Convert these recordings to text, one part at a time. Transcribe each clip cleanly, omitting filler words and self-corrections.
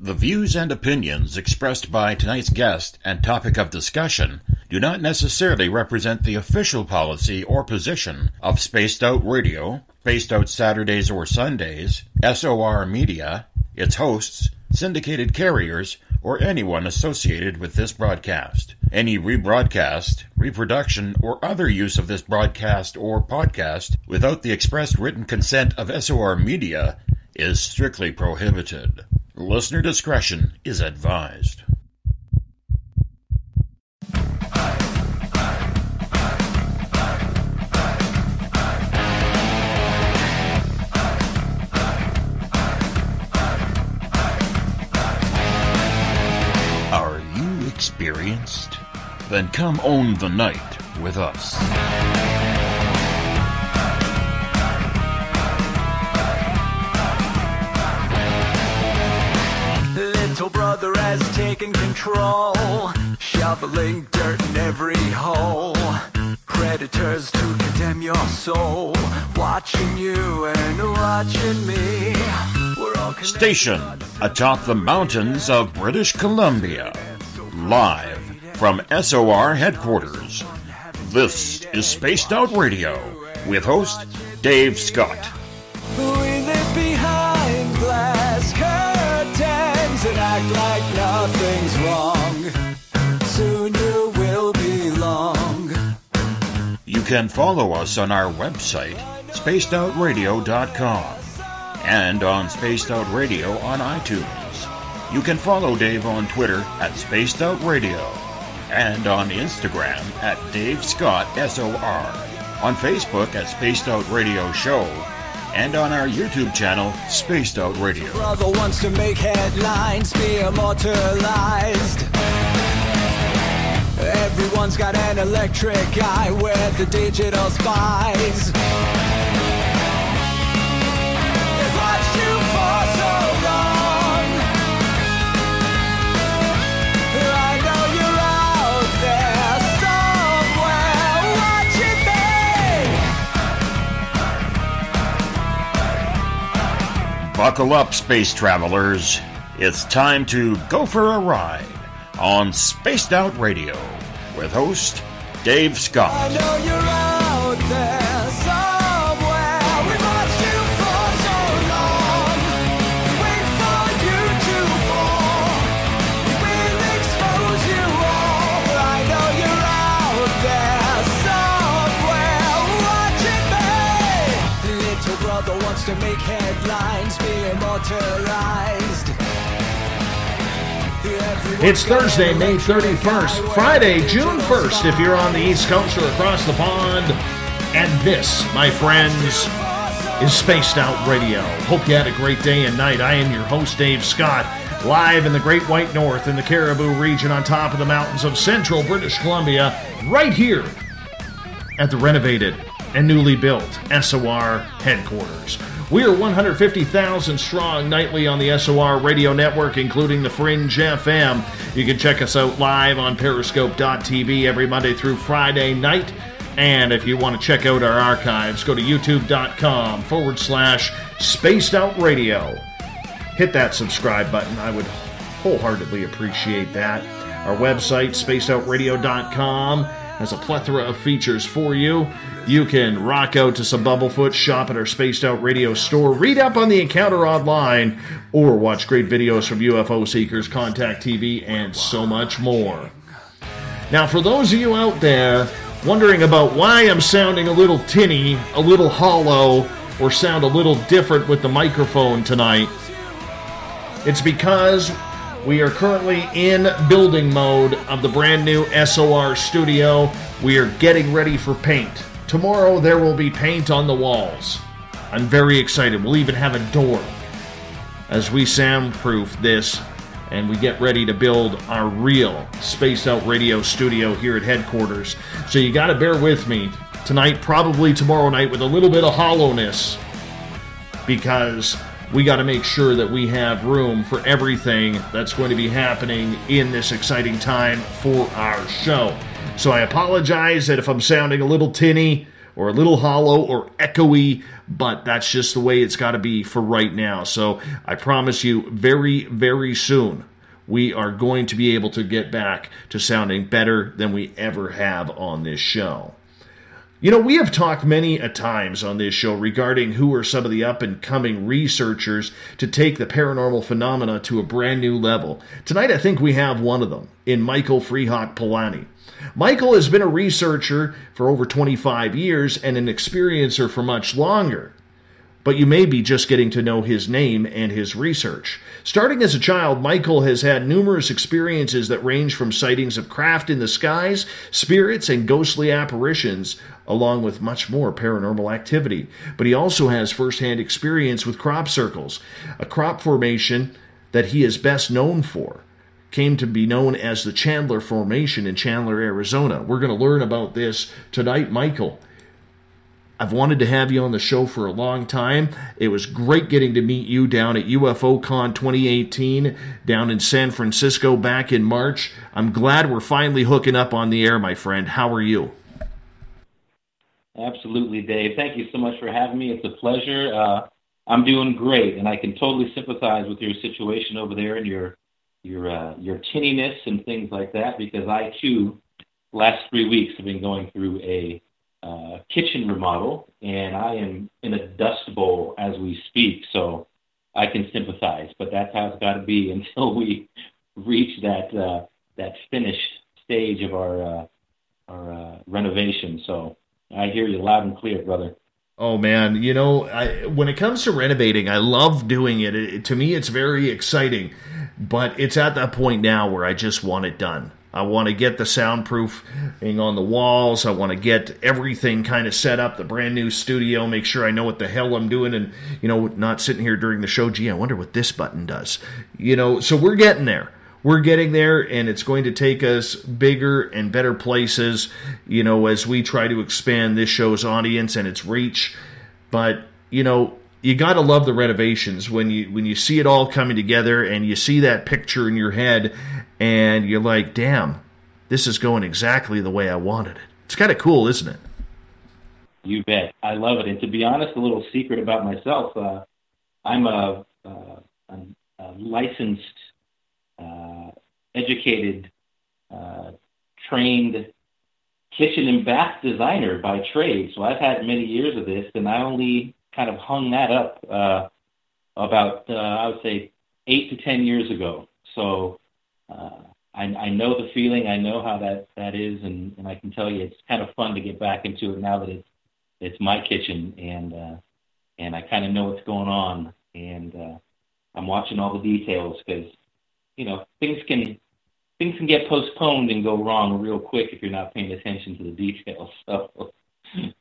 The views and opinions expressed by tonight's guest and topic of discussion do not necessarily represent the official policy or position of Spaced Out Radio, Spaced Out Saturdays or Sundays, SOR Media, its hosts, syndicated carriers, or anyone associated with this broadcast. Any rebroadcast, reproduction, or other use of this broadcast or podcast without the express written consent of SOR Media is strictly prohibited. Listener discretion is advised. Are you experienced? Then come own the night with us. Little brother has taken control, shoveling dirt in every hole. Predators to condemn your soul, watching you and watching me. We're all stationed atop the mountains of British Columbia, live from SOR headquarters. This is Spaced Out Radio with host Dave Scott. We live behind glass curtains and act like nothing's wrong. Soon you will belong. You can follow us on our website, spacedoutradio.com, and on Spaced Out Radio on iTunes. You can follow Dave on Twitter at Spaced Out Radio, and on Instagram at Dave Scott SOR, on Facebook at Spaced Out Radio Show, and on our YouTube channel, Spaced Out Radio. Brother wants to make headlines, be immortalized. Everyone's got an electric eye with the digital spies. They've watched you for so long. I know you're out there somewhere watching me. Buckle up, space travelers. It's time to go for a ride on Spaced Out Radio with host Dave Scott. I know you're out there somewhere. We've watched you for so long. Wait for you to fall. We'll expose you all. I know you're out there somewhere watching me. Little brother wants to make headlines, be immortalized. It's Thursday, May 31st, Friday, June 1st, if you're on the East Coast or across the pond. And this, my friends, is Spaced Out Radio. Hope you had a great day and night. I am your host, Dave Scott, live in the Great White North in the Caribou region on top of the mountains of central British Columbia, right here at the renovated and newly built SOR headquarters. We are 150,000 strong nightly on the SOR radio network, including the Fringe FM. You can check us out live on periscope.tv every Monday through Friday night. And if you want to check out our archives, go to youtube.com/Spaced Out Radio. Hit that subscribe button. I would wholeheartedly appreciate that. Our website, spacedoutradio.com, has a plethora of features for you. You can rock out to some Bumblefoot, shop at our Spaced Out Radio store, read up on the encounter online, or watch great videos from UFO Seekers, Contact TV, and so much more. Now, for those of you out there wondering about why I'm sounding a little tinny, a little hollow, or sound a little different with the microphone tonight, it's because we are currently in building mode of the brand new SOR studio. We are getting ready for paint. Tomorrow there will be paint on the walls. I'm very excited. We'll even have a door as we soundproof this and we get ready to build our real Spaced Out Radio studio here at headquarters. So you got to bear with me tonight, probably tomorrow night, with a little bit of hollowness, because we got to make sure that we have room for everything that's going to be happening in this exciting time for our show. So I apologize that if I'm sounding a little tinny or a little hollow or echoey, but that's just the way it's got to be for right now. So I promise you, very, very soon, we are going to be able to get back to sounding better than we ever have on this show. You know, we have talked many a times on this show regarding who are some of the up-and-coming researchers to take the paranormal phenomena to a brand new level. Tonight, I think we have one of them in Michael Freehawk Polani. Michael has been a researcher for over 25 years and an experiencer for much longer. But you may be just getting to know his name and his research. Starting as a child, Michael has had numerous experiences that range from sightings of craft in the skies, spirits, and ghostly apparitions, along with much more paranormal activity. But he also has first-hand experience with crop circles, a crop formation that he is best known for. Came to be known as the Chandler Formation in Chandler, Arizona. We're going to learn about this tonight, Michael. I've wanted to have you on the show for a long time. It was great getting to meet you down at UFOCon 2018 down in San Francisco back in March. I'm glad we're finally hooking up on the air, my friend. How are you? Absolutely, Dave. Thank you so much for having me. It's a pleasure. I'm doing great, and I can totally sympathize with your situation over there and your tinniness and things like that, because I, too, last 3 weeks have been going through a kitchen remodel, and I am in a dust bowl as we speak, so I can sympathize. But that's how it's got to be until we reach that finished stage of our renovation. So I hear you loud and clear, brother. Oh, man, you know, when it comes to renovating, I love doing it. To me, it's very exciting, but it's at that point now where I just want it done. I want to get the soundproofing on the walls. I want to get everything kind of set up, the brand new studio, make sure I know what the hell I'm doing, and, you know, not sitting here during the show, gee, I wonder what this button does. You know, so we're getting there. We're getting there, and it's going to take us bigger and better places, you know, as we try to expand this show's audience and its reach. But, you know, you got to love the renovations when you see it all coming together and you see that picture in your head and you're like, damn, this is going exactly the way I wanted it. It's kind of cool, isn't it? You bet. I love it. And to be honest, a little secret about myself, I'm a licensed, educated, trained kitchen and bath designer by trade. So I've had many years of this, and I only kind of hung that up about, I would say, 8 to 10 years ago. So I know the feeling. I know how that is, and I can tell you it's kind of fun to get back into it now that it's my kitchen, and I kind of know what's going on, and I'm watching all the details because, you know, things can get postponed and go wrong real quick if you're not paying attention to the details. So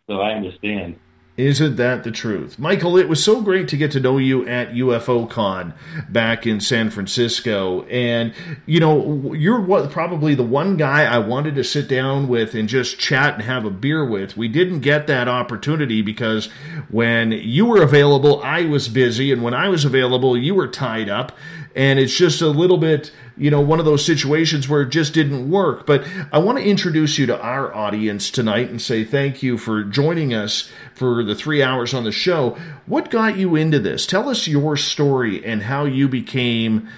I understand. Isn't that the truth? Michael, it was so great to get to know you at UFOCon back in San Francisco. And, you know, you're probably the one guy I wanted to sit down with and just chat and have a beer with. We didn't get that opportunity because when you were available, I was busy. And when I was available, you were tied up. And it's just a little bit, you know, one of those situations where it just didn't work. But I want to introduce you to our audience tonight and say thank you for joining us for the 3 hours on the show. What got you into this? Tell us your story and how you became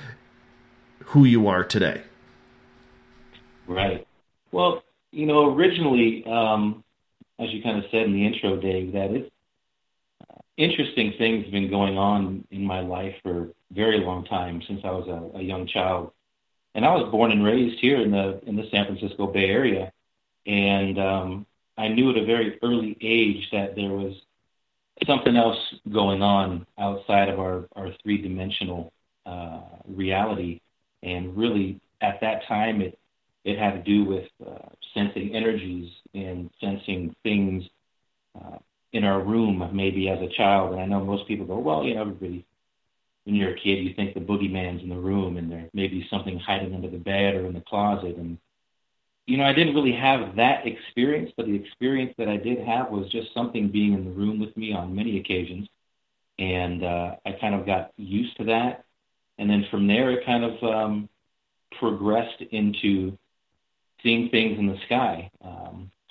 who you are today. Right. Well, you know, originally, as you kind of said in the intro, Dave, that it's interesting things have been going on in my life for a very long time, since I was a young child. And I was born and raised here in the San Francisco Bay Area. And I knew at a very early age that there was something else going on outside of our three-dimensional reality. And really, at that time, it had to do with sensing energies and sensing things in our room, maybe as a child. And I know most people go, well, you know, everybody, when you're a kid, you think the boogeyman's in the room and there may be something hiding under the bed or in the closet. And, you know, I didn't really have that experience, but the experience that I did have was just something being in the room with me on many occasions. And I kind of got used to that. And then from there, it kind of progressed into seeing things in the sky,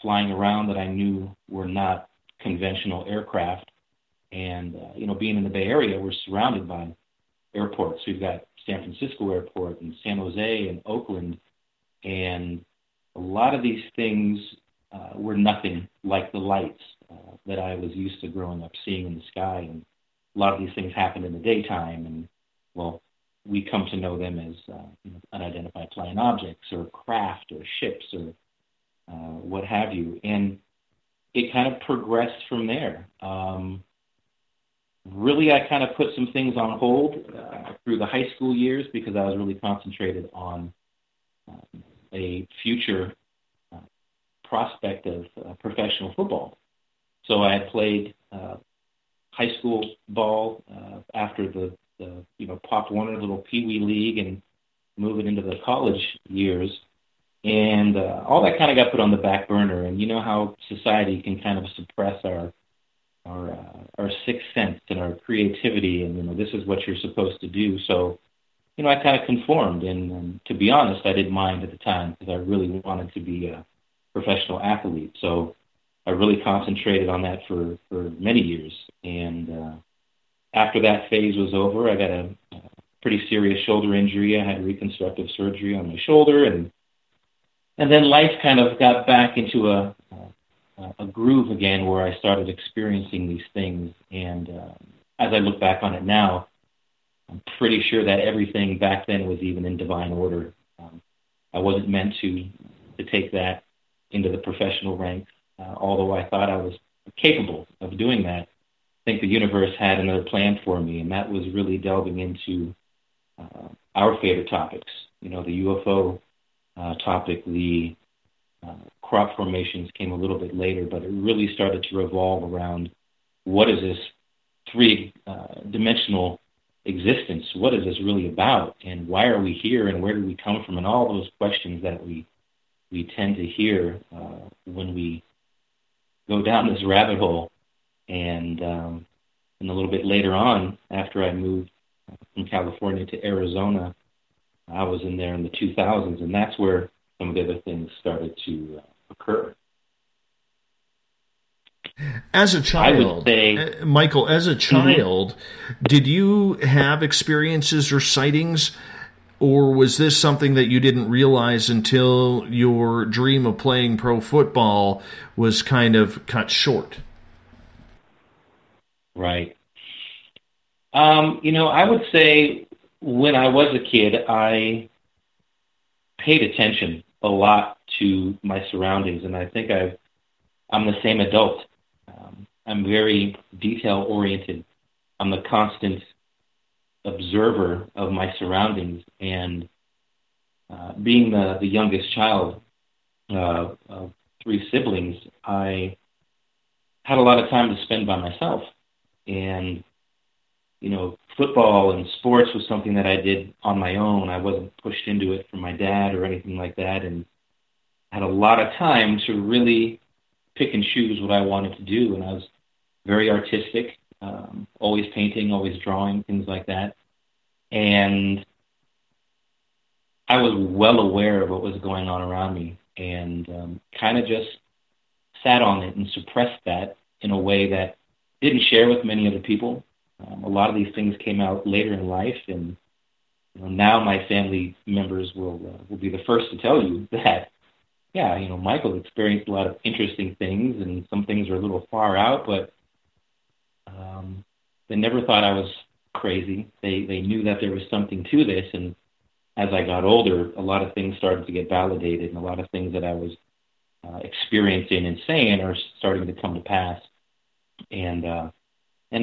flying around that I knew were not conventional aircraft. And, being in the Bay Area, we're surrounded by airports. We've got San Francisco Airport and San Jose and Oakland. And a lot of these things were nothing like the lights that I was used to growing up seeing in the sky. And a lot of these things happened in the daytime. And, well, we come to know them as unidentified flying objects or craft or ships or what have you. And it kind of progressed from there. Really, I kind of put some things on hold through the high school years because I was really concentrated on a future prospect of professional football. So I had played high school ball after the Pop Warner little Pee Wee League and moving into the college years. And all that kind of got put on the back burner. And you know how society can kind of suppress our sixth sense and our creativity, and this is what you're supposed to do. So, I kind of conformed, and to be honest, I didn't mind at the time because I really wanted to be a professional athlete. So I really concentrated on that for many years. And after that phase was over, I got a pretty serious shoulder injury. I had reconstructive surgery on my shoulder, and then life kind of got back into a groove again where I started experiencing these things. And as I look back on it now, I'm pretty sure that everything back then was even in divine order. I wasn't meant to take that into the professional ranks, although I thought I was capable of doing that. I think the universe had another plan for me, and that was really delving into our favorite topics. The UFO topic, the crop formations came a little bit later, but it really started to revolve around what is this three-dimensional existence? What is this really about? And why are we here? And where do we come from? And all those questions that we tend to hear when we go down this rabbit hole. And a little bit later on, after I moved from California to Arizona, I was in there in the 2000s, and that's where some of the other things started to occur. As a child, I would say, Michael, as a child, did you have experiences or sightings, or was this something that you didn't realize until your dream of playing pro football was kind of cut short? Right. I would say when I was a kid, I paid attention a lot to my surroundings, and I think I'm the same adult. I'm very detail-oriented. I'm a constant observer of my surroundings, and being the youngest child of three siblings, I had a lot of time to spend by myself. And, football and sports was something that I did on my own. I wasn't pushed into it from my dad or anything like that, and had a lot of time to really pick and choose what I wanted to do. And I was very artistic, always painting, always drawing, things like that. And I was well aware of what was going on around me, and kind of just sat on it and suppressed that in a way that didn't share with many other people. A lot of these things came out later in life, and now my family members will be the first to tell you that, Michael experienced a lot of interesting things, and some things are a little far out, but they never thought I was crazy. They knew that there was something to this, and as I got older, a lot of things started to get validated, and a lot of things that I was experiencing and saying are starting to come to pass. And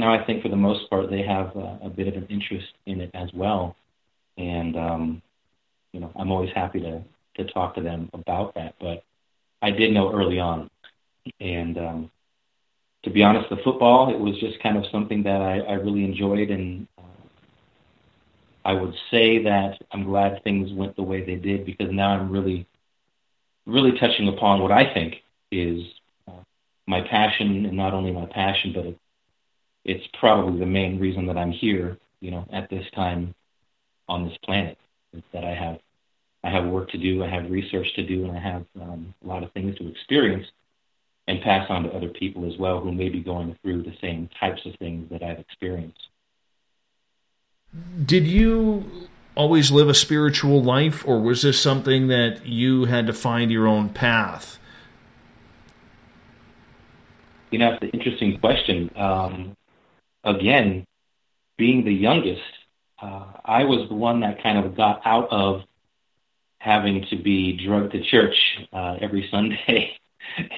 now I think for the most part they have a bit of an interest in it as well. And, I'm always happy to talk to them about that. But I did know early on. And to be honest, the football, it was just kind of something that I really enjoyed. And I would say that I'm glad things went the way they did, because now I'm really, really touching upon what I think is my passion, and not only my passion, but it's probably the main reason that I'm here, at this time on this planet. Is that I have work to do, I have research to do, and I have a lot of things to experience. and pass on to other people as well who may be going through the same types of things that I've experienced. Did you always live a spiritual life, or was this something that you had to find your own path? You know, it's an interesting question. Again, being the youngest, I was the one that kind of got out of having to be drugged to church every Sunday.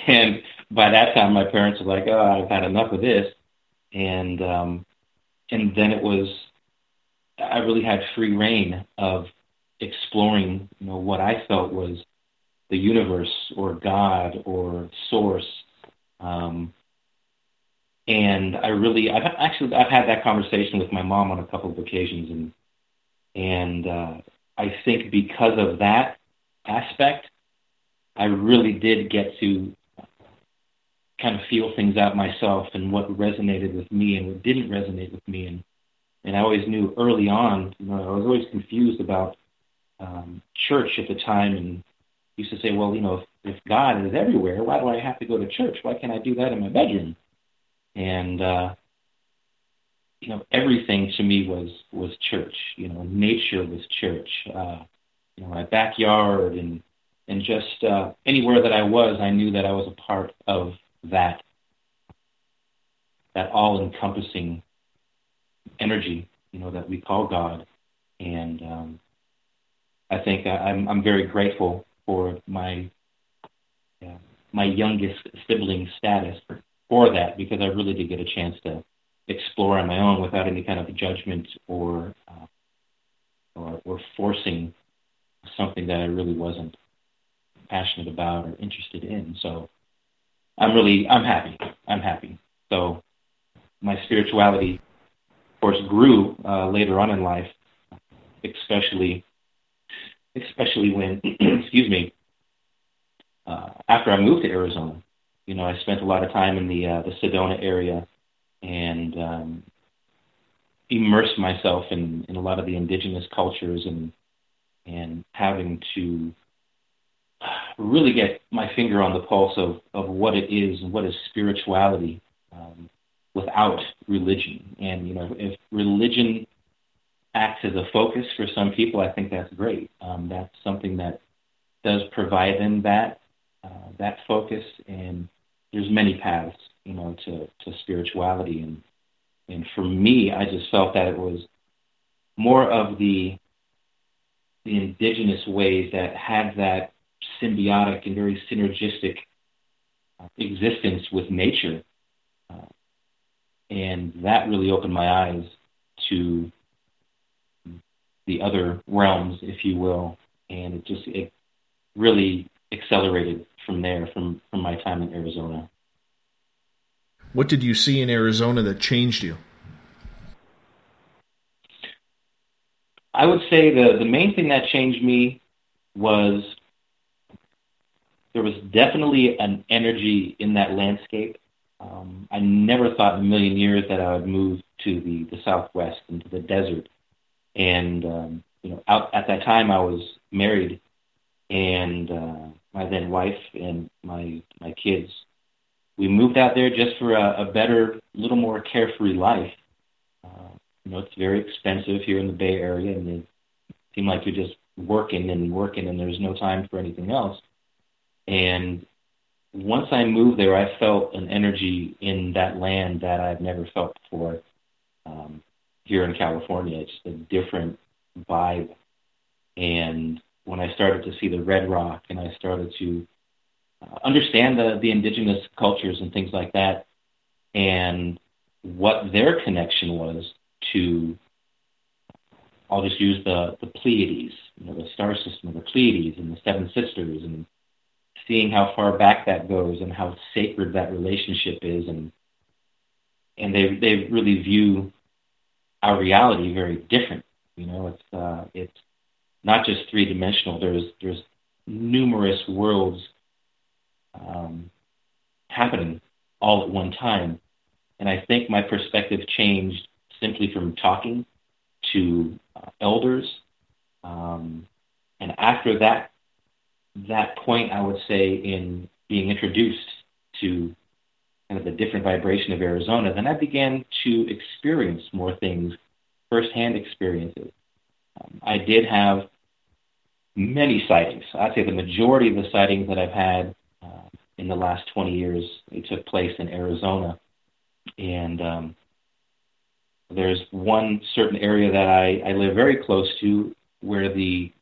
And by that time, my parents were like, "Oh, I've had enough of this." And then it was, I really had free reign of exploring, you know, what I felt was the universe or God or source. And I've had that conversation with my mom on a couple of occasions, and I think because of that aspect, I really did get to kind of feel things out myself and what resonated with me and what didn't resonate with me. And I always knew early on, you know, I was always confused about church at the time, and used to say, well, you know, if God is everywhere, why do I have to go to church? Why can't I do that in my bedroom? And, you know, everything to me was church. You know, nature was church. You know, my backyard and just anywhere that I was, I knew that I was a part of that all-encompassing energy, you know, that we call God. And I think I'm very grateful for my youngest sibling status for that, because I really did get a chance to explore on my own without any kind of judgment or forcing something that I really wasn't passionate about or interested in. So I'm happy. I'm happy. So my spirituality, of course, grew later on in life, especially when, excuse me, after I moved to Arizona. You know, I spent a lot of time in the Sedona area and immersed myself in a lot of the indigenous cultures and having to really get my finger on the pulse of what it is and what is spirituality without religion. And, you know, if religion acts as a focus for some people, I think that's great. That's something that does provide them that focus, and there's many paths, you know, to spirituality. And for me, I just felt that it was more of the indigenous ways that had that symbiotic and very synergistic existence with nature. And that really opened my eyes to the other realms, if you will. And it really accelerated from there, from my time in Arizona. What did you see in Arizona that changed you? I would say the main thing that changed me was there was definitely an energy in that landscape. I never thought in a million years that I would move to the Southwest, into the desert. And, you know, out at that time I was married, and my then wife and my kids, we moved out there just for a better, little more carefree life. You know, it's very expensive here in the Bay Area, and it seemed like you're just working, and there's no time for anything else. And once I moved there, I felt an energy in that land that I've never felt before here in California. It's a different vibe. And when I started to see the red rock, and I started to understand the indigenous cultures and things like that, and what their connection was to, I'll just use the Pleiades, you know, the star system of the Pleiades and the Seven Sisters, and seeing how far back that goes and how sacred that relationship is, and they really view our reality very different. You know, it's not just three-dimensional. There's numerous worlds happening all at one time, and I think my perspective changed simply from talking to elders, and after that point, I would say, in being introduced to kind of the different vibration of Arizona, then I began to experience more things, firsthand experiences. I did have many sightings. I'd say the majority of the sightings that I've had in the last 20 years, they took place in Arizona. And there's one certain area that I live very close to where the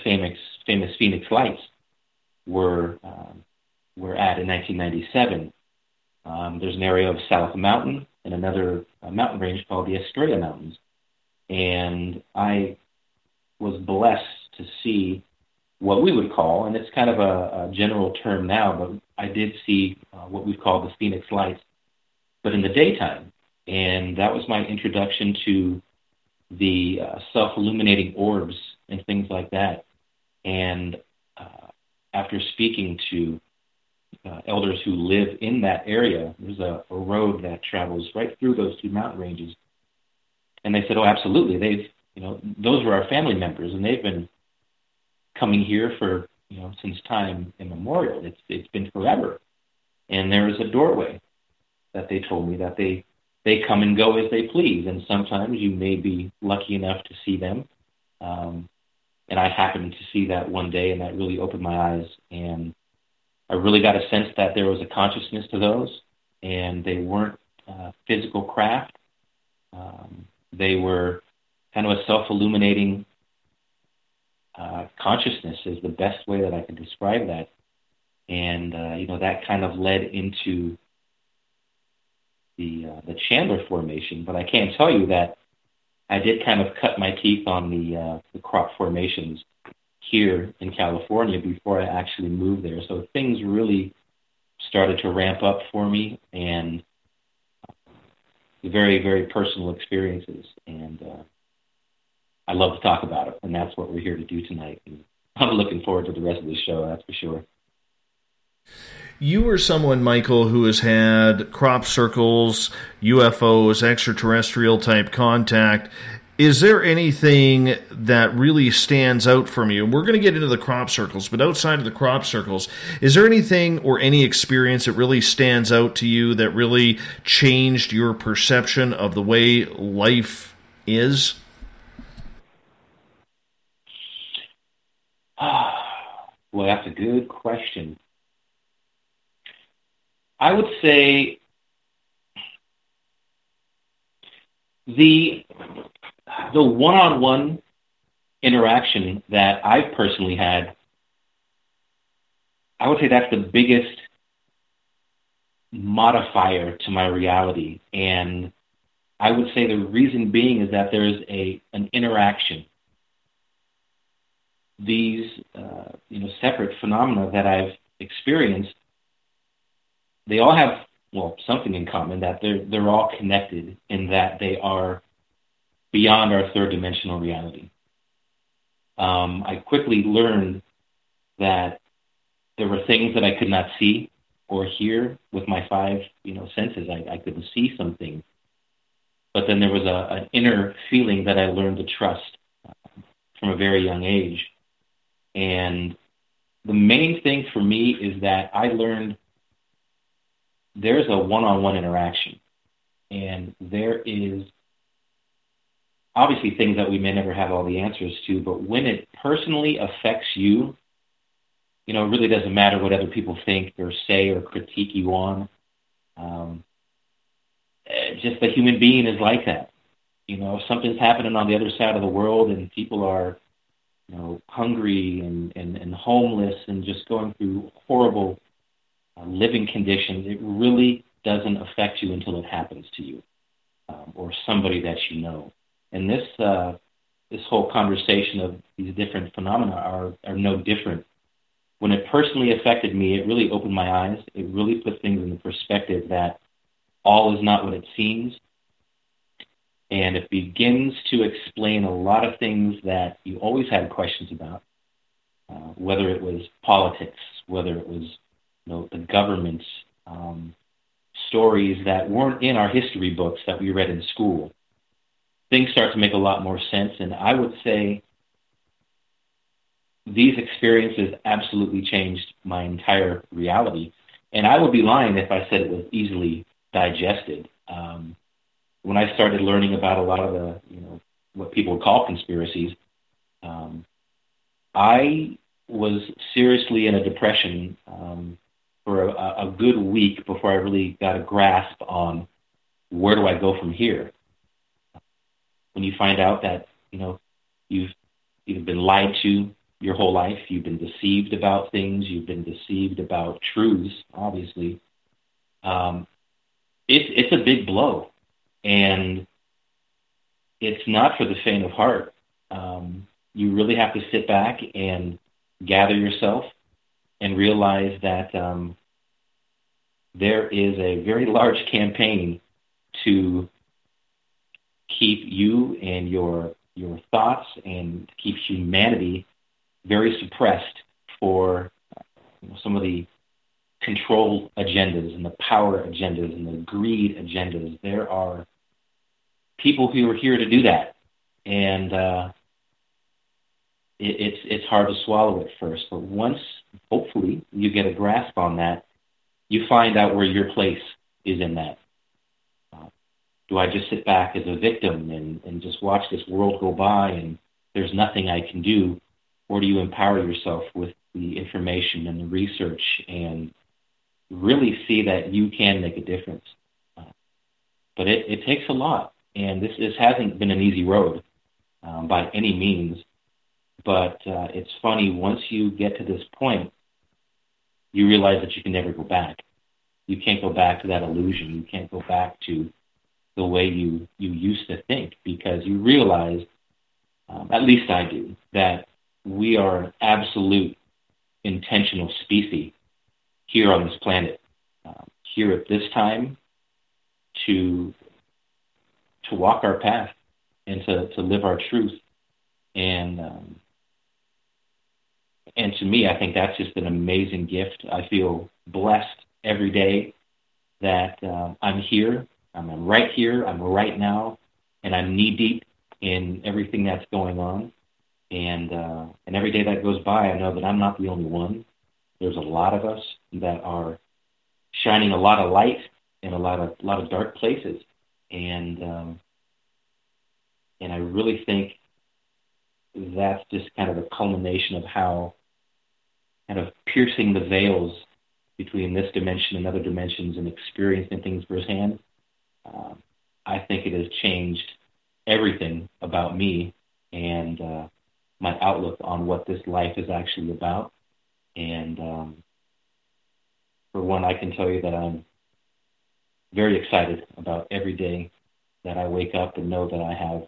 famous Phoenix Lights were at in 1997. There's an area of South Mountain and another mountain range called the Estrella Mountains. And I was blessed to see what we would call, and it's kind of a general term now, but I did see what we call the Phoenix Lights, but in the daytime. And that was my introduction to the self-illuminating orbs and things like that. And after speaking to elders who live in that area, there's a road that travels right through those two mountain ranges. And they said, oh, absolutely. Those were our family members, and they've been coming here for, since time immemorial. It's been forever. And there is a doorway that they told me that they come and go as they please. And sometimes you may be lucky enough to see them. And I happened to see that one day, and that really opened my eyes. And I really got a sense that there was a consciousness to those, and they weren't physical craft. They were kind of a self-illuminating consciousness is the best way that I can describe that. And, that kind of led into the Chandler formation. But I can tell you that I did kind of cut my teeth on the crop formations here in California before I actually moved there. So things really started to ramp up for me, and very, very personal experiences. And I love to talk about it, and that's what we're here to do tonight. And I'm looking forward to the rest of the show, that's for sure. You are someone, Michael, who has had crop circles, UFOs, extraterrestrial type contact. Is there anything that really stands out from you? And we're going to get into the crop circles, but outside of the crop circles, is there anything or any experience that really stands out to you that really changed your perception of the way life is? Well, that's a good question. I would say the one-on-one interaction that I've personally had, I would say that's the biggest modifier to my reality. And I would say the reason being is that there's an interaction. These separate phenomena that I've experienced, they all have, something in common, that they're all connected in that they are beyond our third dimensional reality. I quickly learned that there were things that I could not see or hear with my five, senses. I couldn't see some things. But then there was an inner feeling that I learned to trust from a very young age. And the main thing for me is that I learned there's a one-on-one interaction. And there is obviously things that we may never have all the answers to, but when it personally affects you, it really doesn't matter what other people think or say or critique you on. Just the human being is like that. If something's happening on the other side of the world and people are, hungry and homeless and just going through horrible living conditions, it really doesn't affect you until it happens to you or somebody that you know. And this whole conversation of these different phenomena are no different. When it personally affected me, it really opened my eyes. It really put things into perspective that all is not what it seems. And it begins to explain a lot of things that you always had questions about, whether it was politics, whether it was the government's stories that weren't in our history books that we read in school. Things start to make a lot more sense. And I would say these experiences absolutely changed my entire reality. And I would be lying if I said it was easily digested. When I started learning about a lot of the, what people would call conspiracies, I was seriously in a depression for a good week before I really got a grasp on where do I go from here. When you find out that, you've been lied to your whole life, you've been deceived about things, you've been deceived about truths, obviously, it's a big blow. And it's not for the faint of heart. You really have to sit back and gather yourself and realize that there is a very large campaign to keep you and your thoughts and to keep humanity very suppressed for some of the control agendas and the power agendas and the greed agendas. There are people who are here to do that, and it's hard to swallow at first. But once, hopefully, you get a grasp on that, you find out where your place is in that. Do I just sit back as a victim and just watch this world go by and there's nothing I can do? Or do you empower yourself with the information and the research and really see that you can make a difference? But it takes a lot. And this hasn't been an easy road by any means. But it's funny, once you get to this point, you realize that you can never go back. You can't go back to that illusion. You can't go back to the way you used to think, because you realize, at least I do, that we are an absolute intentional species here on this planet, here at this time, to walk our path and to live our truth. And to me, I think that's just an amazing gift. I feel blessed every day that I'm here. I'm right here. I'm right now, and I'm knee deep in everything that's going on. And every day that goes by, I know that I'm not the only one. There's a lot of us that are shining a lot of light in a lot of dark places. And I really think that's just kind of a culmination of how kind of piercing the veils between this dimension and other dimensions and experiencing things firsthand. I think it has changed everything about me and my outlook on what this life is actually about. And for one, I can tell you that I'm very excited about every day that I wake up and know that I have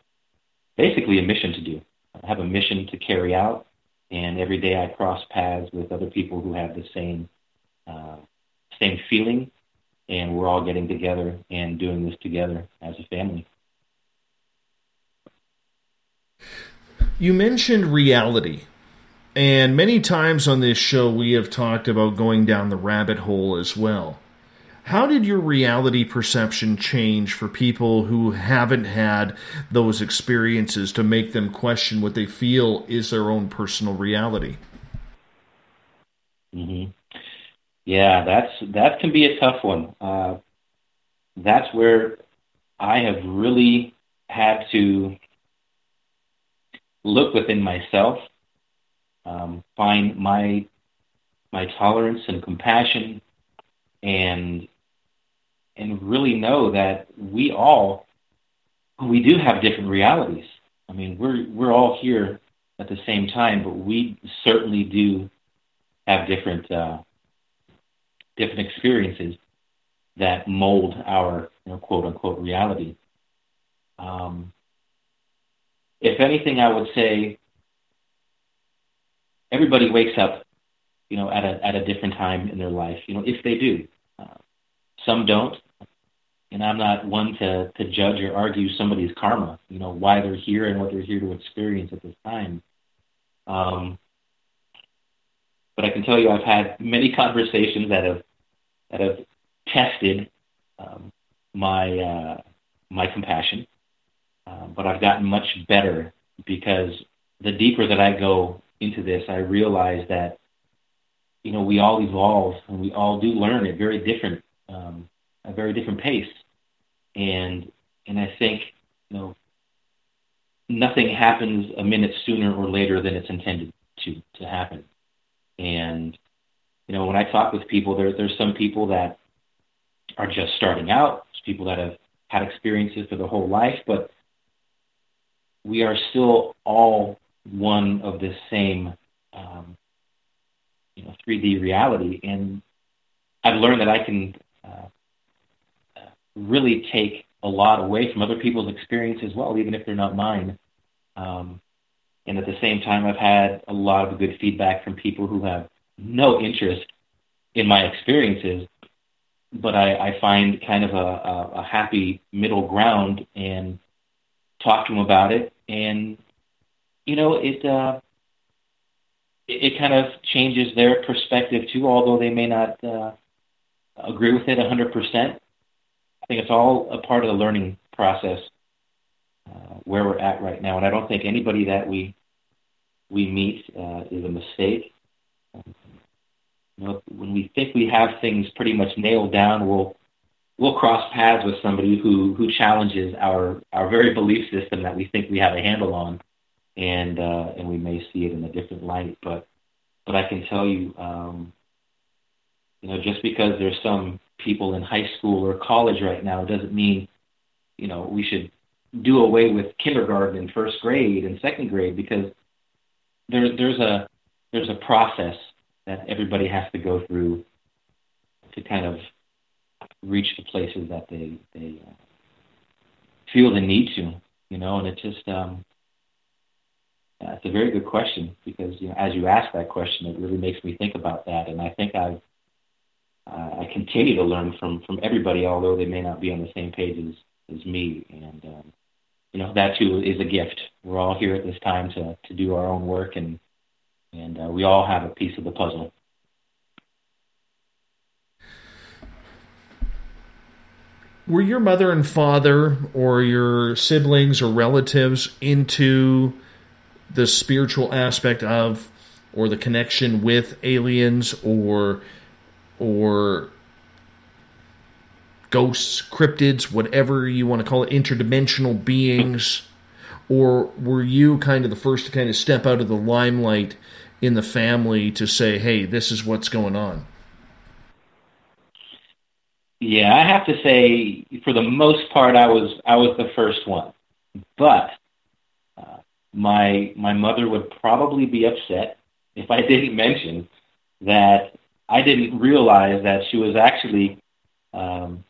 basically a mission to do. I have a mission to carry out, and every day I cross paths with other people who have the same feeling, and we're all getting together and doing this together as a family. You mentioned reality, and many times on this show we have talked about going down the rabbit hole as well. How did your reality perception change for people who haven't had those experiences to make them question what they feel is their own personal reality? Mm-hmm. Yeah, that can be a tough one. That's where I have really had to look within myself, find my tolerance and compassion, and really know that we do have different realities. I mean, we're all here at the same time, but we certainly do have different experiences that mold our quote unquote reality. If anything, I would say everybody wakes up, at a different time in their life. If they do, some don't, and I'm not one to judge or argue somebody's karma. Why they're here and what they're here to experience at this time. But I can tell you, I've had many conversations that have tested my compassion. But I've gotten much better because the deeper that I go into this, I realize that we all evolve and we all do learn at a very different pace. And I think, nothing happens a minute sooner or later than it's intended to happen. And, when I talk with people, there's some people that are just starting out, there's people that have had experiences for their whole life, but we are still all one of the same, 3D reality. And I've learned that I can really take a lot away from other people's experience as well, even if they're not mine. And at the same time, I've had a lot of good feedback from people who have no interest in my experiences, but I find kind of a happy middle ground and talk to them about it. And, it kind of changes their perspective too, although they may not agree with it 100%. I think it's all a part of the learning process where we're at right now. And I don't think anybody that we meet is a mistake. When we think we have things pretty much nailed down, we'll cross paths with somebody who challenges our very belief system that we think we have a handle on, and we may see it in a different light. But I can tell you, just because there's some people in high school or college right now doesn't mean, we should do away with kindergarten and first grade and second grade, because there's a process that everybody has to go through to kind of reach the places that they feel the need to, and it's just, it's a very good question, because, as you ask that question, it really makes me think about that. And I think I continue to learn from everybody, although they may not be on the same page as me. And, that too is a gift. We're all here at this time to do our own work, and we all have a piece of the puzzle. Were your mother and father or your siblings or relatives into the spiritual aspect of, or the connection with aliens or ghosts, cryptids, whatever you want to call it, interdimensional beings? Or were you kind of the first to kind of step out of the limelight in the family to say, hey, this is what's going on? Yeah, I have to say, for the most part, I was the first one. But my mother would probably be upset if I didn't mention that I didn't realize that she was actually on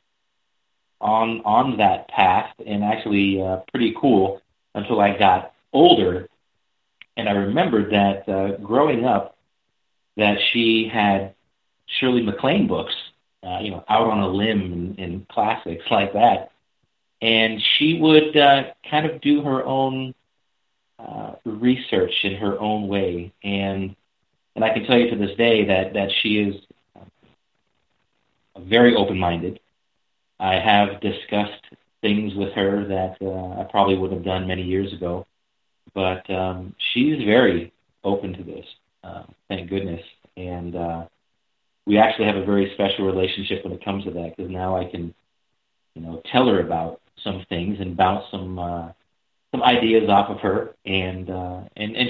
that path, and actually pretty cool, until I got older. And I remembered that growing up, that she had Shirley MacLaine books, out on a limb and classics like that. And she would kind of do her own research in her own way. And I can tell you to this day that she is very open-minded. I have discussed things with her that I probably would have done many years ago. But she's very open to this, thank goodness. And we actually have a very special relationship when it comes to that, because now I can, tell her about some things and bounce some ideas off of her, and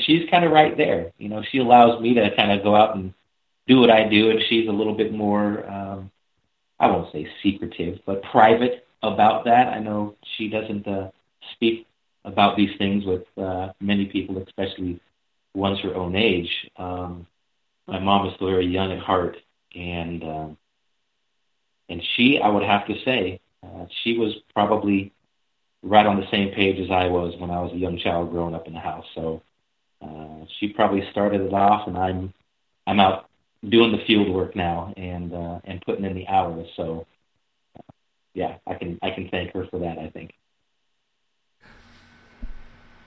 she's kind of right there. She allows me to kind of go out and do what I do, and she's a little bit more, I won't say secretive, but private about that. I know she doesn't speak about these things with many people, especially ones her own age. My mom is still very young at heart, and she, I would have to say, she was probably right on the same page as I was when I was a young child growing up in the house. So she probably started it off, and I'm out doing the field work now and putting in the hours. So yeah, I can thank her for that, I think.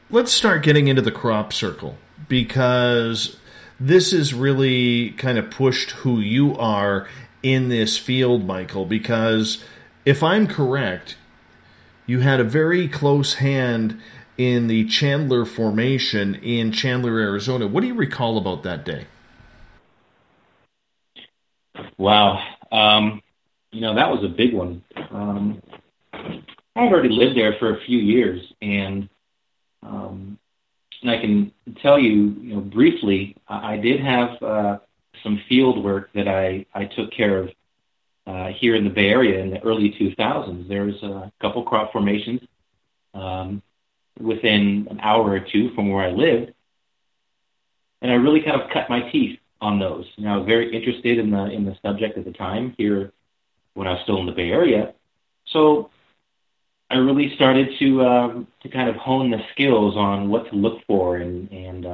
Let's start getting into the crop circle, because this has really kind of pushed who you are in this field, Michael, because if I'm correct, you had a very close hand in the Chandler formation in Chandler, Arizona. What do you recall about that day? Wow. That was a big one. I had already lived there for a few years, and I can tell you, briefly, I did have some field work that I took care of here in the Bay Area in the early 2000s. There was a couple crop formations within an hour or two from where I lived, and I really kind of cut my teeth on those. I was very interested in the subject at the time here when I was still in the Bay Area, so I really started to kind of hone the skills on what to look for and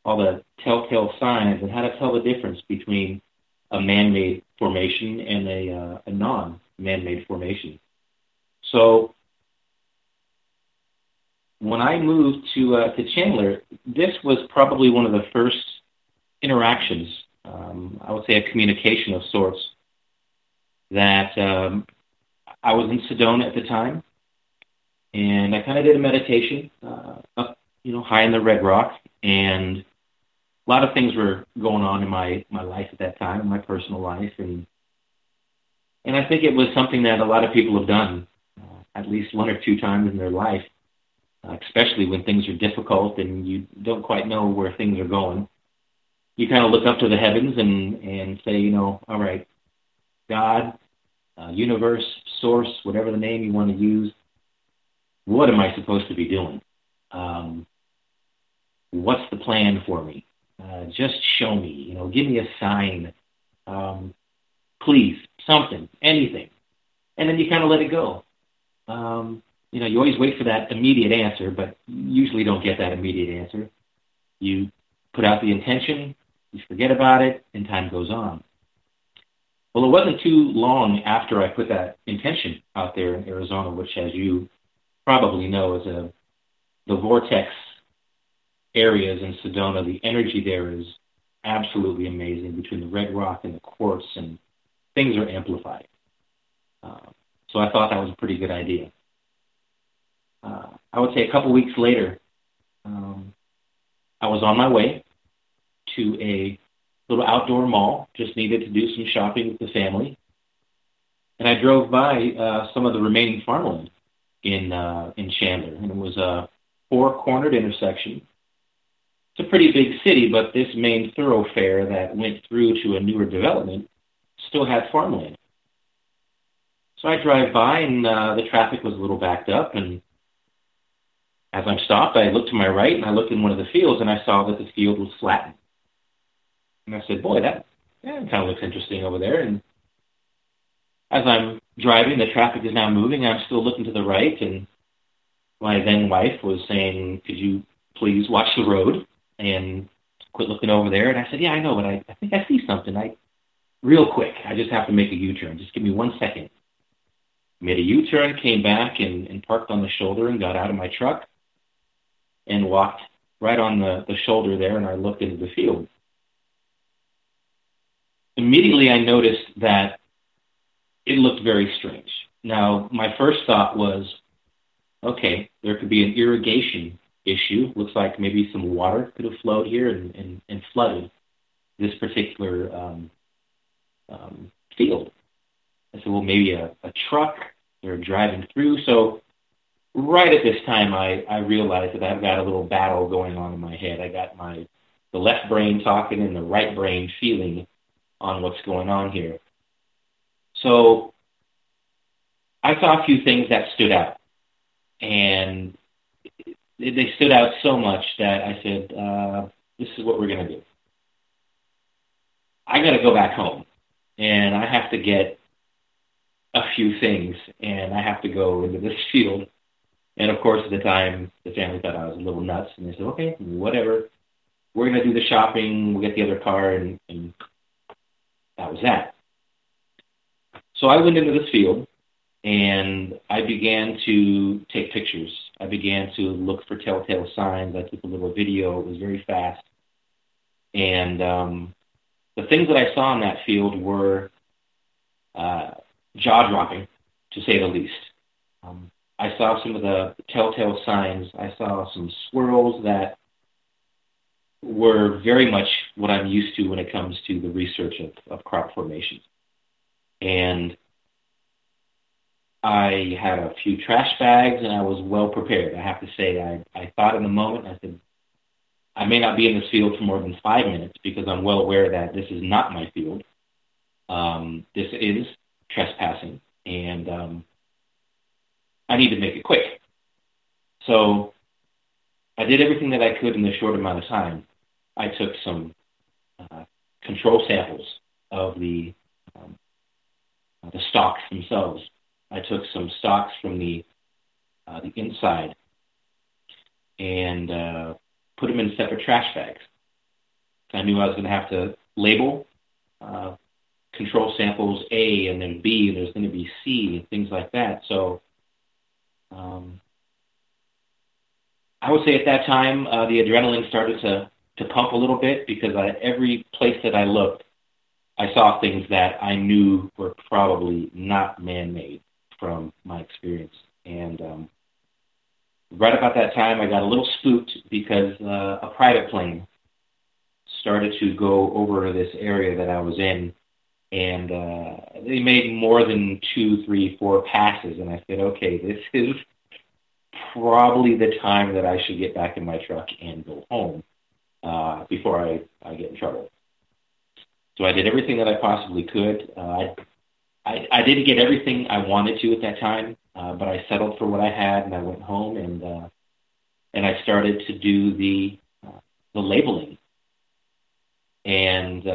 all the telltale signs and how to tell the difference between a man-made formation and a non-man-made formation. So when I moved to Chandler, this was probably one of the first interactions, I would say a communication of sorts, that I was in Sedona at the time, and I kind of did a meditation up, high in the Red Rock, and a lot of things were going on in my life at that time, my personal life, and I think it was something that a lot of people have done at least one or two times in their life, especially when things are difficult and you don't quite know where things are going. You kind of look up to the heavens and say, all right, God, universe, source, whatever the name you want to use, what am I supposed to be doing? What's the plan for me? Just show me, give me a sign. Please, something, anything. And then you kind of let it go. You always wait for that immediate answer, but you usually don't get that immediate answer. You put out the intention, you forget about it, and time goes on. Well, it wasn't too long after I put that intention out there in Arizona, which, as you probably know, is the vortex areas in Sedona. The energy there is absolutely amazing between the red rock and the quartz, and things are amplified. So I thought that was a pretty good idea. I would say a couple weeks later, I was on my way to a little outdoor mall, just needed to do some shopping with the family, and I drove by some of the remaining farmland in Chandler, and it was a four-cornered intersection. It's a pretty big city, but this main thoroughfare that went through to a newer development still had farmland. So I drive by, and the traffic was a little backed up, and as I'm stopped, I looked to my right, and I looked in one of the fields, and I saw that the field was flattened. And I said, boy, that kind of looks interesting over there. And as I'm driving, the traffic is now moving. I'm still looking to the right, and my then wife was saying, could you please watch the road and quit looking over there? And I said, yeah, I know, but I think I see something. Real quick, I just have to make a U-turn. Just give me 1 second. Made a U-turn, came back, and parked on the shoulder and got out of my truck and walked right on the shoulder there, and I looked into the field. Immediately, I noticed that it looked very strange. Now, my first thought was, okay, there could be an irrigation issue. Looks like maybe some water could have flowed here and flooded this particular field. I said, well, maybe a truck, they're driving through. So right at this time, I realized that I've got a little battle going on in my head. I got the left brain talking and the right brain feeling on what's going on here. So I saw a few things that stood out, and they stood out so much that I said, this is what we're going to do. I got to go back home, and I have to get a few things, and I have to go into this field. And, of course, at the time, the family thought I was a little nuts, and they said, okay, whatever. We're going to do the shopping. We'll get the other car, and that was that. So I went into this field, and I began to take pictures. I began to look for telltale signs. I took a little video. It was very fast. And the things that I saw in that field were jaw-dropping, to say the least. I saw some of the telltale signs. I saw some swirls that were very much what I'm used to when it comes to the research of crop formation. And I had a few trash bags, and I was well prepared. I have to say, I thought in the moment, I said, I may not be in this field for more than 5 minutes because I'm well aware that this is not my field. This is trespassing, and I need to make it quick. So I did everything that I could in a short amount of time. I took some control samples of the stalks themselves. I took some stalks from the inside and put them in separate trash bags. I knew I was going to have to label control samples A and then B, and there's going to be C and things like that. So I would say at that time the adrenaline started to pump a little bit because every place that I looked, I saw things that I knew were probably not man-made from my experience. And right about that time, I got a little spooked because a private plane started to go over this area that I was in, and they made more than 2, 3, 4 passes, and I said, okay, this is probably the time that I should get back in my truck and go home before I get in trouble. So I did everything that I possibly could. I didn't get everything I wanted to at that time, but I settled for what I had, and I went home and I started to do the labeling. And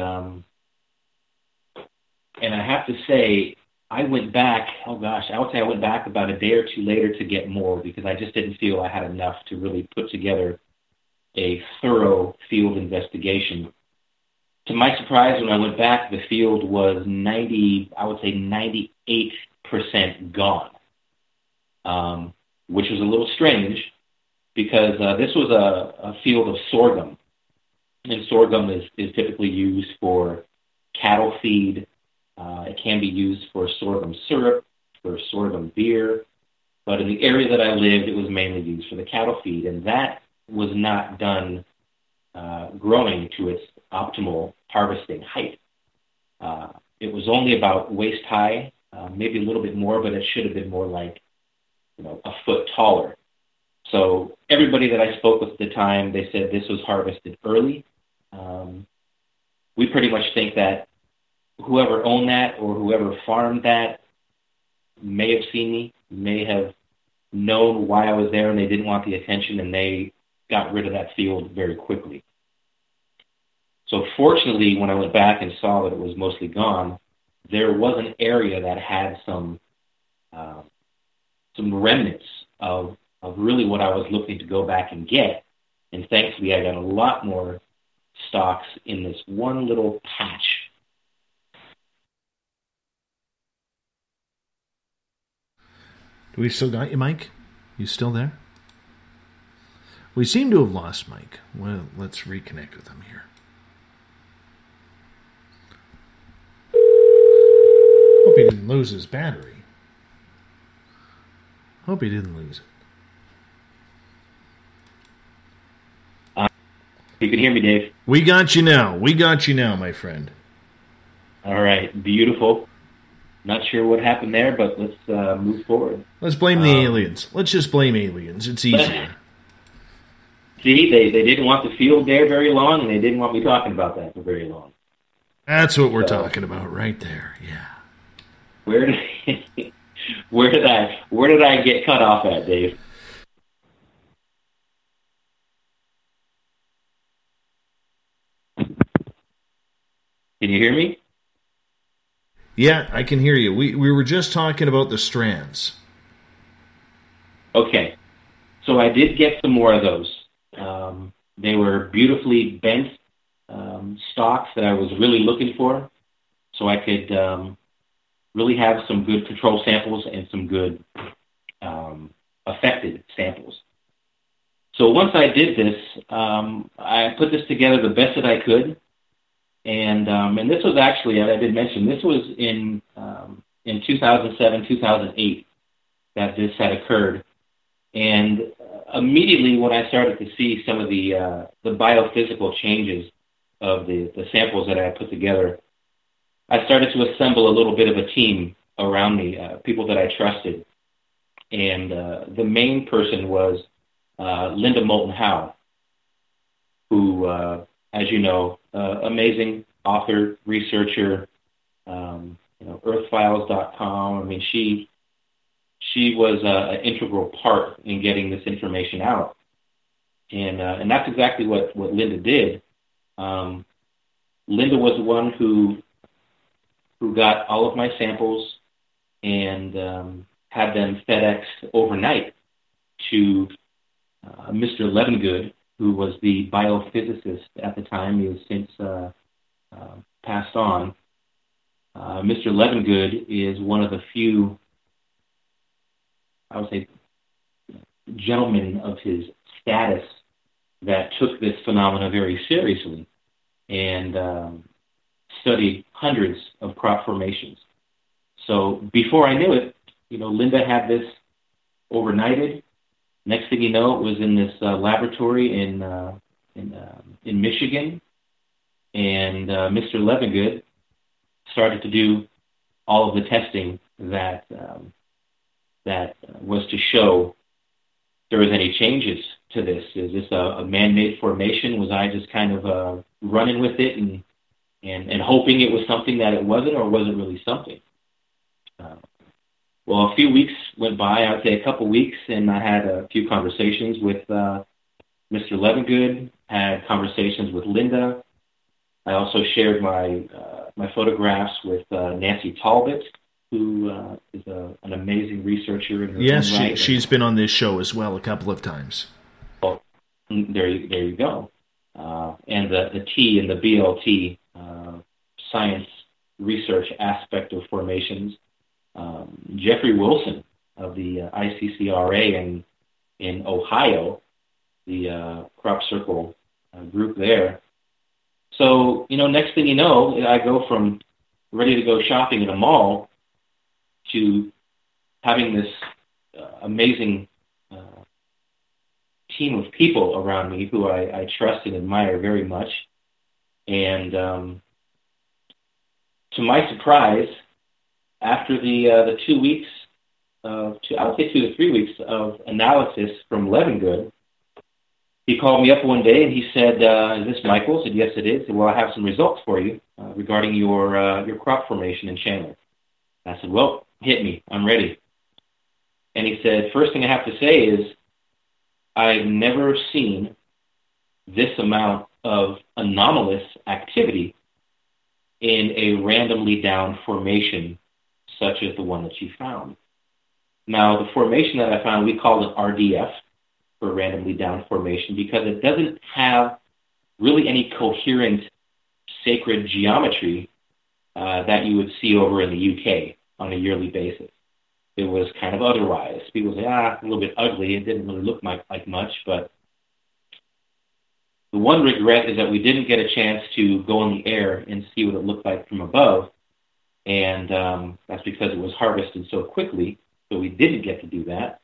I have to say, I went back, I would say I went back about a day or two later to get more because I just didn't feel I had enough to really put together a thorough field investigation. To my surprise, when I went back, the field was 98% gone, which was a little strange because this was a field of sorghum. And sorghum is typically used for cattle feed. It can be used for sorghum syrup, for sorghum beer. But in the area that I lived, it was mainly used for the cattle feed. And that was not done growing to its optimal harvesting height. It was only about waist high, maybe a little bit more, but it should have been more like, a foot taller. So everybody that I spoke with at the time, they said this was harvested early. We pretty much think that whoever owned that or whoever farmed that may have seen me, may have known why I was there, and they didn't want the attention, and they got rid of that field very quickly. So fortunately, when I went back and saw that it was mostly gone, there was an area that had some remnants of really what I was looking to go back and get. And thankfully, I got a lot more stalks in this one little patch. Do we still got you, Mike? You still there? We seem to have lost Mike. Well, let's reconnect with him here. Hope he didn't lose his battery. Hope he didn't lose it. You can hear me, Dave. We got you now. We got you now, my friend. All right. Beautiful. Not sure what happened there, but let's move forward. Let's blame the aliens. Let's just blame aliens. It's easier. See, they didn't want the field there very long, and they didn't want me talking about that for very long. That's what we're talking about right there. Yeah. Where did I get cut off at, Dave? Can you hear me? Yeah, I can hear you. We were just talking about the strands. Okay. So I did get some more of those. They were beautifully bent stalks that I was really looking for, so I could really have some good control samples and some good affected samples. So once I did this, I put this together the best that I could. And this was actually, I did mention, this was in 2007, 2008 that this had occurred. And immediately when I started to see some of the biophysical changes of the samples that I had put together, I started to assemble a little bit of a team around me, people that I trusted. And the main person was Linda Moulton Howe, who, as you know, amazing author, researcher, earthfiles.com. I mean, she was an integral part in getting this information out. And that's exactly what Linda did. Linda was the one who got all of my samples and had them FedExed overnight to Mr. Levengood, who was the biophysicist at the time. He has since passed on. Mr. Levengood is one of the few, I would say, gentlemen of his status that took this phenomena very seriously and studied hundreds of crop formations. So before I knew it, Linda had this overnighted. Next thing you know, it was in this laboratory in Michigan, and Mr. Levengood started to do all of the testing that was to show if there was any changes to this. Is this a man-made formation? Was I just kind of running with it and hoping it was something that it wasn't, or was it really something? Well, a few weeks went by, I would say a couple weeks, and I had a few conversations with Mr. Levengood, had conversations with Linda. I also shared my photographs with Nancy Talbot, who is an amazing researcher. In her own right. She's been on this show as well a couple of times. Well, there you go. And the T in the BLT, science research aspect of formations. Jeffrey Wilson of the ICCRA in Ohio, the crop circle group there. So, next thing you know, I go from ready to go shopping in a mall to having this amazing team of people around me who I trust and admire very much. And to my surprise, after the 2 weeks I would say 2 to 3 weeks of analysis from Levengood, he called me up one day and he said, "Is this Michael?" I said, "Yes, it is." He said, "Well, I have some results for you regarding your crop formation in Chandler." I said, "Well, hit me. I'm ready." And he said, "First thing I have to say is I've never seen this amount of anomalous activity in a randomly down formation such as the one that you found." Now, the formation that I found, we call it RDF, for randomly down formation, because it doesn't have really any coherent sacred geometry that you would see over in the UK on a yearly basis. It was kind of otherwise. People say, a little bit ugly. It didn't really look like much, but the one regret is that we didn't get a chance to go in the air and see what it looked like from above, and that's because it was harvested so quickly, so we didn't get to do that.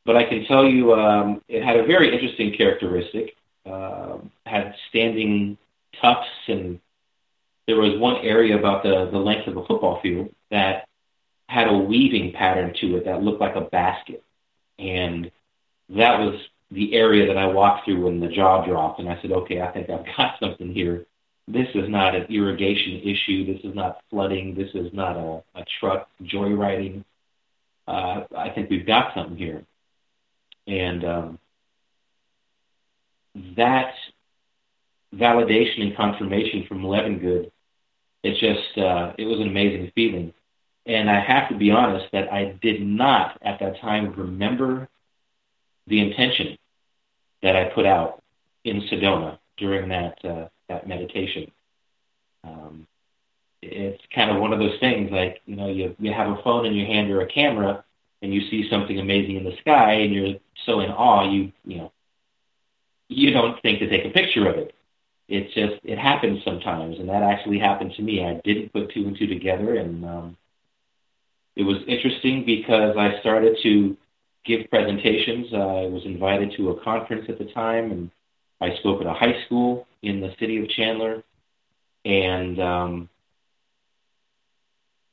But I can tell you it had a very interesting characteristic. Had standing tufts, and there was one area about the length of a football field that had a weaving pattern to it that looked like a basket. And that was the area that I walked through when the jaw dropped, and I said, okay, I think I've got something here. This is not an irrigation issue. This is not flooding. This is not a truck joyriding. I think we've got something here. And that validation and confirmation from Levengood, it was an amazing feeling. And I have to be honest that I did not at that time remember the intention that I put out in Sedona during that meditation. It's kind of one of those things, like, you have a phone in your hand or a camera, and you see something amazing in the sky, and you're so in awe, you don't think to take a picture of it. It happens sometimes, and that actually happened to me. I didn't put two and two together, and it was interesting because I started to give presentations. I was invited to a conference at the time, and I spoke at a high school in the city of Chandler. And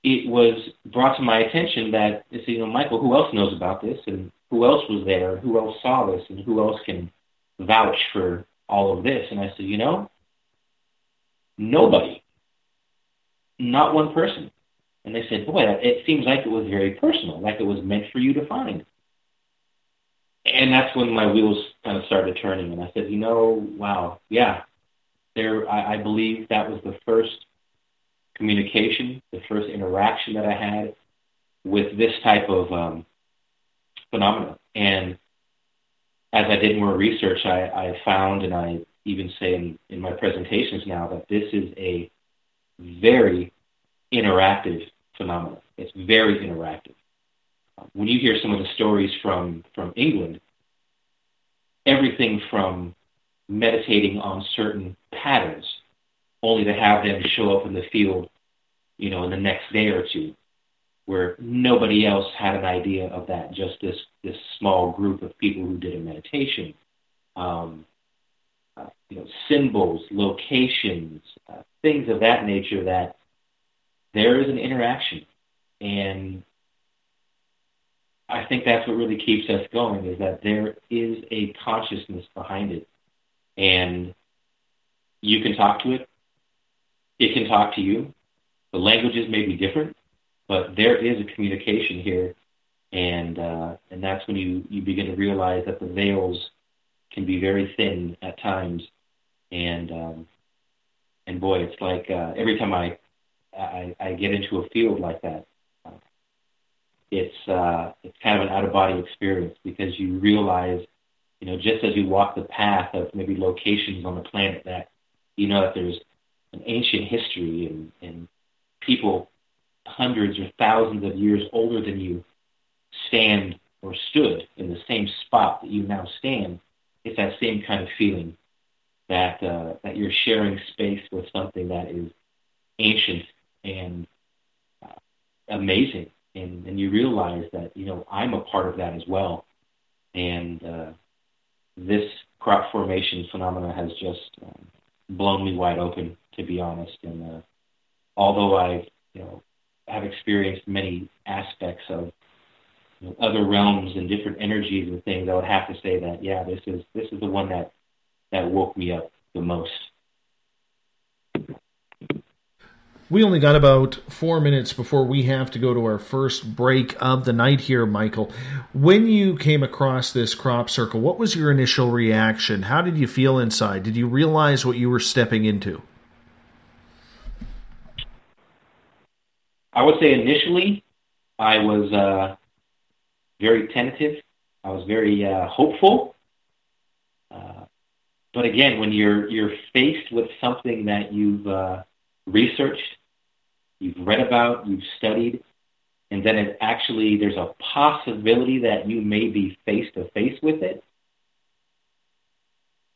it was brought to my attention that, Michael, who else knows about this? And who else was there? Who else saw this? And who else can vouch for all of this? And I said, nobody. Not one person. And they said, boy, it seems like it was very personal, like it was meant for you to find. And that's when my wheels kind of started turning. And I said, wow, yeah. I believe that was the first communication, the first interaction that I had with this type of phenomena. And as I did more research, I found, and I even say in my presentations now, that this is a very interactive phenomenon. It's very interactive. When you hear some of the stories from England, everything from meditating on certain patterns, only to have them show up in the field, in the next day or two, where nobody else had an idea of that, just this small group of people who did a meditation. Symbols, locations, things of that nature, that there is an interaction. And I think that's what really keeps us going, is that there is a consciousness behind it. And you can talk to it. It can talk to you. The languages may be different, but there is a communication here. And that's when you begin to realize that the veils can be very thin at times. And boy, it's like every time I get into a field like that, it's kind of an out-of-body experience, because you realize, just as you walk the path of maybe locations on the planet, that that there's an ancient history and people hundreds or thousands of years older than you stand or stood in the same spot that you now stand. It's that same kind of feeling that you're sharing space with something that is ancient and amazing. And you realize that, I'm a part of that as well. And this crop formation phenomena has just blown me wide open, to be honest. And although I've, have experienced many aspects of other realms and different energies and things, I would have to say that, yeah, this is the one that woke me up the most. We only got about 4 minutes before we have to go to our first break of the night here, Michael. When you came across this crop circle, what was your initial reaction? How did you feel inside? Did you realize what you were stepping into? I would say initially I was very tentative. I was very hopeful. But again, when you're faced with something that you've researched, you've read about, you've studied, and then there's a possibility that you may be face to face with it,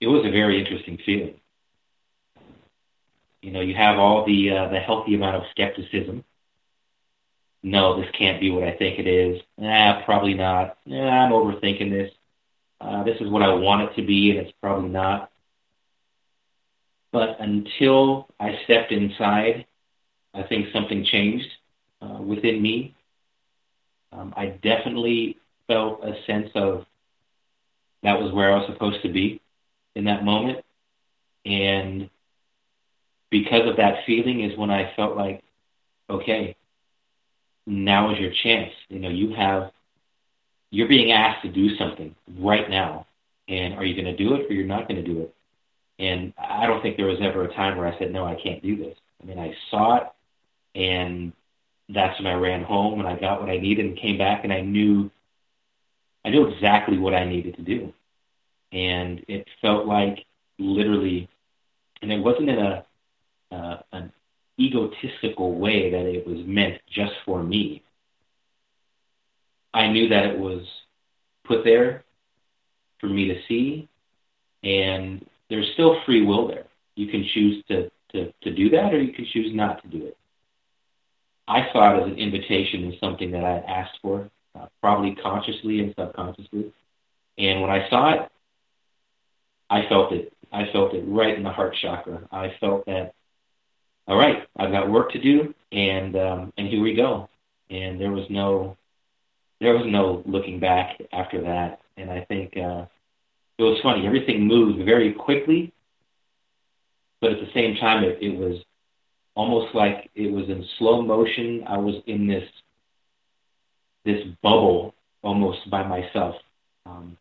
it was a very interesting feeling. You have all the healthy amount of skepticism. No, this can't be what I think it is. Probably not. I'm overthinking this. This is what I want it to be, and it's probably not. But until I stepped inside, I think something changed within me. I definitely felt a sense of that was where I was supposed to be in that moment. And because of that feeling is when I felt like, okay, now is your chance. You're being asked to do something right now. And are you going to do it, or you're not going to do it? And I don't think there was ever a time where I said, no, I can't do this. I saw it, and that's when I ran home and I got what I needed and came back, and I knew exactly what I needed to do. And it felt like literally, and it wasn't in an egotistical way that it was meant just for me. I knew that it was put there for me to see, and there's still free will there. You can choose to do that, or you can choose not to do it. I saw it as an invitation and something that I had asked for. probably consciously and subconsciously. And when I saw it, I felt it. I felt it right in the heart chakra. I felt that, all right, I've got work to do, and here we go. And there was no looking back after that. And I think it was funny. Everything moved very quickly, but at the same time, it was almost like it was in slow motion. I was in this bubble almost by myself. And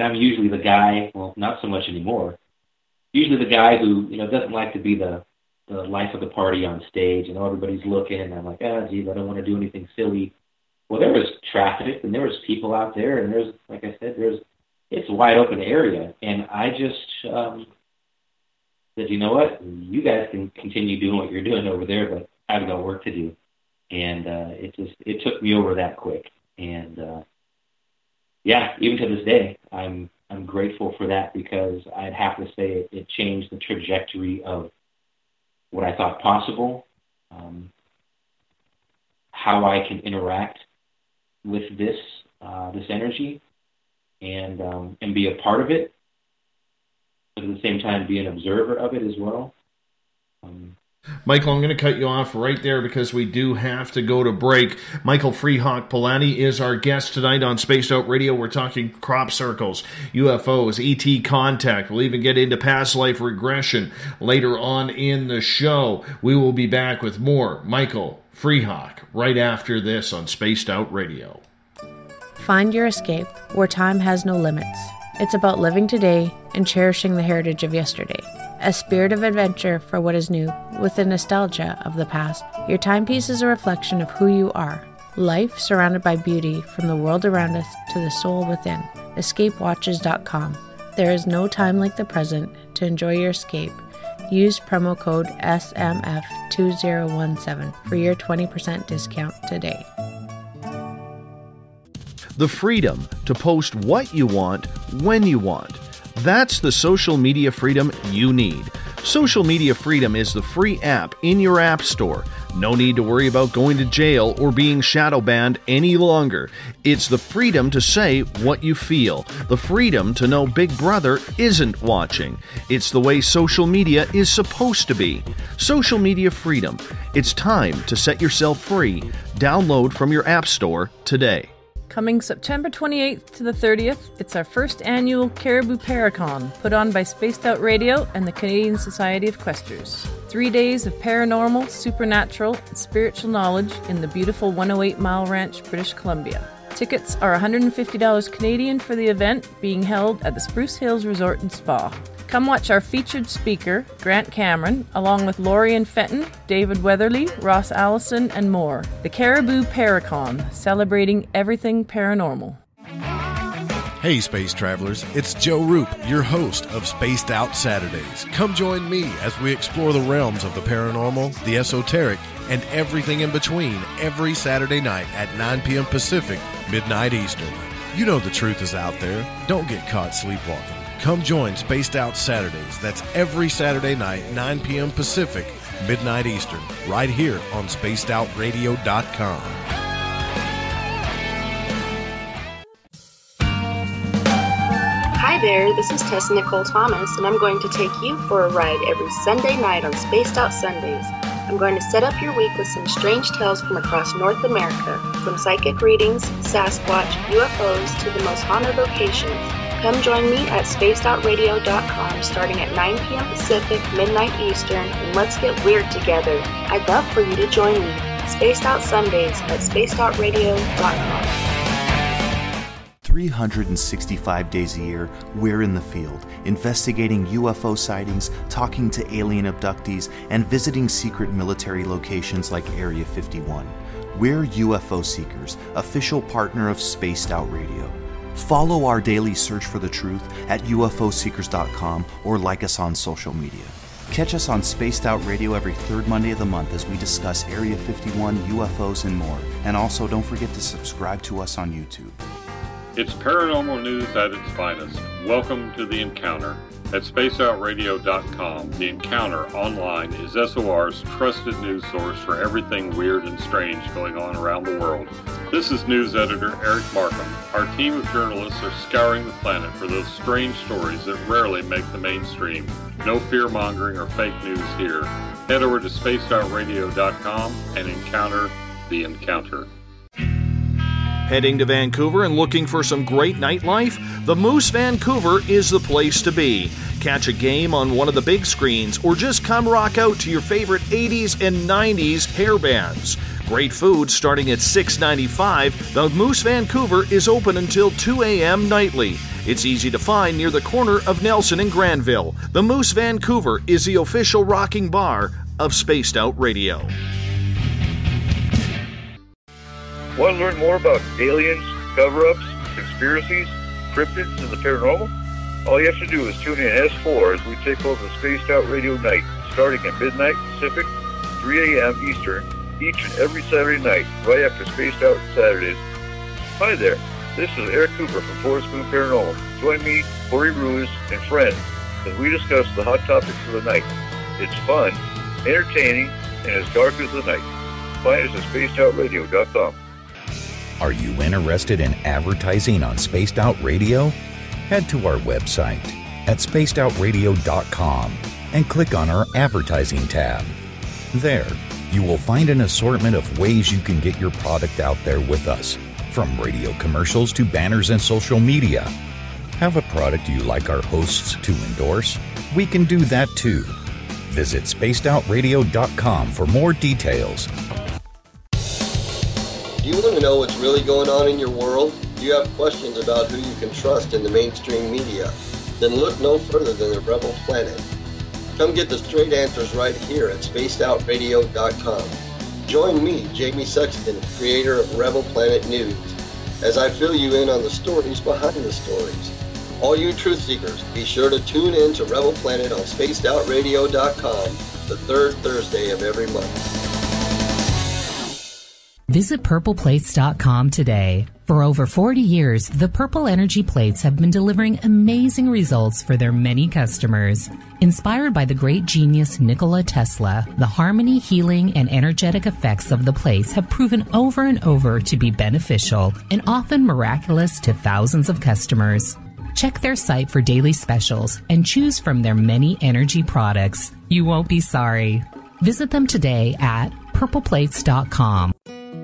I'm usually the guy, well, not so much anymore, usually the guy who, doesn't like to be the life of the party on stage, and everybody's looking, and I'm like, geez, I don't want to do anything silly. Well, there was traffic, and there was people out there, and there's, like I said, it's a wide open area. And I just said, you know what, you guys can continue doing what you're doing over there, but I've got work to do. And it took me over that quick. And even to this day, I'm grateful for that, because I'd have to say it changed the trajectory of what I thought possible, how I can interact with this energy, and be a part of it, but at the same time be an observer of it as well. Michael, I'm going to cut you off right there because we do have to go to break. Michael Freehawk Polani is our guest tonight on Spaced Out Radio. We're talking crop circles, UFOs, ET contact. We'll even get into past life regression later on in the show. We will be back with more Michael Freehawk right after this on Spaced Out Radio. Find your escape where time has no limits. It's about living today and cherishing the heritage of yesterday. A spirit of adventure for what is new, with the nostalgia of the past. Your timepiece is a reflection of who you are. Life surrounded by beauty from the world around us to the soul within. EscapeWatches.com. There is no time like the present to enjoy your escape. Use promo code SMF2017 for your 20% discount today. The freedom to post what you want, when you want. That's the social media freedom you need. Social Media Freedom is the free app in your app store. No need to worry about going to jail or being shadow banned any longer. It's the freedom to say what you feel. The freedom to know Big Brother isn't watching. It's the way social media is supposed to be. Social Media Freedom. It's time to set yourself free. Download from your app store today. Coming September 28th to the 30th, it's our first annual Caribou Paracon, put on by Spaced Out Radio and the Canadian Society of Questers. 3 days of paranormal, supernatural, and spiritual knowledge in the beautiful 108 Mile Ranch, British Columbia. Tickets are $150 Canadian for the event, being held at the Spruce Hills Resort and Spa. Come watch our featured speaker, Grant Cameron, along with Lorian Fenton, David Weatherly, Ross Allison, and more. The Caribou Paracon, celebrating everything paranormal. Hey Space Travelers, it's Joe Roop, your host of Spaced Out Saturdays. Come join me as we explore the realms of the paranormal, the esoteric, and everything in between every Saturday night at 9 p.m. Pacific, midnight Eastern. You know the truth is out there. Don't get caught sleepwalking. Come join Spaced Out Saturdays. That's every Saturday night, 9 p.m. Pacific, midnight Eastern, right here on SpacedOutRadio.com. Hi there, this is Tessa Nicole Thomas, and I'm going to take you for a ride every Sunday night on Spaced Out Sundays. I'm going to set up your week with some strange tales from across North America, from psychic readings, Sasquatch, UFOs, to the most haunted locations. Come join me at SpacedOutRadio.com starting at 9 p.m. Pacific, midnight Eastern, and let's get weird together. I'd love for you to join me. Spaced Out Sundays at SpacedOutRadio.com. 365 days a year, we're in the field, investigating UFO sightings, talking to alien abductees, and visiting secret military locations like Area 51. We're UFO Seekers, official partner of Spaced Out Radio. Follow our daily search for the truth at ufoseekers.com or like us on social media. Catch us on Spaced Out Radio every third Monday of the month as we discuss Area 51, UFOs, and more. And also, don't forget to subscribe to us on YouTube. It's paranormal news at its finest. Welcome to The Encounter, at spacedoutradio.com. The Encounter online is SOR's trusted news source for everything weird and strange going on around the world. This is news editor Eric Markham. Our team of journalists are scouring the planet for those strange stories that rarely make the mainstream. No fear-mongering or fake news here. Head over to spacedoutradio.com and encounter the Encounter. Heading to Vancouver and looking for some great nightlife? The Moose Vancouver is the place to be. Catch a game on one of the big screens or just come rock out to your favorite 80s and 90s hair bands. Great food starting at $6.95. The Moose Vancouver is open until 2 a.m. nightly. It's easy to find near the corner of Nelson and Granville. The Moose Vancouver is the official rocking bar of Spaced Out Radio. Want to learn more about aliens, cover-ups, conspiracies, cryptids, and the paranormal? All you have to do is tune in S4 as we take over Spaced Out Radio Night, starting at midnight Pacific, 3 a.m. Eastern, each and every Saturday night, right after Spaced Out Saturdays. Hi there, this is Eric Cooper from Forest Moon Paranormal. Join me, Corey Ruiz, and friends as we discuss the hot topics of the night. It's fun, entertaining, and as dark as the night. Find us at spacedoutradio.com. Are you interested in advertising on Spaced Out Radio? Head to our website at spacedoutradio.com and click on our advertising tab. There, you will find an assortment of ways you can get your product out there with us, from radio commercials to banners and social media. Have a product you like our hosts to endorse? We can do that too. Visit spacedoutradio.com for more details. Do you want to know what's really going on in your world? Do you have questions about who you can trust in the mainstream media? Then look no further than the Rebel Planet. Come get the straight answers right here at spacedoutradio.com. Join me, Jamie Sexton, creator of Rebel Planet News, as I fill you in on the stories behind the stories. All you truth seekers, be sure to tune in to Rebel Planet on spacedoutradio.com the third Thursday of every month. Visit purpleplates.com today. For over 40 years, the Purple Energy Plates have been delivering amazing results for their many customers. Inspired by the great genius Nikola Tesla, the harmony, healing, and energetic effects of the plates have proven over and over to be beneficial and often miraculous to thousands of customers. Check their site for daily specials and choose from their many energy products. You won't be sorry. Visit them today at purpleplates.com.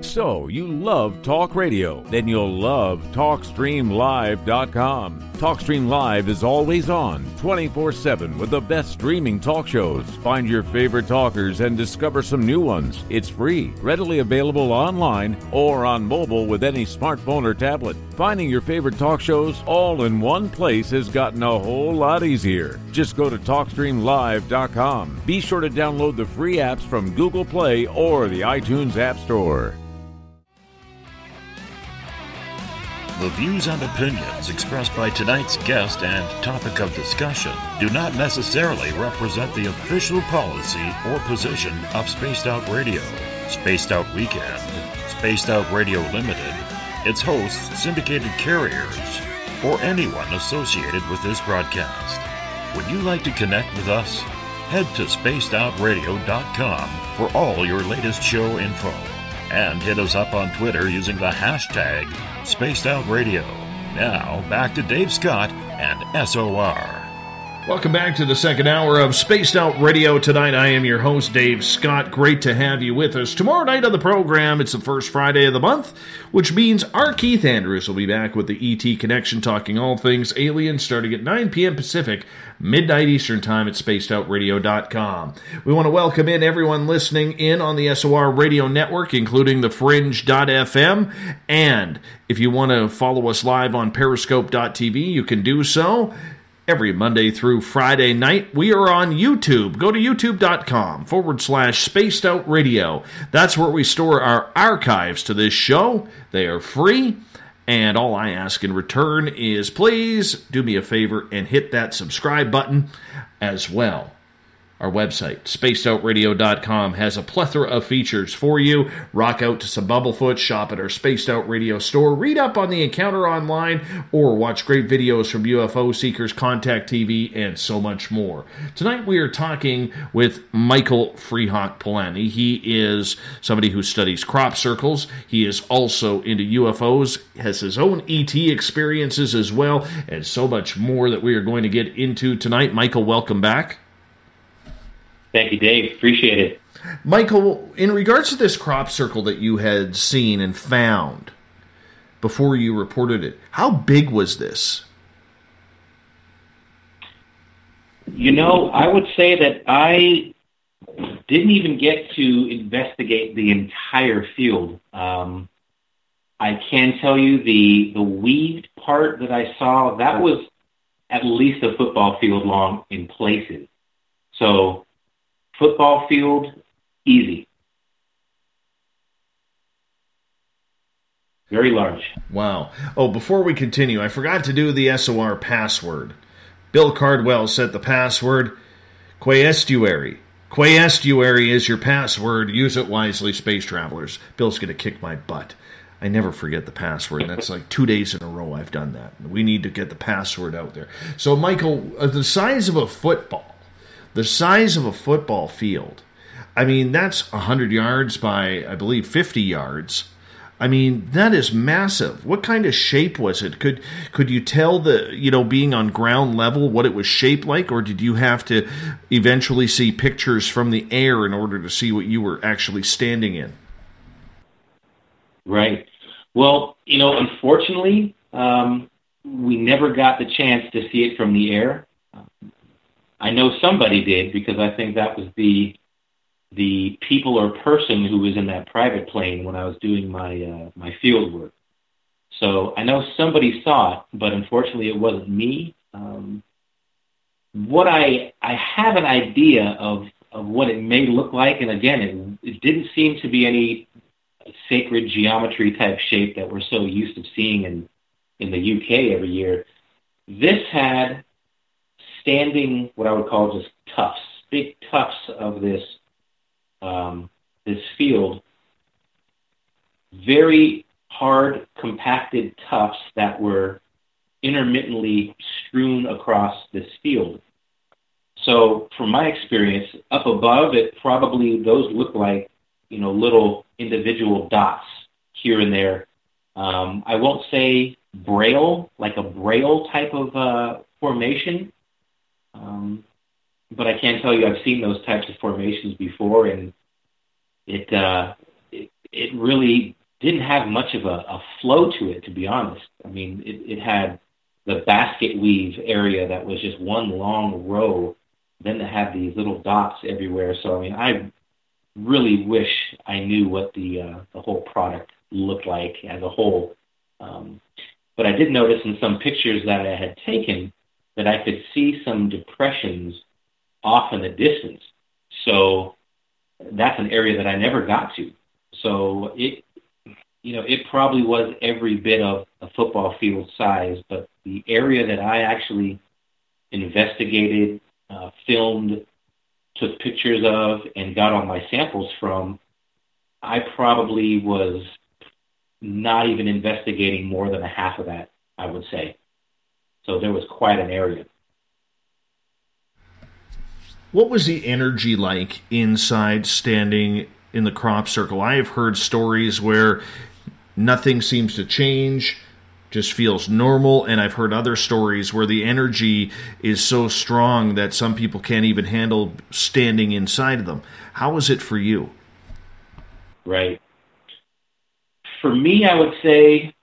So, you love talk radio? Then you'll love TalkStreamLive.com. TalkStream Live is always on, 24/7, with the best streaming talk shows. Find your favorite talkers and discover some new ones. It's free, readily available online or on mobile with any smartphone or tablet. Finding your favorite talk shows all in one place has gotten a whole lot easier. Just go to TalkStreamLive.com. Be sure to download the free apps from Google Play or the iTunes App Store. The views and opinions expressed by tonight's guest and topic of discussion do not necessarily represent the official policy or position of Spaced Out Radio, Spaced Out Weekend, Spaced Out Radio Limited, its hosts, syndicated carriers, or anyone associated with this broadcast. Would you like to connect with us? Head to spacedoutradio.com for all your latest show info. And hit us up on Twitter using the hashtag SpacedOutRadio. Now, back to Dave Scott and SOR. Welcome back to the second hour of Spaced Out Radio. Tonight, I am your host, Dave Scott. Great to have you with us. Tomorrow night on the program, it's the first Friday of the month, which means our Keith Andrews will be back with the ET Connection, talking all things alien, starting at 9 p.m. Pacific, midnight Eastern Time at spacedoutradio.com. We want to welcome in everyone listening in on the SOR Radio Network, including the Fringe.fm. And if you want to follow us live on Periscope.tv, you can do so. Every Monday through Friday night, we are on YouTube. Go to youtube.com/Spaced Out Radio. That's where we store our archives to this show. They are free, and all I ask in return is please do me a favor and hit that subscribe button as well. Our website, spacedoutradio.com, has a plethora of features for you. Rock out to some Bumblefoot, shop at our Spaced Out Radio store, read up on the encounter online, or watch great videos from UFO seekers, Contact TV, and so much more. Tonight we are talking with Michael Freehawk Polani. He is somebody who studies crop circles. He is also into UFOs, has his own ET experiences as well, and so much more that we are going to get into tonight. Michael, welcome back. Thank you, Dave. Appreciate it. Michael, in regards to this crop circle that you had seen and found before you reported it, how big was this? You know, I would say that I didn't even get to investigate the entire field. I can tell you the weaved part that I saw, that was at least a football field long in places. So football field, easy. Very large. Wow. Oh, before we continue, I forgot to do the SOR password. Bill Cardwell set the password, Quay Estuary. Quay Estuary is your password. Use it wisely, space travelers. Bill's going to kick my butt. I never forget the password. That's like 2 days in a row I've done that. We need to get the password out there. So, Michael, the size of a football field, I mean, that's 100 yards by, I believe, 50 yards. I mean, that is massive. What kind of shape was it? Could you tell being on ground level, what it was shaped like, or did you have to eventually see pictures from the air in order to see what you were actually standing in? Right. Well, unfortunately, we never got the chance to see it from the air. I know somebody did, because I think that was the people or person who was in that private plane when I was doing my field work. So I know somebody saw it, but unfortunately it wasn't me. What I have an idea of what it may look like, and again, it didn't seem to be any sacred geometry type shape that we're so used to seeing in the UK every year. This had standing, what I would call just tufts, big tufts of this field, very hard, compacted tufts that were intermittently strewn across this field. So from my experience, up above it, probably those look like, little individual dots here and there. I won't say braille, like a braille type of formation, but I can tell you I've seen those types of formations before, and it really didn't have much of a flow to it, to be honest. I mean, it had the basket weave area that was just one long row, then it had these little dots everywhere. So, I mean, I really wish I knew what the whole product looked like as a whole. But I did notice in some pictures that I had taken that I could see some depressions off in the distance. So that's an area that I never got to. So it probably was every bit of a football field size, but the area that I actually investigated, filmed, took pictures of, and got all my samples from, I probably was not even investigating more than a half of that, I would say. So there was quite an area. What was the energy like inside, standing in the crop circle? I have heard stories where nothing seems to change, just feels normal, and I've heard other stories where the energy is so strong that some people can't even handle standing inside of them. How was it for you? Right. For me, I would say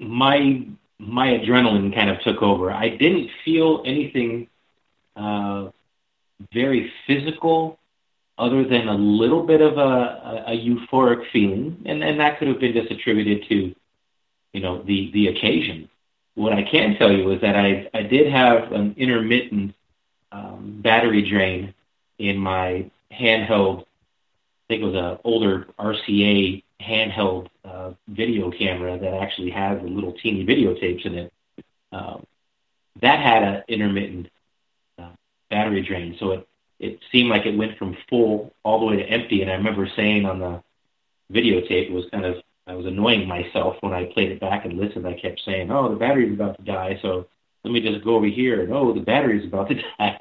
my adrenaline kind of took over. I didn't feel anything very physical other than a little bit of a euphoric feeling, and that could have been just attributed to, the occasion. What I can tell you is that I did have an intermittent battery drain in my handheld, I think it was an older RCA handheld video camera that actually has the little teeny videotapes in it. That had an intermittent battery drain, so it seemed like it went from full all the way to empty. And I remember saying on the videotape, I was annoying myself when I played it back and listened. I kept saying, oh, the battery's about to die, so let me just go over here. And, oh, the battery's about to die.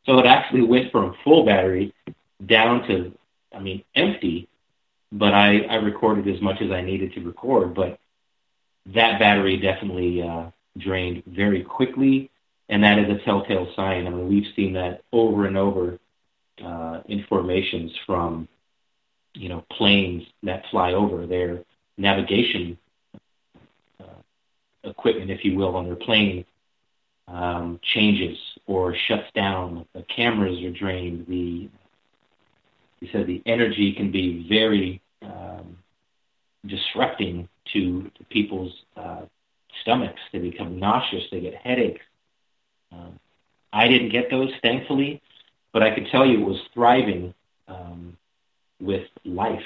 So it actually went from full battery down to, empty, but I recorded as much as I needed to record. But that battery definitely drained very quickly, and that is a telltale sign. We've seen that over and over in formations from, planes that fly over. Their navigation equipment, if you will, on their plane changes or shuts down. The cameras are drained. You said the energy can be very disrupting to people's stomachs. They become nauseous. They get headaches. I didn't get those, thankfully, but I could tell you it was thriving with life.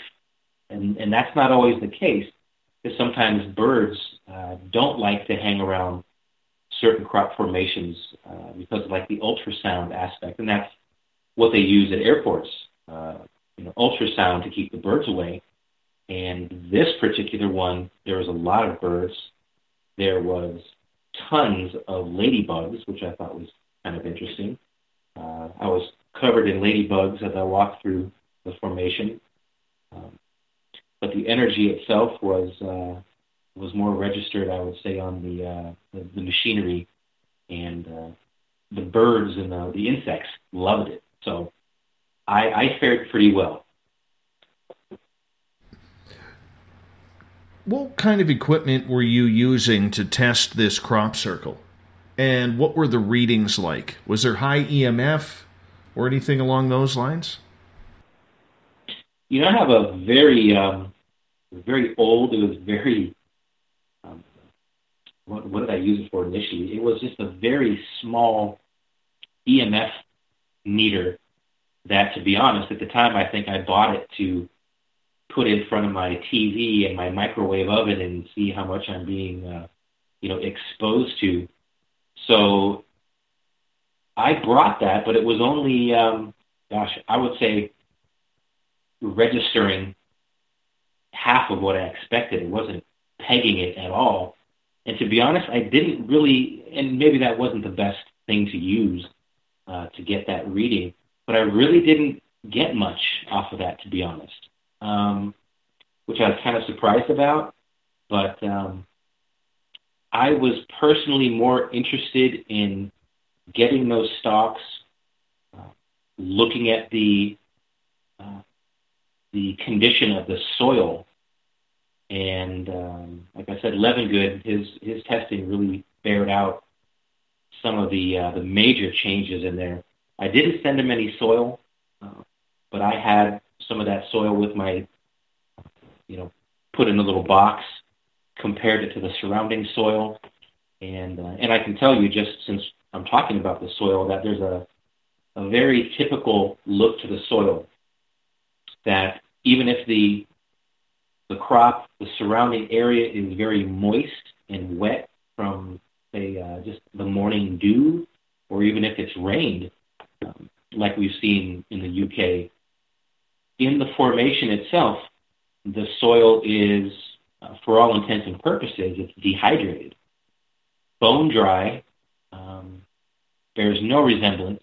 And that's not always the case, because sometimes birds don't like to hang around certain crop formations because of the ultrasound aspect. And that's what they use at airports, ultrasound to keep the birds away. And this particular one, there was a lot of birds. There was tons of ladybugs, which I thought was kind of interesting. I was covered in ladybugs as I walked through the formation. But the energy itself was more registered, I would say, on the machinery, and the birds and the insects loved it. So I fared pretty well. What kind of equipment were you using to test this crop circle? And what were the readings like? Was there high EMF or anything along those lines? I have a very, very old, it was very, what did I use it for initially? It was just a very small EMF meter that, to be honest, at the time, I think I bought it to put in front of my TV and my microwave oven and see how much I'm being, exposed to. So I brought that, but it was only, I would say registering half of what I expected. It wasn't pegging it at all. And to be honest, I didn't really, and maybe that wasn't the best thing to use to get that reading, but I really didn't get much off of that, to be honest, which I was kind of surprised about. But I was personally more interested in getting those stalks, looking at the condition of the soil. And like I said, Levengood, his testing really bared out some of the major changes in there. I didn't send him any soil, but I had some of that soil with my, put in a little box, compared it to the surrounding soil. And I can tell you, just since I'm talking about the soil, that there's a very typical look to the soil, that even if the crop, the surrounding area is very moist and wet from, say, just the morning dew, or even if it's rained, like we've seen in the UK, in the formation itself, the soil is, for all intents and purposes, it's dehydrated. Bone dry, bears no resemblance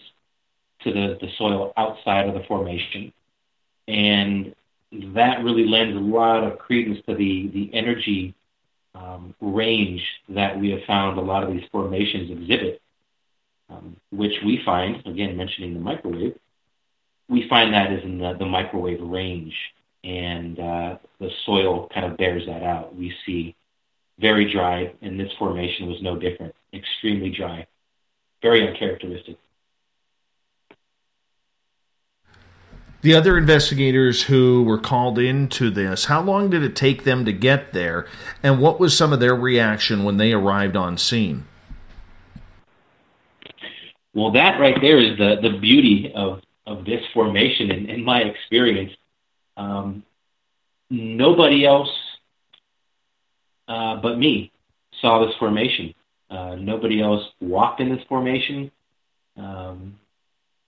to the soil outside of the formation. And that really lends a lot of credence to the energy range that we have found a lot of these formations exhibit, which we find, again, mentioning the microwave, we find that is in the microwave range, and the soil kind of bears that out. We see very dry, and this formation was no different, extremely dry, very uncharacteristic. The other investigators who were called into this, how long did it take them to get there, and what was some of their reaction when they arrived on scene? Well, that right there is the beauty of this formation, in my experience. Nobody else but me saw this formation. Nobody else walked in this formation.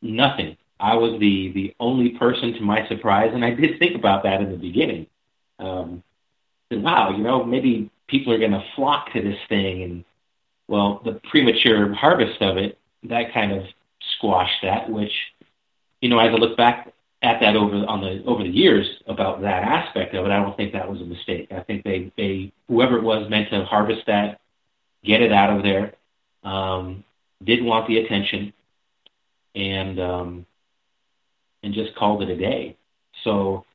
Nothing. I was the only person, to my surprise, and I did think about that in the beginning. Wow, maybe people are going to flock to this thing, and well, the premature harvest of it, that kind of squashed that. Which, as I look back at that over the years about that aspect of it, I don't think that was a mistake. I think they whoever it was meant to harvest that, get it out of there, didn't want the attention, and just called it a day. So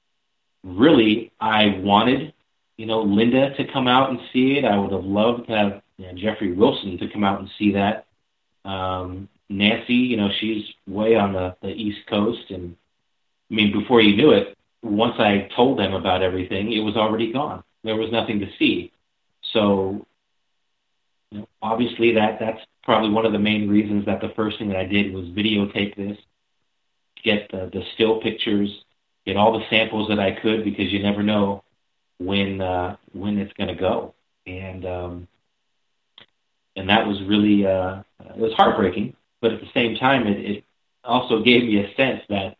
really, I wanted, Linda to come out and see it. I would have loved to have Jeffrey Wilson to come out and see that. Nancy, she's way on the East Coast, and I mean, before you knew it, once I told them about everything, it was already gone. There was nothing to see. So, obviously that's probably one of the main reasons that the first thing that I did was videotape this, get the still pictures, get all the samples that I could, because you never know when it's going to go. And that was really, it was heartbreaking, but at the same time, it also gave me a sense that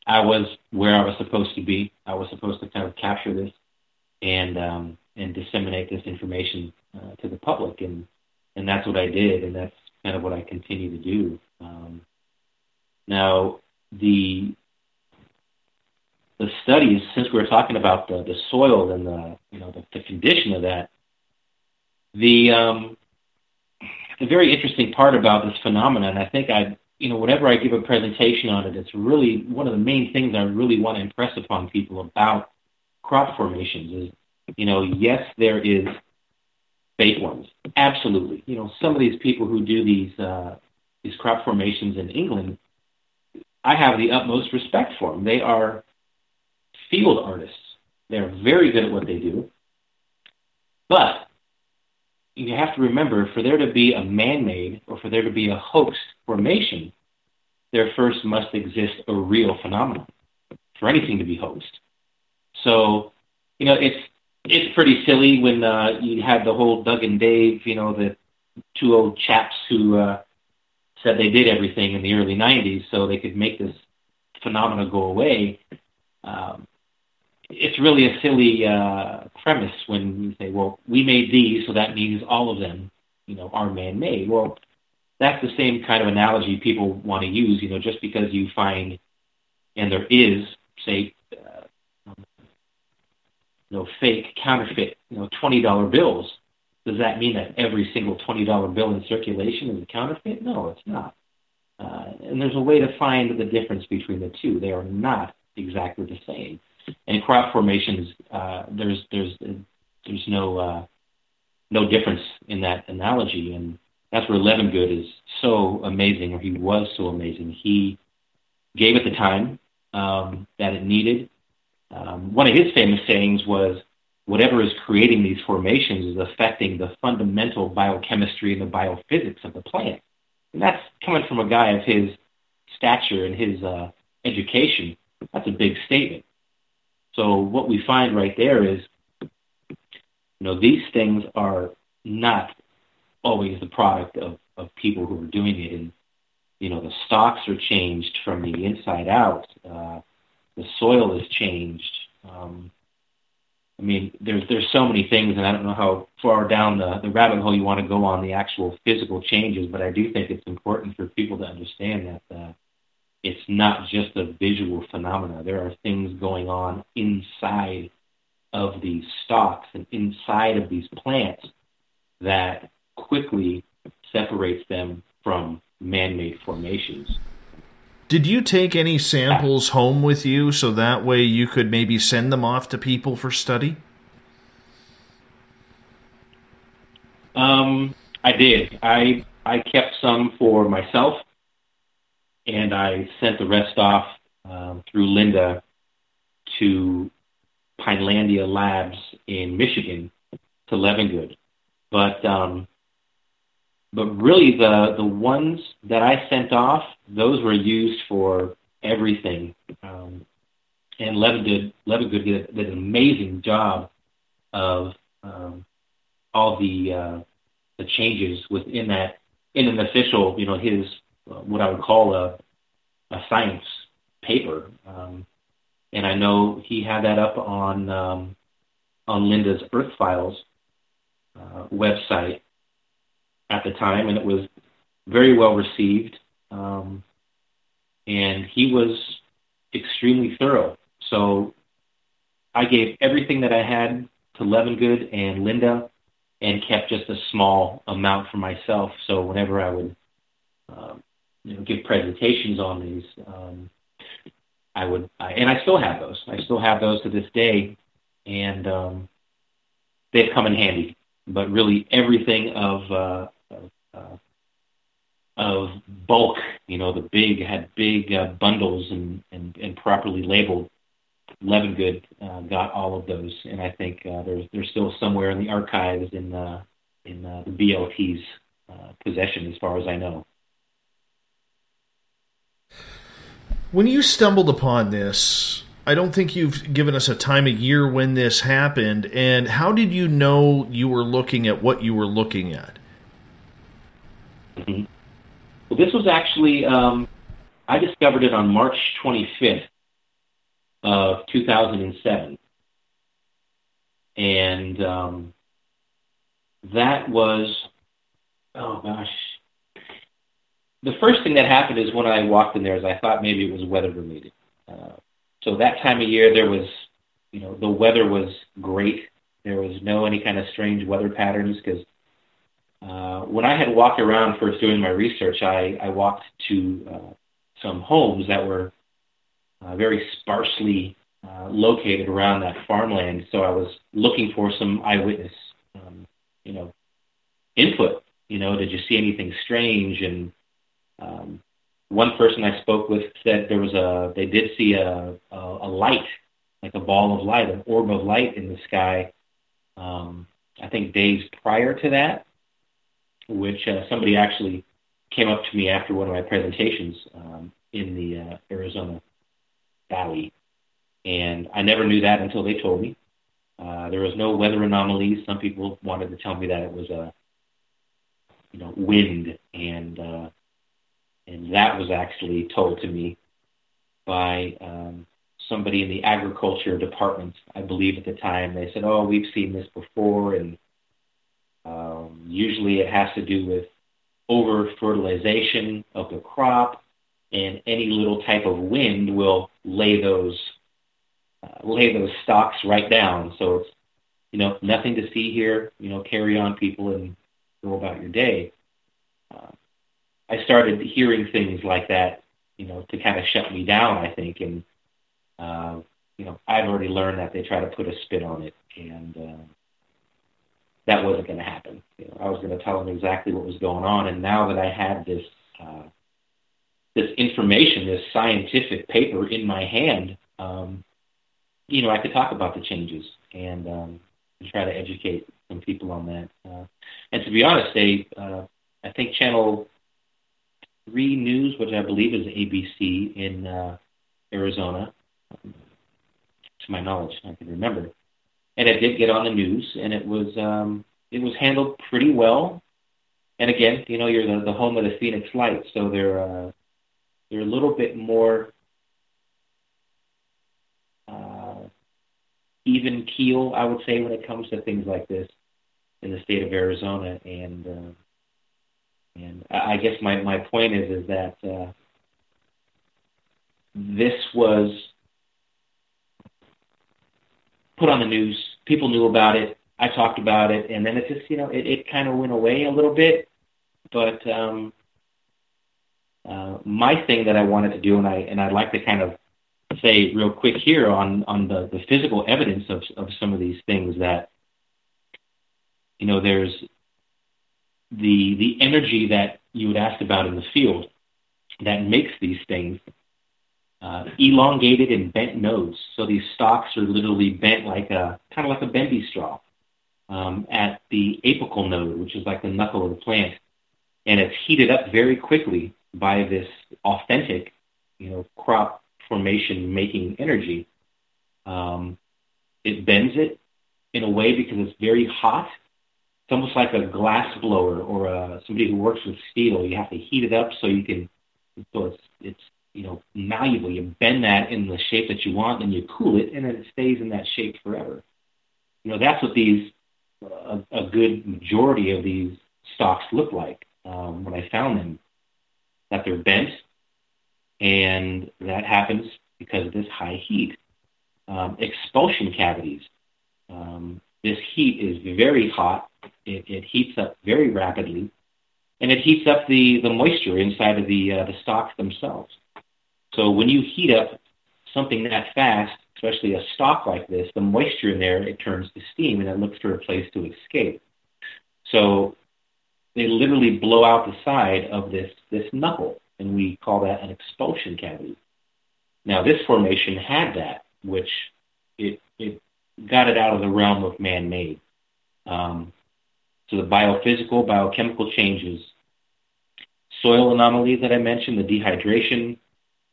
I was where I was supposed to be. I was supposed to kind of capture this and disseminate this information to the public, and that's what I did, and that's kind of what I continue to do. Now, the studies, since we were talking about the soil and the condition of that, the very interesting part about this phenomenon, I think whenever I give a presentation on it, it's really one of the main things I really want to impress upon people about crop formations is, yes, there is fake ones. Absolutely. Some of these people who do these crop formations in England, I have the utmost respect for them. They are field artists. They're very good at what they do. But you have to remember, for there to be a man-made or for there to be a hoax formation, there first must exist a real phenomenon for anything to be hoaxed. So, it's pretty silly when you had the whole Doug and Dave, the two old chaps who said they did everything in the early 90s so they could make this phenomena go away. It's really a silly premise when you say, well, we made these, so that means all of them, are man-made. Well, that's the same kind of analogy people want to use, just because you find, and there is, say, fake, counterfeit, $20 bills. Does that mean that every single $20 bill in circulation is a counterfeit? No, it's not. And there's a way to find the difference between the two. They are not exactly the same. And crop formations, there's no difference in that analogy, and that's where Levengood is so amazing, or he was so amazing. He gave it the time that it needed. One of his famous sayings was, whatever is creating these formations is affecting the fundamental biochemistry and the biophysics of the plant. And that's coming from a guy of his stature and his education. That's a big statement. So what we find right there is, these things are not always the product of people who are doing it. And, the stocks are changed from the inside out. The soil is changed. There's so many things, and I don't know how far down the rabbit hole you want to go on the actual physical changes, but I do think it's important for people to understand that it's not just a visual phenomena. There are things going on inside of these stalks and inside of these plants that quickly separates them from man-made formations. Did you take any samples home with you so that way you could maybe send them off to people for study? I did. I kept some for myself, and I sent the rest off through Linda to Pinelandia Labs in Michigan to Levengood. But really, the ones that I sent off, those were used for everything. And Levengood did an amazing job of all the changes within that, in an official, his what I would call a science paper. And I know he had that up on Linda's Earth Files website at the time, and it was very well received. And he was extremely thorough. So I gave everything that I had to Levengood and Linda, and kept just a small amount for myself. So whenever I would, give presentations on these, and I still have those. I still have those to this day, and they've come in handy. But really, everything of bulk, had big bundles and properly labeled. Levengood got all of those, and I think they're still somewhere in the archives in the BLT's possession, as far as I know. When you stumbled upon this, I don't think you've given us a time of year when this happened, and how did you know you were looking at what you were looking at? Mm-hmm. Well, this was actually, I discovered it on March 25th of 2007. And that was, oh gosh. The first thing that happened is when I walked in there is I thought maybe it was weather related. So that time of year there was, the weather was great. There was no any kind of strange weather patterns because when I had walked around first doing my research, I walked to some homes that were very sparsely located around that farmland. So I was looking for some eyewitness, input. Did you see anything strange? And one person I spoke with said they did see a light, like a ball of light, an orb of light in the sky. I think days prior to that, which somebody actually came up to me after one of my presentations in the Arizona Valley, and I never knew that until they told me. There was no weather anomalies. Some people wanted to tell me that it was a wind, and that was actually told to me by somebody in the agriculture department, I believe at the time. They said, "Oh, we've seen this before, and usually it has to do with over-fertilization of the crop, and any little type of wind will lay those stalks right down. So it's, nothing to see here. Carry on, people, and go about your day." I started hearing things like that, to kind of shut me down, I think. And, I've already learned that they try to put a spin on it, and that wasn't going to happen. I was going to tell them exactly what was going on. And now that I had this information, this scientific paper in my hand, I could talk about the changes and try to educate some people on that. And to be honest, I think Channel 3 News, which I believe is ABC in Arizona, to my knowledge, I can remember, and it did get on the news, and it was handled pretty well. And again, you're the home of the Phoenix Lights, so they're a little bit more even keel, I would say, when it comes to things like this in the state of Arizona. And I guess my point is that this was put on the news. People knew about it. I talked about it, and then it just, it kind of went away a little bit. But my thing that I wanted to do, and I'd like to kind of say real quick here on the physical evidence of some of these things, that there's the energy that you had asked about in the field that makes these things elongated and bent nodes. So these stalks are literally bent kind of like a bendy straw at the apical node, which is like the knuckle of the plant, and it's heated up very quickly by this authentic, crop formation making energy. It bends it in a way because it's very hot. It's almost like a glass blower or somebody who works with steel. You have to heat it up so you can, so it's malleable. You bend that in the shape that you want, and you cool it, and then it stays in that shape forever. That's what a good majority of these stalks look like when I found them, that they're bent, and that happens because of this high heat. Expulsion cavities. This heat is very hot. It heats up very rapidly, and it heats up the moisture inside of the stalks themselves. So when you heat up something that fast, especially a stalk like this, the moisture in there, it turns to steam, and it looks for a place to escape. So they literally blow out the side of this knuckle, and we call that an expulsion cavity. Now, this formation had that, which it got it out of the realm of man-made. So the biophysical, biochemical changes, soil anomalies that I mentioned, the dehydration,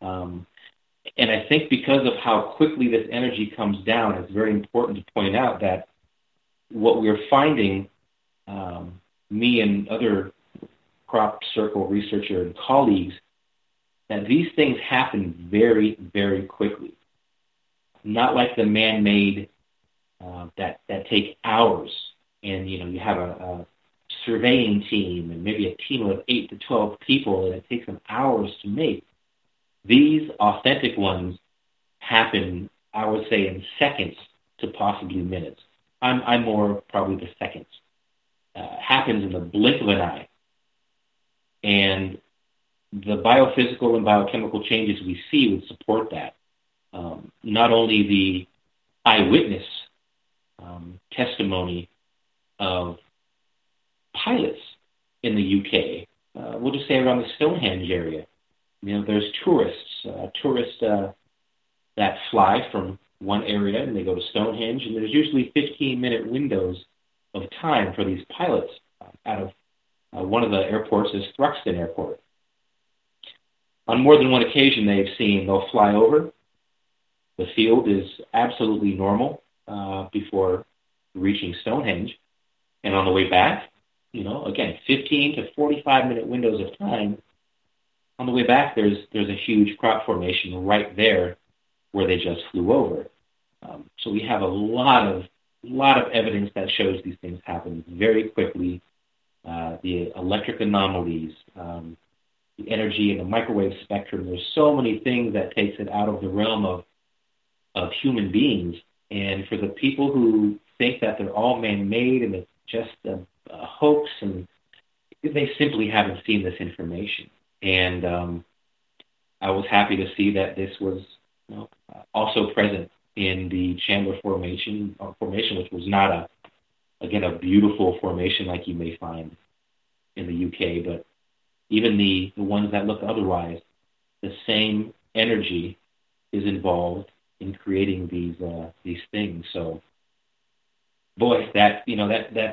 and I think because of how quickly this energy comes down, it's very important to point out that what we're finding, me and other crop circle researcher and colleagues, that these things happen very, very quickly. Not like the man-made that take hours, and you have a surveying team and maybe a team of 8 to 12 people, and it takes them hours to make. These authentic ones happen, I would say, in seconds to possibly minutes. I'm more probably the seconds. Happens in the blink of an eye. And the biophysical and biochemical changes we see would support that. Not only the eyewitness testimony of pilots in the UK, we'll just say around the Stonehenge area. There's tourists that fly from one area and they go to Stonehenge, and there's usually 15-minute windows of time for these pilots out of one of the airports is Thruxton Airport. On more than one occasion, they'll fly over. The field is absolutely normal before reaching Stonehenge. And on the way back, again, 15 to 45-minute windows of time. On the way back, there's a huge crop formation right there where they just flew over. So we have a lot of evidence that shows these things happen very quickly. The electric anomalies, the energy in the microwave spectrum. There's so many things that takes it out of the realm of human beings. And for the people who think that they're all man-made and it's just a hoax, and they simply haven't seen this information. And I was happy to see that this was also present in the Chandler formation, which was not a beautiful formation like you may find in the UK, but even the ones that look otherwise, the same energy is involved in creating these things. So, boy, that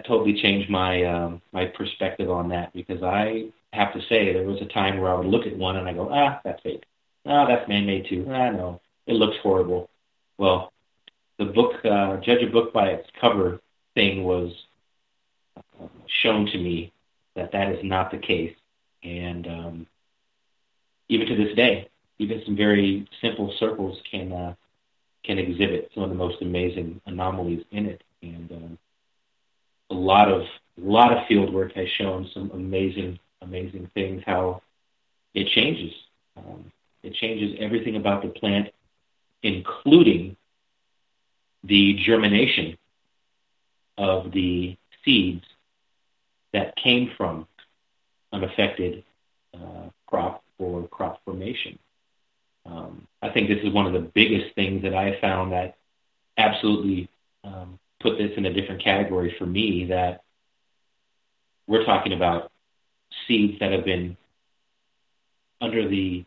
totally changed my my perspective on that, because I have to say there was a time where I would look at one and I go, that's fake. That's man-made too. No, it looks horrible. Well, the book, judge a book by its cover thing was shown to me that is not the case. And even to this day, even some very simple circles can exhibit some of the most amazing anomalies in it. And a lot of field work has shown some amazing things, how it changes. It changes everything about the plant, including the germination of the seeds that came from unaffected crop or crop formation. I think this is one of the biggest things that I found that absolutely put this in a different category for me, that we're talking about seeds that have been under the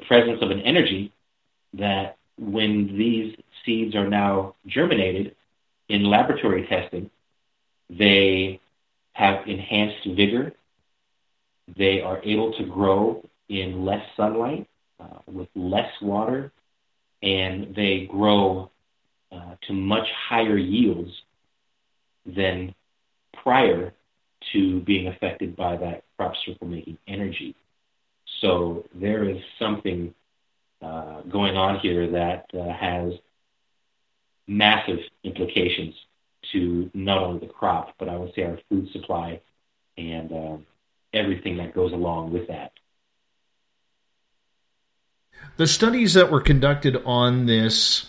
presence of an energy that, when these seeds are now germinated in laboratory testing, they have enhanced vigor. They are able to grow in less sunlight, with less water, and they grow to much higher yields than prior to being affected by that crop circle making energy. So there is something going on here that has massive implications to not only the crop, but I would say our food supply and everything that goes along with that. The studies that were conducted on this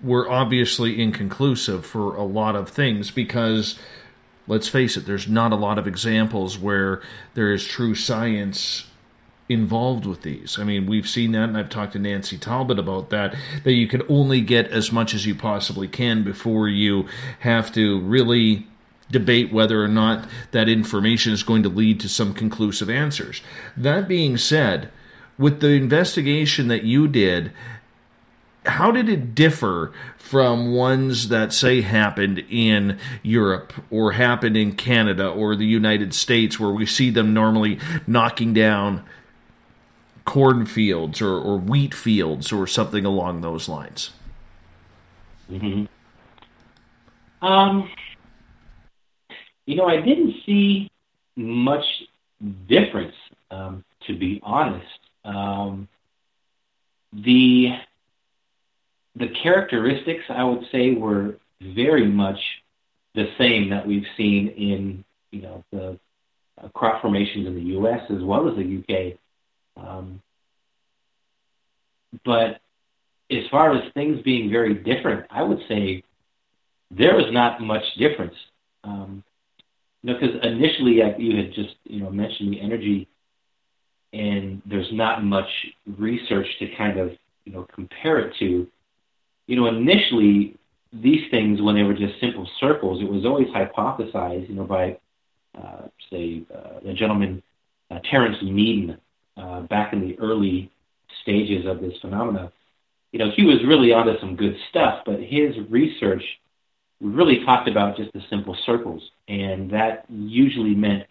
were obviously inconclusive for a lot of things because, let's face it, there's not a lot of examples where there is true science involved with these. I mean, we've seen that, and I've talked to Nancy Talbot about that you can only get as much as you possibly can before you have to really debate whether or not that information is going to lead to some conclusive answers. That being said, with the investigation that you did, how did it differ from ones that, say, happened in Europe or happened in Canada or the United States, where we see them normally knocking down cornfields or wheat fields or something along those lines? Mm-hmm. I didn't see much difference, to be honest. The characteristics, I would say, were very much the same that we've seen in, the crop formations in the U.S. as well as the U.K. But as far as things being very different, I would say there was not much difference. Because initially you had just, mentioned the energy, and there's not much research to kind of, compare it to. Initially, these things, when they were just simple circles, it was always hypothesized, by, the gentleman Terence Meaden, back in the early stages of this phenomena. He was really onto some good stuff, but his research really talked about just the simple circles, and that usually meant,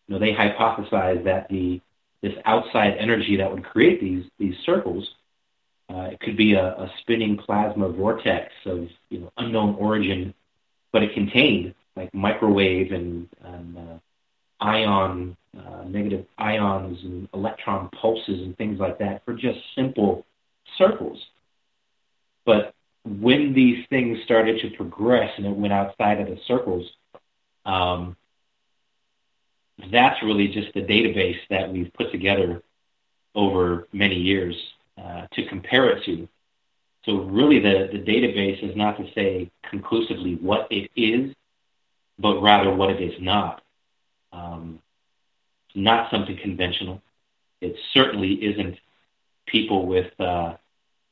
they hypothesized that this outside energy that would create these circles, it could be a spinning plasma vortex of unknown origin, but it contained like microwave and ion, negative ions and electron pulses and things like that for just simple circles. But when these things started to progress and it went outside of the circles, that's really just the database that we've put together over many years to compare it to. So really the database is not to say conclusively what it is, but rather what it is not. It's not something conventional. It certainly isn't people with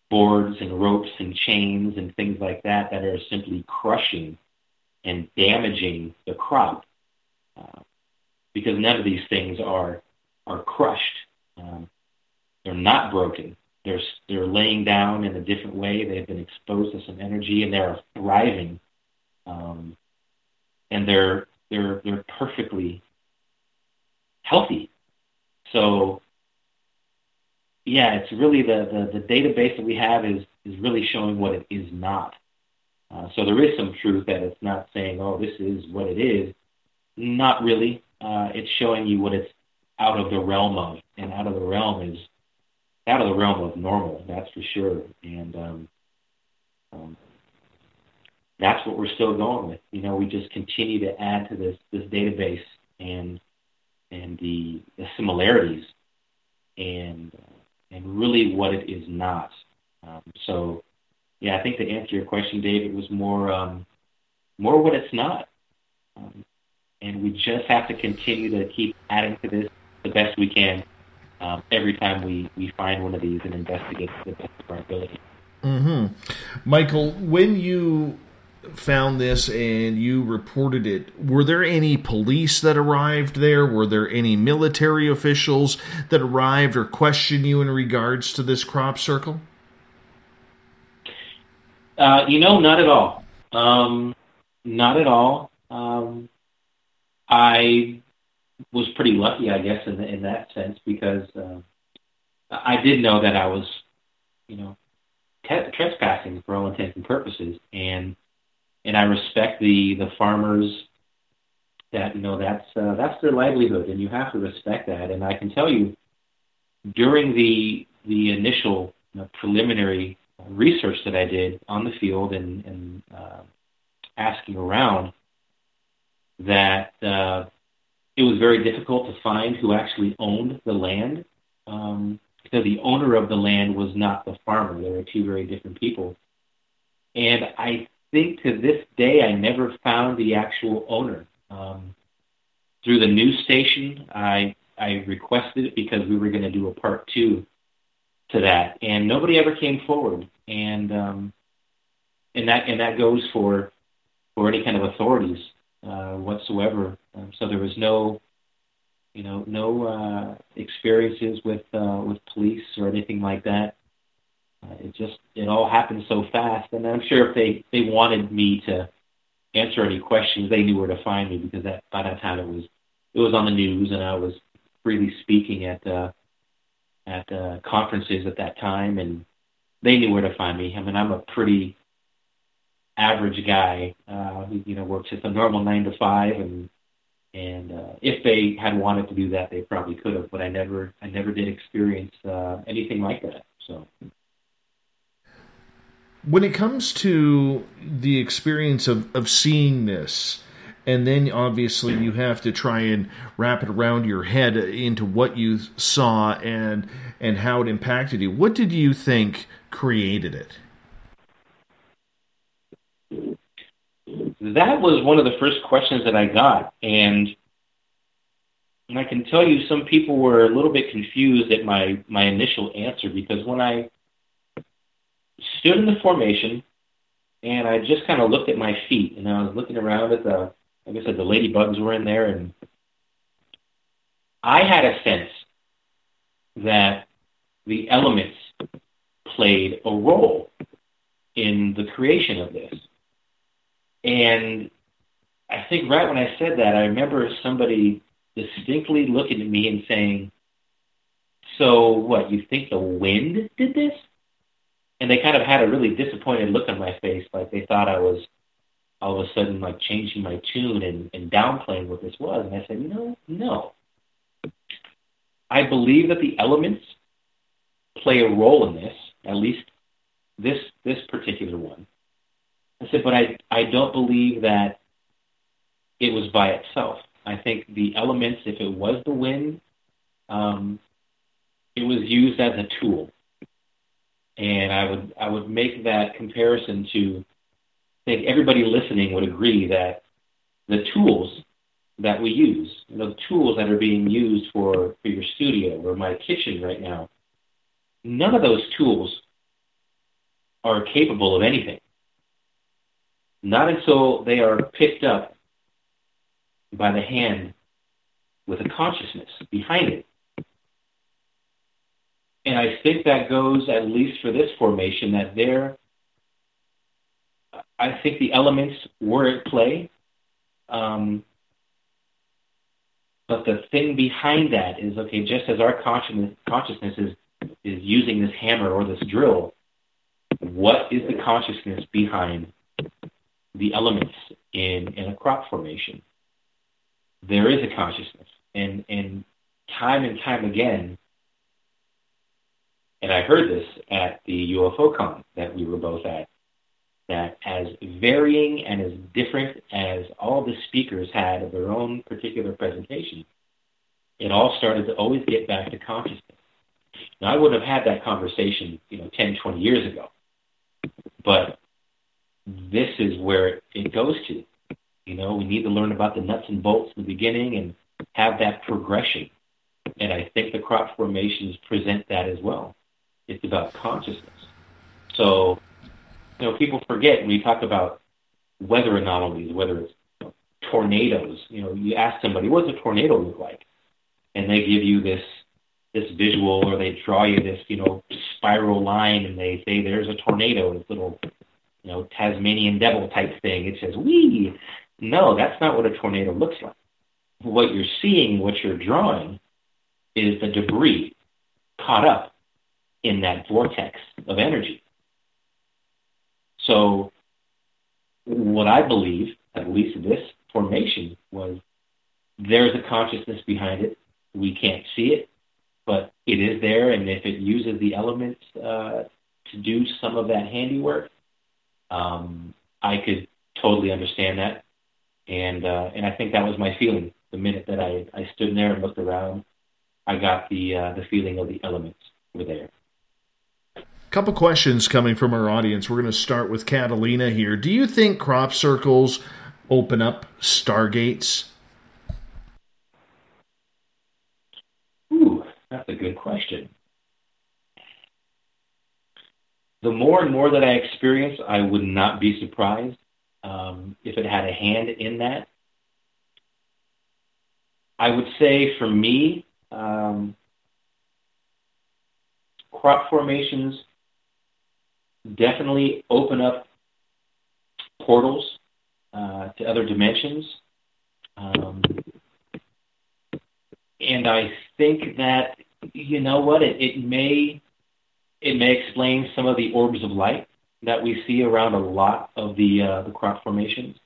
boards and ropes and chains and things like that are simply crushing and damaging the crop, because none of these things are crushed. They're not broken. They're laying down in a different way. They've been exposed to some energy, and they're thriving, and they're perfectly healthy. So, yeah, it's really the database that we have is really showing what it is not. So there is some truth that it's not saying, oh, this is what it is. Not really. It's showing you what it's out of the realm of, and out of the realm of normal, that's for sure. And that's what we're still going with. We just continue to add to this database and the similarities and really what it is not. So, yeah, I think to answer your question, Dave, it was more what it's not. And we just have to continue to keep adding to this the best we can every time we find one of these and investigate to the best of our ability. Mm-hmm. Michael, when you found this and you reported it, were there any police that arrived there? Were there any military officials that arrived or questioned you in regards to this crop circle? Not at all. Not at all. I was pretty lucky, I guess, in that sense, because I did know that I was, trespassing for all intents and purposes, and I respect the farmers that that's their livelihood, and you have to respect that. And I can tell you, during the the initial preliminary research that I did on the field and asking around, that it was very difficult to find who actually owned the land, because the owner of the land was not the farmer. They were two very different people. And I think to this day I never found the actual owner. Through the news station, I requested it because we were going to do a part 2 to that, and nobody ever came forward. And that goes for any kind of authorities whatsoever. So there was no experiences with police or anything like that. It all happened so fast, and I'm sure if they wanted me to answer any questions, they knew where to find me, because by that time it was on the news, and I was freely speaking at conferences at that time, and they knew where to find me. I mean, I'm a pretty average guy who works at the normal 9 to 5, and if they had wanted to do that, they probably could have, but I never did experience anything like that. So. When it comes to the experience of seeing this, and then obviously you have to try and wrap it around your head into what you saw and how it impacted you, what did you think created it? That was one of the first questions that I got, and I can tell you some people were a little bit confused at my initial answer, because when I stood in the formation and I just kind of looked at my feet, and I was looking around at the ladybugs were in there, and I had a sense that the elements played a role in the creation of this. And I think right when I said that, I remember somebody distinctly looking at me and saying, "So what, you think the wind did this?" And they kind of had a really disappointed look on my face, like they thought I was all of a sudden like changing my tune and downplaying what this was. And I said, no. I believe that the elements play a role in this, at least this particular one. I said, but I don't believe that it was by itself. I think the elements, if it was the wind, it was used as a tool. And I would make that comparison to, I think everybody listening would agree that the tools that we use, the tools that are being used for your studio or my kitchen right now, none of those tools are capable of anything. Not until they are picked up by the hand with a consciousness behind it. And I think that goes, at least for this formation, that I think the elements were at play. But the thing behind that is, okay, just as our consciousness is using this hammer or this drill, what is the consciousness behind the elements in a crop formation? There is a consciousness. And time again, and I heard this at the UFO con that we were both at, that as varying and as different as all the speakers had of their own particular presentation, it all started to always get back to consciousness. Now, I would have had that conversation, 10, 20 years ago, but this is where it goes to. We need to learn about the nuts and bolts in the beginning and have that progression. And I think the crop formations present that as well. It's about consciousness. So, people forget when we talk about weather anomalies, whether it's tornadoes, you ask somebody, what does a tornado look like? And they give you this visual, or they draw you this, spiral line, and they say there's a tornado, this little, Tasmanian devil type thing. It says, wee. No, that's not what a tornado looks like. What you're seeing, what you're drawing, is the debris caught up in that vortex of energy. So what I believe, at least this formation, was there's a consciousness behind it. We can't see it, but it is there, and if it uses the elements to do some of that handiwork, I could totally understand that. And I think that was my feeling. The minute that I stood there and looked around, I got the feeling of the elements were there. Couple questions coming from our audience. We're going to start with Catalina here. Do you think crop circles open up stargates? Ooh, that's a good question. The more and more that I experience, I would not be surprised if it had a hand in that. I would say for me, crop formations definitely open up portals to other dimensions. And I think that, you know what, it may explain some of the orbs of light that we see around a lot of the crop formations.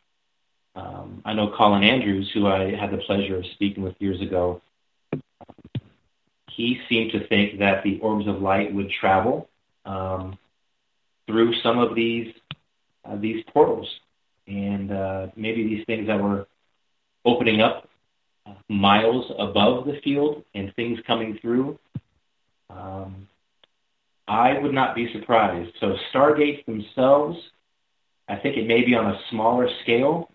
I know Colin Andrews, who I had the pleasure of speaking with years ago, he seemed to think that the orbs of light would travel through some of these portals. And maybe these things that were opening up miles above the field and things coming through, I would not be surprised. So stargates themselves, I think it may be on a smaller scale,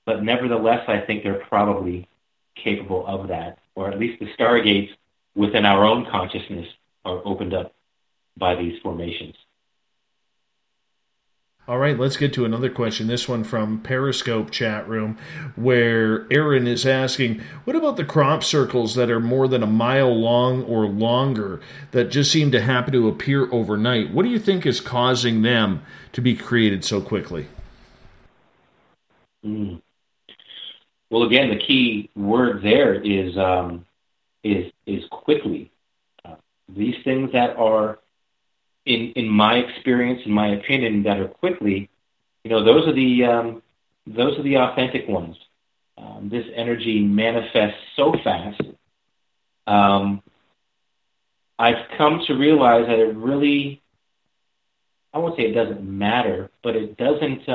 but nevertheless, I think they're probably capable of that, or at least the stargates within our own consciousness are opened up by these formations. All right, let's get to another question. This one from Periscope chat room, where Aaron is asking, what about the crop circles that are more than a mile long or longer that just seem to happen to appear overnight? What do you think is causing them to be created so quickly? Well, again, the key word there is quickly. These things that are, in my experience, in my opinion, that are quickly, those are the authentic ones. This energy manifests so fast. I've come to realize that it really, I won't say it doesn't matter, but it doesn't,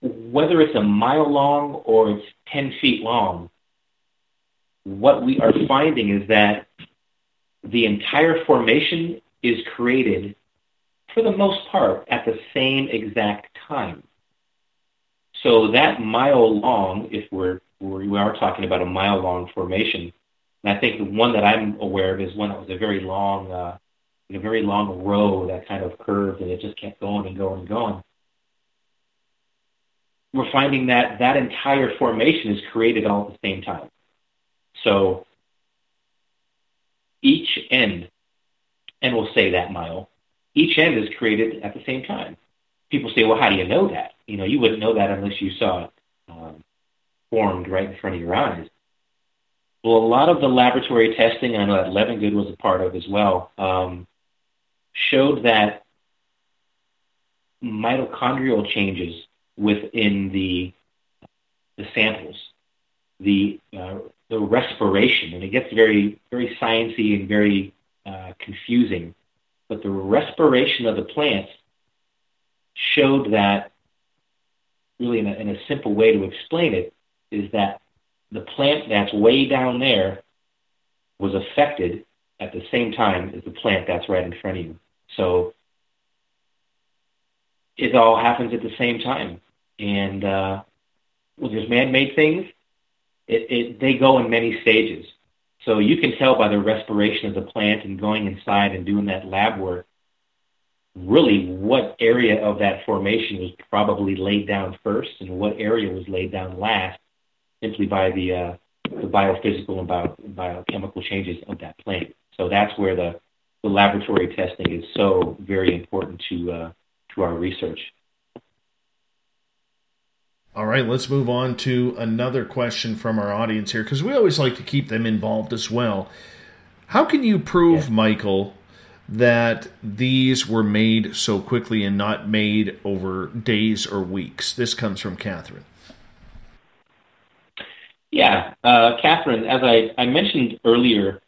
whether it's a mile long or it's 10 feet long, what we are finding is that the entire formation is created, for the most part, at the same exact time. So that mile long, if we are talking about a mile long formation, and I think the one that I'm aware of is one that was a very long row that kind of curved and it just kept going and going and going. We're finding that that entire formation is created all at the same time. So each end, and we'll say that mile, each end is created at the same time. People say, well, how do you know that? You wouldn't know that unless you saw it formed right in front of your eyes. Well, a lot of the laboratory testing, I know that Levengood was a part of as well, showed that mitochondrial changes within the samples, the respiration, and it gets very, very sciencey and very confusing, but the respiration of the plants showed that, really in a simple way to explain it, is that the plant that's way down there was affected at the same time as the plant that's right in front of you. So it all happens at the same time. And when there's man-made things, they go in many stages. So you can tell by the respiration of the plant and going inside and doing that lab work, really what area of that formation was probably laid down first and what area was laid down last, simply by the biophysical and biochemical changes of that plant. So that's where the laboratory testing is so very important to our research. All right, let's move on to another question from our audience here, because we always like to keep them involved as well. How can you prove, Michael, that these were made so quickly and not made over days or weeks? This comes from Catherine. Yeah, Catherine, as I mentioned earlier,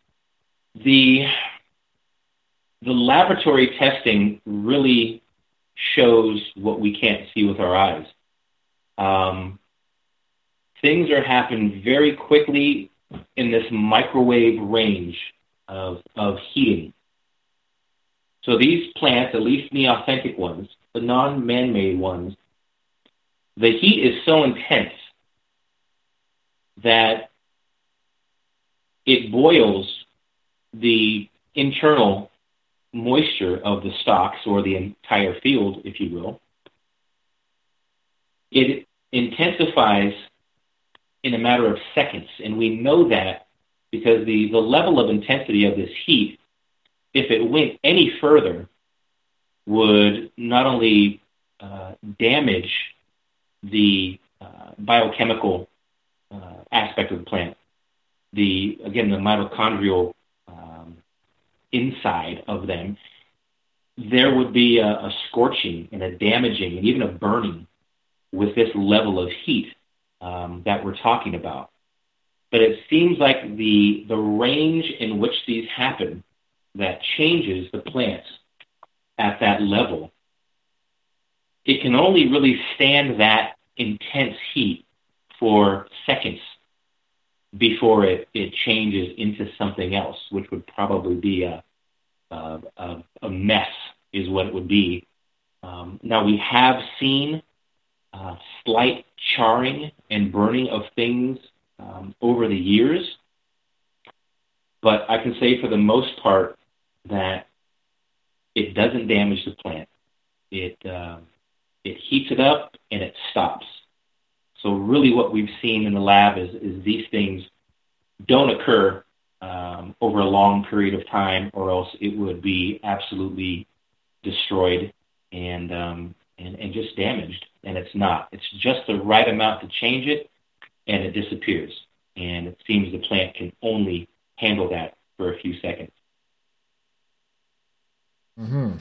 the laboratory testing really shows what we can't see with our eyes. Things are happening very quickly in this microwave range of heating. So these plants, at least the authentic ones, the non-man-made ones, the heat is so intense that it boils the internal moisture of the stalks or the entire field, if you will. It intensifies in a matter of seconds, and we know that because the level of intensity of this heat, if it went any further, would not only damage the biochemical aspect of the plant, the mitochondrial inside of them, there would be a scorching and a damaging and even a burning with this level of heat that we're talking about. But it seems like the range in which these happen that changes the plants at that level, it can only really stand that intense heat for seconds before it changes into something else, which would probably be a mess, is what it would be. Now, we have seen slight charring and burning of things over the years, but I can say for the most part that it doesn't damage the plant. It heats it up and it stops. So really what we've seen in the lab is these things don't occur over a long period of time, or else it would be absolutely destroyed and just damaged. And it's not. It's just the right amount to change it, and it disappears. And it seems the plant can only handle that for a few seconds. Mm-hmm.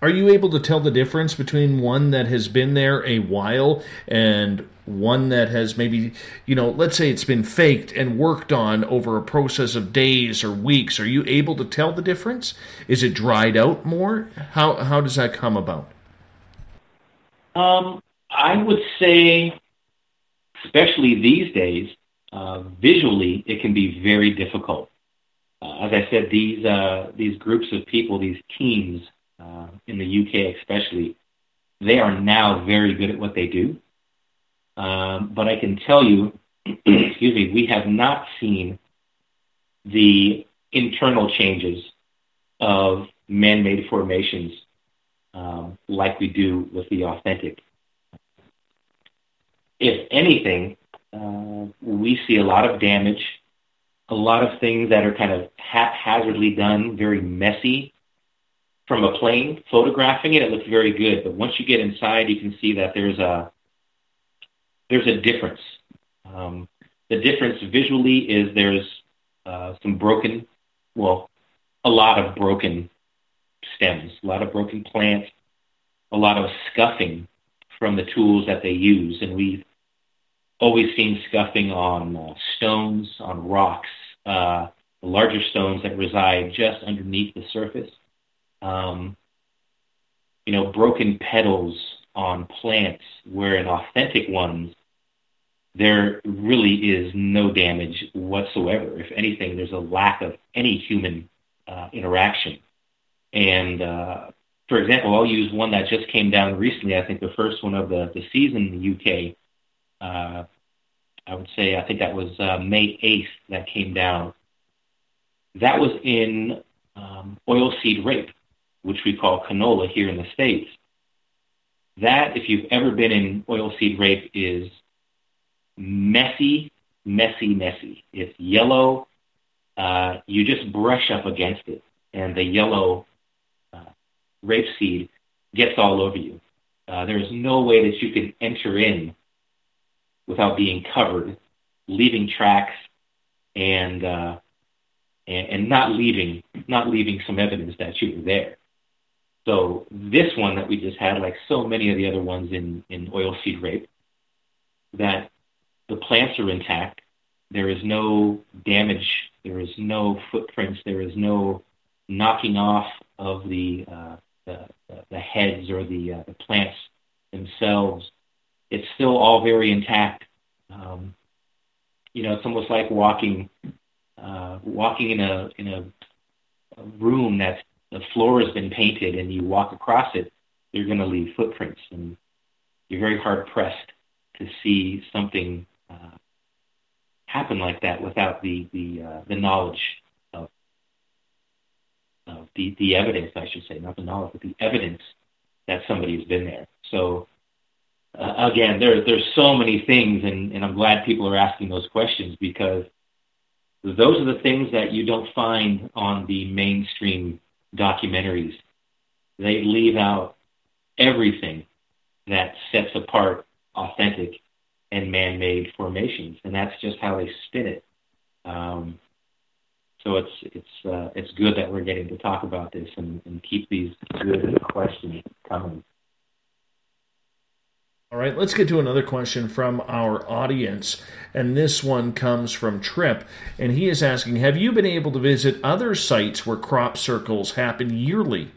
Are you able to tell the difference between one that has been there a while and one that has maybe, let's say it's been faked and worked on over a process of days or weeks? Are you able to tell the difference? Is it dried out more? How does that come about? I would say, especially these days, visually, it can be very difficult. As I said, these groups of people, these teams in the UK especially, they are now very good at what they do. But I can tell you, excuse me, we have not seen the internal changes of man-made formations like we do with the authentic. If anything, we see a lot of damage, a lot of things that are kind of haphazardly done, very messy. From a plane, photographing it, it looks very good. But once you get inside, you can see that there's a difference. The difference visually is there's some broken, a lot of broken stems, a lot of broken plants, a lot of scuffing from the tools that they use. And we've always seen scuffing on stones, on rocks, the larger stones that reside just underneath the surface. Broken petals on plants, where in authentic ones, there really is no damage whatsoever. If anything, there's a lack of any human interaction. And for example, I'll use one that just came down recently. I think the first one of the season in the UK. I would say, I think that was May 8th that came down. That was in oilseed rape, which we call canola here in the States. That, if you've ever been in oilseed rape, is messy, messy, messy. It's yellow. You just brush up against it, and the yellow rapeseed gets all over you. There is no way that you can enter in without being covered, leaving tracks, and not leaving some evidence that you were there. So this one that we just had, like so many of the other ones in oilseed rape, that the plants are intact, there is no damage, there is no footprints, there is no knocking off of the heads or the plants themselves. It's still all very intact. It's almost like walking in a room that the floor has been painted, and you walk across it, you're going to leave footprints, and you're very hard pressed to see something happen like that without the knowledge of the evidence, I should say, not the knowledge, but the evidence that somebody's been there. So again, there's so many things, and I'm glad people are asking those questions, because those are the things that you don't find on the mainstream documentaries. They leave out everything that sets apart authentic and man-made formations, and that's just how they spin it. So it's good that we're getting to talk about this and keep these good questions coming. All right, let's get to another question from our audience, and this one comes from Trip, and he is asking, have you been able to visit other sites where crop circles happen yearly?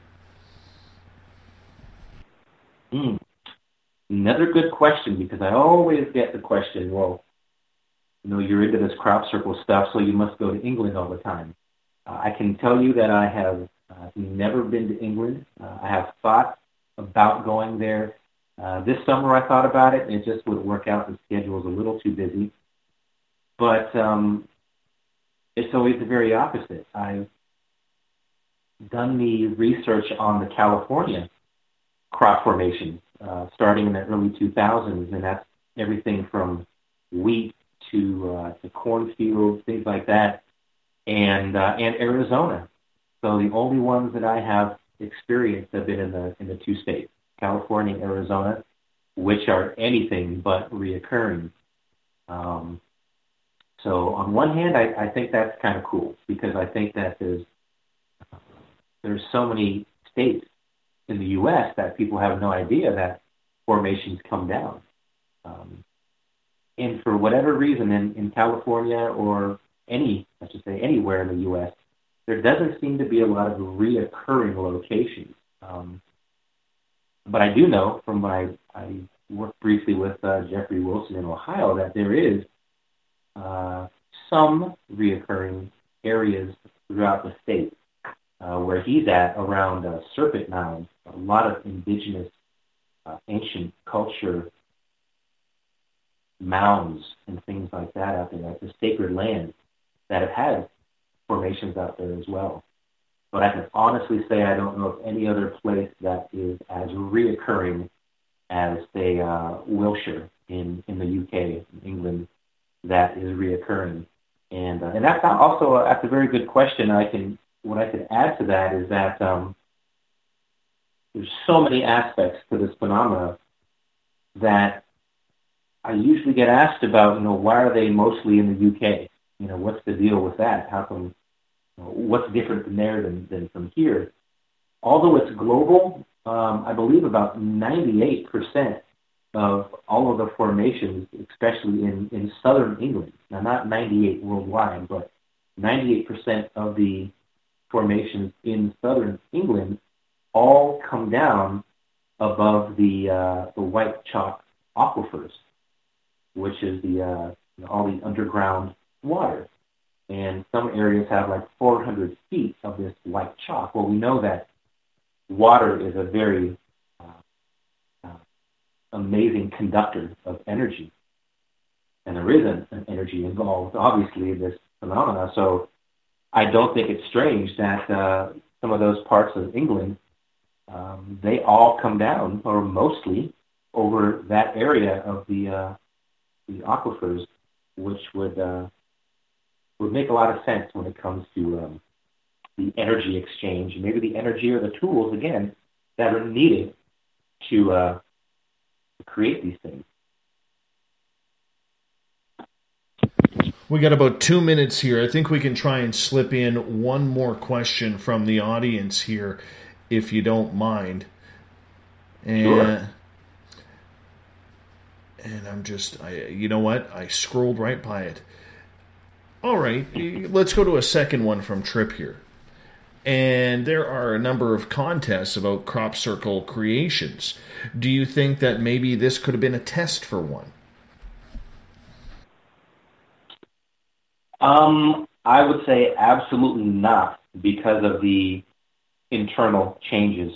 Another good question, because I always get the question, well, you're into this crop circle stuff, so you must go to England all the time. I can tell you that I have never been to England. I have thought about going there. This summer I thought about it, and it just wouldn't work out. The schedule was a little too busy. But it's always the very opposite. I've done the research on the California crop formations, starting in the early 2000s, and that's everything from wheat to cornfields, things like that, and Arizona. So the only ones that I have experienced have been in the two states, California and Arizona, which are anything but reoccurring. So on one hand, I think that's kind of cool, because I think that there's so many states in the U.S. that people have no idea that formations come down. And for whatever reason, in California or anywhere in the U.S., there doesn't seem to be a lot of reoccurring locations. But I do know from when I worked briefly with Jeffrey Wilson in Ohio that there is some reoccurring areas throughout the state. Where he's at, around serpent mounds, a lot of indigenous ancient culture mounds and things like that out there, like the sacred lands that have had formations out there as well. But I can honestly say I don't know of any other place that is as reoccurring as, say, Wiltshire in the UK, in England, that is reoccurring. And that's a very good question. What I could add to that is that there's so many aspects to this phenomena that I usually get asked about, why are they mostly in the UK? What's the deal with that? How come, what's different from there than from here? Although it's global, I believe about 98% of all of the formations, especially in southern England, now not 98 worldwide, but 98% of the formations in southern England all come down above the white chalk aquifers, which is all the underground water. And some areas have like 400 feet of this white chalk. Well, we know that water is a very amazing conductor of energy, and there is an energy involved, obviously, in this phenomena. So I don't think it's strange that some of those parts of England, they all come down, or mostly, over that area of the aquifers, which would make a lot of sense when it comes to the energy exchange, maybe the energy or the tools, again, that are needed to create these things. We got about 2 minutes here. I think we can try and slip in one more question from the audience here, if you don't mind. And, sure. And I'm just, you know what? I scrolled right by it. All right, let's go to a second one from Trip here. And there are a number of contests about crop circle creations. Do you think that maybe this could have been a test for one? I would say absolutely not, because of the internal changes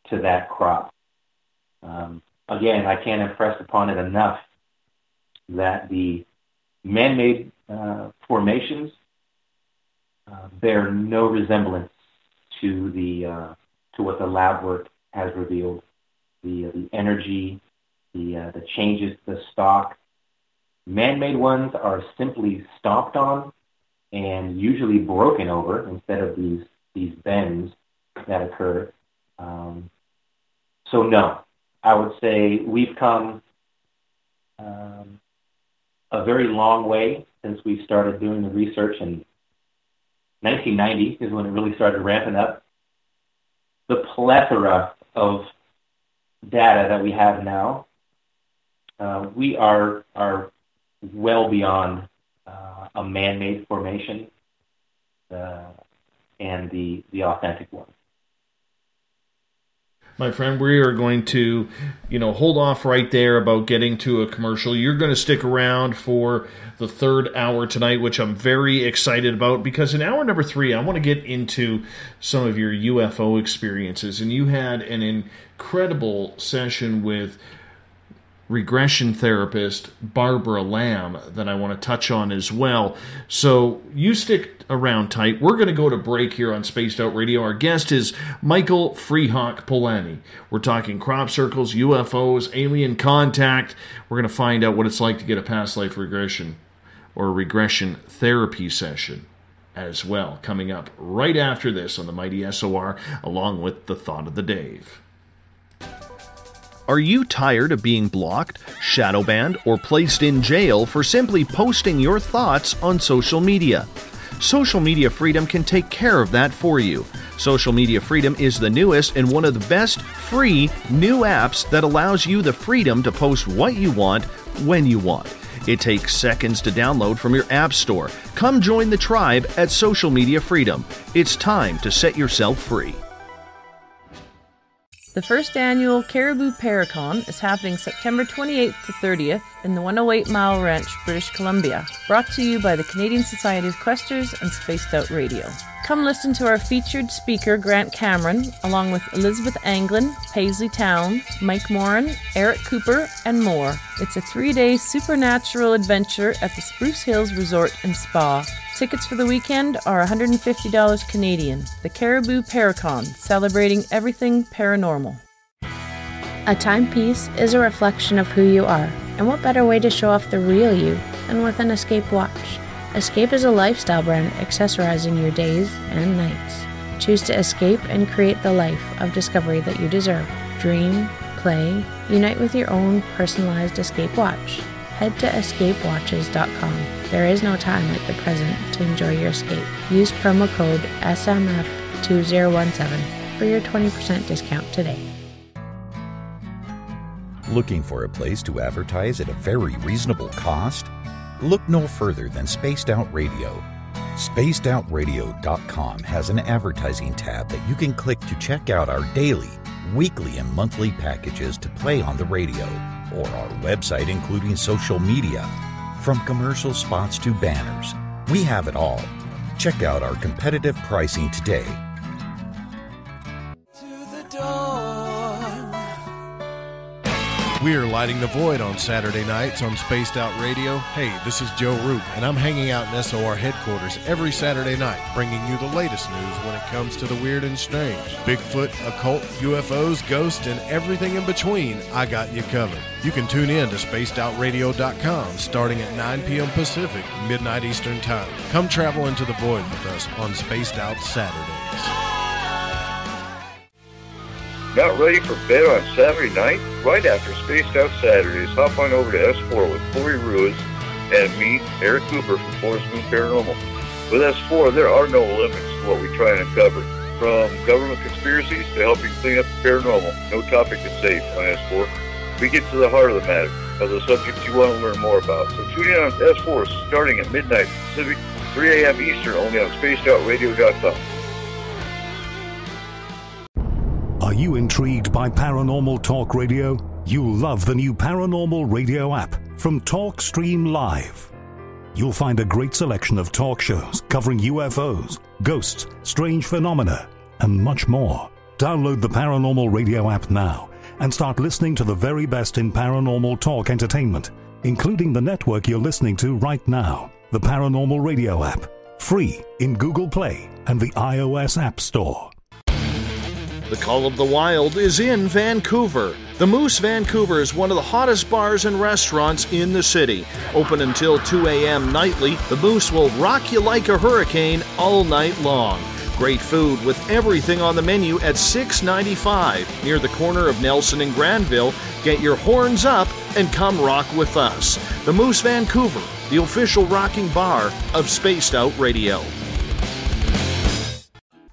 to that crop. Again, I can't impress upon it enough that the man-made formations bear no resemblance to what the lab work has revealed. The energy, the changes to the stalk. Man-made ones are simply stomped on and usually broken over instead of these bends that occur. So no, I would say we've come a very long way since we started doing the research, and 1990 is when it really started ramping up. The plethora of data that we have now, we are well beyond a man-made formation and the authentic one. My friend, we are going to, hold off right there about getting to a commercial. You're going to stick around for the third hour tonight, which I'm very excited about, because in hour number 3, I want to get into some of your UFO experiences. And you had an incredible session with regression therapist Barbara Lamb that I want to touch on as well. So you stick around tight. We're going to go to break here on Spaced Out Radio. Our guest is Michael Freehawk Polani. We're talking crop circles, UFOs, alien contact. We're going to find out what it's like to get a past life regression or a regression therapy session as well, coming up right after this on the Mighty SOR, along with the Thought of the Dave. Are you tired of being blocked, shadow banned, or placed in jail for simply posting your thoughts on social media? Social Media Freedom can take care of that for you. Social Media Freedom is the newest and one of the best free new apps that allows you the freedom to post what you want, when you want. It takes seconds to download from your app store. Come join the tribe at Social Media Freedom. It's time to set yourself free. The first annual Caribou Paracon is happening September 28th to 30th in the 108 Mile Ranch, British Columbia. Brought to you by the Canadian Society of Questers and Spaced Out Radio. Come listen to our featured speaker, Grant Cameron, along with Elizabeth Anglin, Paisley Town, Mike Moran, Eric Cooper, and more. It's a 3-day supernatural adventure at the Spruce Hills Resort and Spa. Tickets for the weekend are $150 Canadian. The Caribou Paracon, celebrating everything paranormal. A timepiece is a reflection of who you are, and what better way to show off the real you than with an Escape watch? Escape is a lifestyle brand accessorizing your days and nights. Choose to escape and create the life of discovery that you deserve. Dream, play, unite with your own personalized Escape watch. Head to escapewatches.com. There is no time like the present to enjoy your escape. Use promo code SMF2017 for your 20% discount today. Looking for a place to advertise at a very reasonable cost? Look no further than Spaced Out Radio. SpacedOutRadio.com has an advertising tab that you can click to check out our daily, weekly, and monthly packages to play on the radio, or our website including social media. From commercial spots to banners, we have it all. Check out our competitive pricing today. We are lighting the void on Saturday nights on Spaced Out Radio. Hey, this is Joe Roop, and I'm hanging out in SOR headquarters every Saturday night, bringing you the latest news when it comes to the weird and strange. Bigfoot, occult, UFOs, ghosts, and everything in between, I got you covered. You can tune in to SpacedOutRadio.com starting at 9 p.m. Pacific, midnight Eastern Time. Come travel into the void with us on Spaced Out Saturdays. Not ready for bed on Saturday night? Right after Spaced Out Saturdays, hop on over to S4 with Corey Ruiz and me, Eric Cooper from Forest Moon Paranormal. With S4, there are no limits to what we try and uncover. From government conspiracies to helping clean up the paranormal, no topic is safe on S4. We get to the heart of the matter. of the subjects you want to learn more about. So tune in on S4 starting at midnight Pacific, 3 a.m. Eastern, only on spacedoutradio.com. Are you intrigued by Paranormal Talk Radio? You'll love the new Paranormal Radio app from TalkStream Live. You'll find a great selection of talk shows covering UFOs, ghosts, strange phenomena, and much more. Download the Paranormal Radio app now and start listening to the very best in paranormal talk entertainment, including the network you're listening to right now, the Paranormal Radio app, free in Google Play and the iOS App Store. The Call of the Wild is in Vancouver. The Moose Vancouver is one of the hottest bars and restaurants in the city. Open until 2 a.m. nightly, the Moose will rock you like a hurricane all night long. Great food with everything on the menu at $6.95 near the corner of Nelson and Granville. Get your horns up and come rock with us. The Moose Vancouver, the official rocking bar of Spaced Out Radio.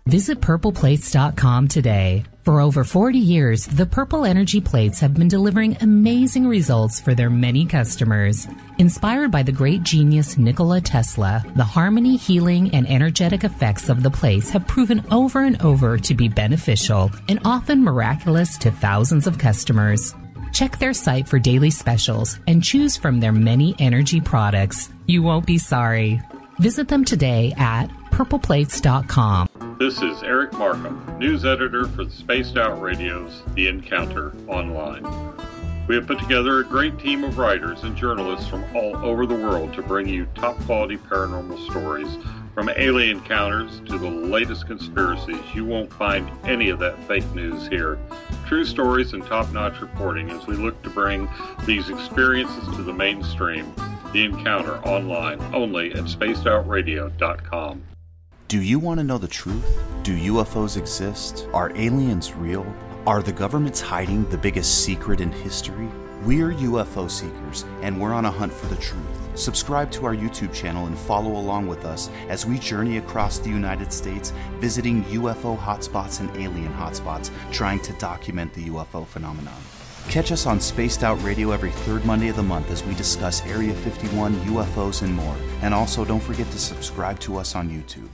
Visit purpleplates.com today. For over 40 years, the Purple Energy Plates have been delivering amazing results for their many customers. Inspired by the great genius Nikola Tesla, the harmony, healing, and energetic effects of the plates have proven over and over to be beneficial and often miraculous to thousands of customers. Check their site for daily specials and choose from their many energy products. You won't be sorry. Visit them today at purpleplates.com. This is Eric Markham, news editor for the Spaced Out Radio's The Encounter Online. We have put together a great team of writers and journalists from all over the world to bring you top-quality paranormal stories. From alien encounters to the latest conspiracies, you won't find any of that fake news here. True stories and top-notch reporting as we look to bring these experiences to the mainstream. The Encounter Online, only at spacedoutradio.com. Do you want to know the truth? Do UFOs exist? Are aliens real? Are the governments hiding the biggest secret in history? We're UFO seekers, and we're on a hunt for the truth. Subscribe to our YouTube channel and follow along with us as we journey across the United States, visiting UFO hotspots and alien hotspots, trying to document the UFO phenomenon. Catch us on Spaced Out Radio every third Monday of the month as we discuss Area 51, UFOs, and more. And also, don't forget to subscribe to us on YouTube.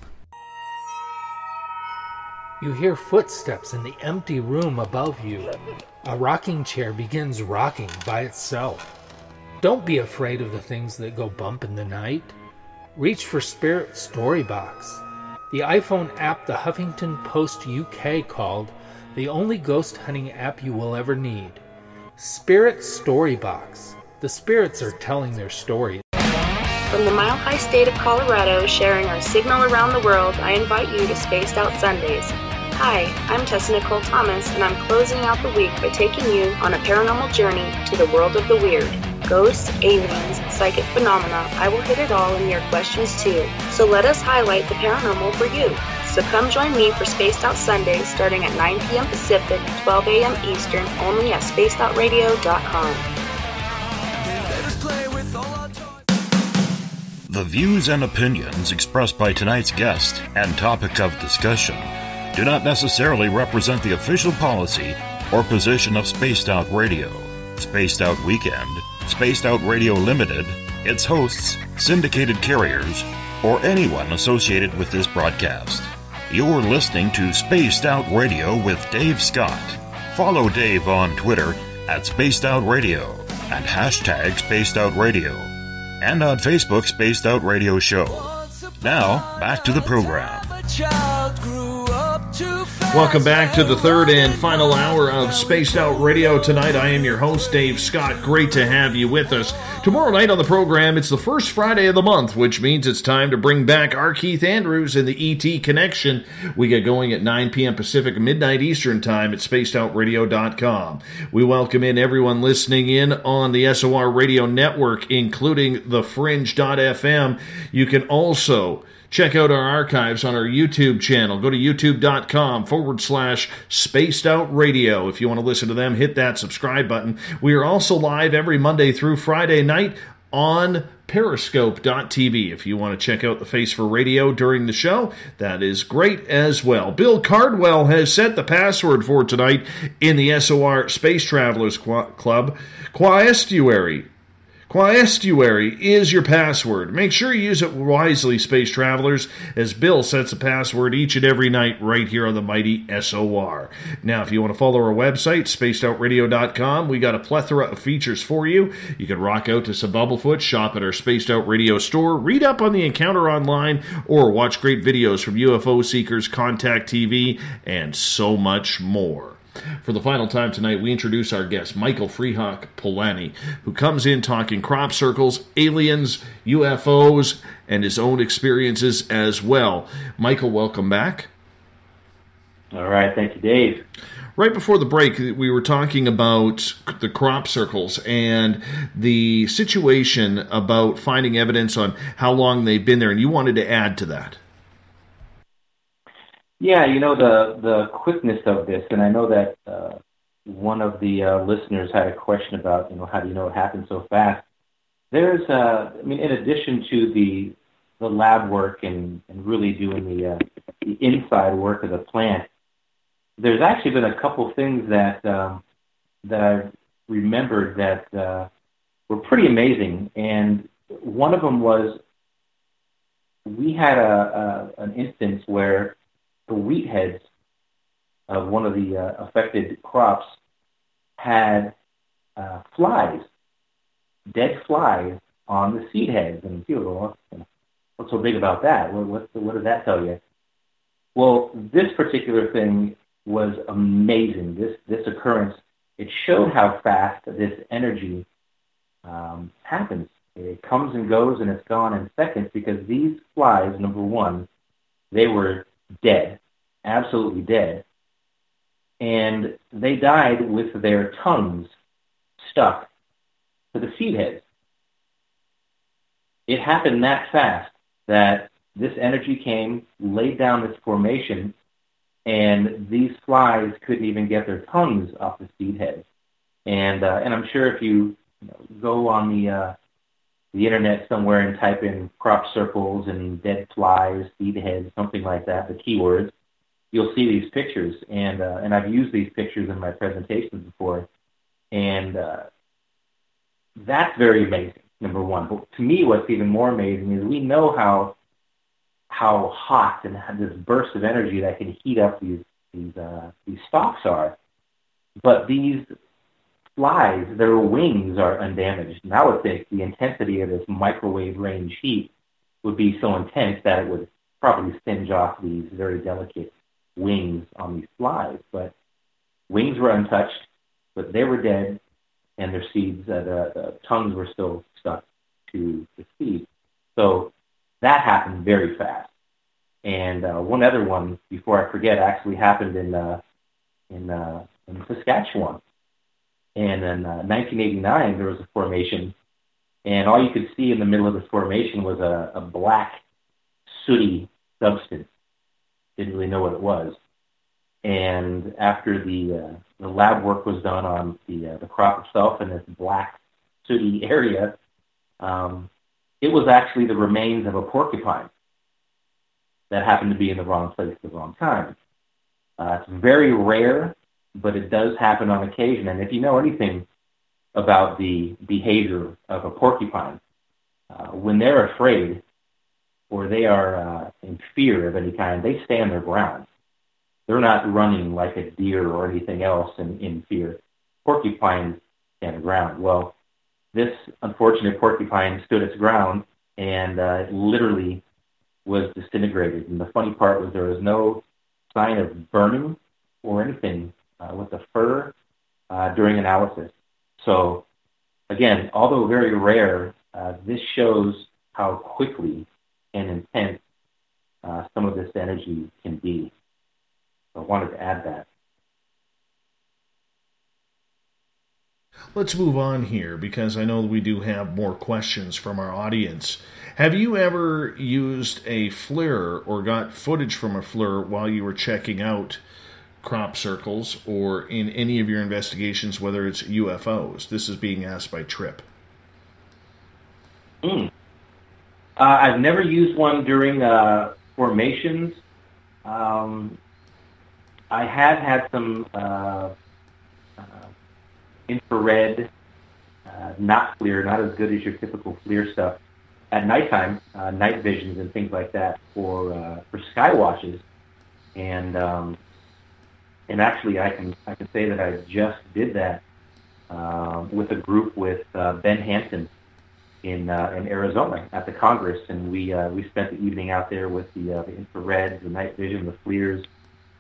You hear footsteps in the empty room above you. A rocking chair begins rocking by itself. Don't be afraid of the things that go bump in the night. Reach for Spirit Storybox, the iPhone app the Huffington Post UK called the only ghost hunting app you will ever need. Spirit Storybox. The spirits are telling their stories. From the mile-high state of Colorado, sharing our signal around the world, I invite you to Spaced Out Sundays. Hi, I'm Tessa Nicole Thomas, and I'm closing out the week by taking you on a paranormal journey to the world of the weird. Ghosts, aliens, psychic phenomena, I will hit it all in your questions too. So let us highlight the paranormal for you. So come join me for Spaced Out Sundays starting at 9 p.m. Pacific, 12 a.m. Eastern, only at spacedoutradio.com. The views and opinions expressed by tonight's guest and topic of discussion do not necessarily represent the official policy or position of Spaced Out Radio, Spaced Out Weekend, Spaced Out Radio Limited, its hosts, syndicated carriers, or anyone associated with this broadcast. You're listening to Spaced Out Radio with Dave Scott. Follow Dave on Twitter at Spaced Out Radio and hashtag Spaced Out Radio, and on Facebook Spaced Out Radio Show. Now, back to the program. Welcome back to the third and final hour of Spaced Out Radio. Tonight, I am your host, Dave Scott. Great to have you with us. Tomorrow night on the program, it's the first Friday of the month, which means it's time to bring back our Keith Andrews and the ET Connection. We get going at 9 p.m. Pacific, midnight Eastern Time at spacedoutradio.com. We welcome in everyone listening in on the SOR Radio Network, including the Fringe.fm. You can also check out our archives on our YouTube channel. Go to youtube.com/Spaced Out Radio. If you want to listen to them, hit that subscribe button. We are also live every Monday through Friday night on Periscope.tv. If you want to check out the face for radio during the show, that is great as well. Bill Cardwell has set the password for tonight in the SOR Space Travelers Club. Quaestuary. Quaestuary is your password. Make sure you use it wisely, Space Travelers, as Bill sets a password each and every night right here on the mighty SOR. Now, if you want to follow our website, spacedoutradio.com, we got a plethora of features for you. You can rock out to some Bumblefoot, shop at our Spaced Out Radio store, read up on the encounter online, or watch great videos from UFO Seekers, Contact TV, and so much more. For the final time tonight, we introduce our guest, Michael Freehawk Polani, who comes in talking crop circles, aliens, UFOs, and his own experiences as well. Michael, welcome back. All right, thank you, Dave. Right before the break, we were talking about the crop circles and the situation about finding evidence on how long they've been there, and you wanted to add to that. Yeah, the quickness of this, and I know that one of the listeners had a question about, how do you know it happened so fast? There's, in addition to the lab work and really doing the inside work of the plant, there's actually been a couple things that I've remembered that were pretty amazing, and one of them was we had an instance where the wheat heads of one of the affected crops had flies, dead flies on the seed heads. And people go, what's so big about that? What does that tell you? Well, this particular thing was amazing. This occurrence, it showed how fast this energy happens. It comes and goes, and it's gone in seconds, because these flies, number one, they were dead, absolutely dead, and they died with their tongues stuck to the seed heads. It happened that fast that this energy came, laid down this formation, and these flies couldn't even get their tongues off the seed heads. And I'm sure if you go on the internet somewhere and type in crop circles and dead flies, seed heads, something like that, the keywords, you'll see these pictures. And I've used these pictures in my presentations before. And that's very amazing, number one. But to me, what's even more amazing is we know how hot and how this burst of energy that can heat up these stalks are. But these flies, their wings are undamaged. And I would think the intensity of this microwave range heat would be so intense that it would probably singe off these very delicate wings on these flies. But wings were untouched, but they were dead, and their seeds, the tongues were still stuck to the seed. So that happened very fast. And one other one, before I forget, actually happened in Saskatchewan. And in 1989, there was a formation, and all you could see in the middle of the formation was a black, sooty substance. Didn't really know what it was. And after the lab work was done on the crop itself in this black, sooty area, it was actually the remains of a porcupine that happened to be in the wrong place at the wrong time. It's very rare, but it does happen on occasion. And if you know anything about the behavior of a porcupine, when they're afraid or they are in fear of any kind, they stay on their ground. They're not running like a deer or anything else in fear. Porcupines stand on the ground. Well, this unfortunate porcupine stood its ground, and it literally was disintegrated. And the funny part was there was no sign of burning or anything with the fur during analysis. So, again, although very rare, this shows how quickly and intense some of this energy can be. So I wanted to add that. Let's move on here, because I know we do have more questions from our audience. Have you ever used a FLIR or got footage from a FLIR while you were checking out crop circles or in any of your investigations, whether it's UFOs? This is being asked by Trip. I've never used one during formations. I have had some infrared, not FLIR, not as good as your typical FLIR stuff, at nighttime, night visions and things like that for sky watches. And actually, I can say that I just did that with a group with Ben Hansen in Arizona at the Congress, and we spent the evening out there with the infrared, the night vision, the FLIRs,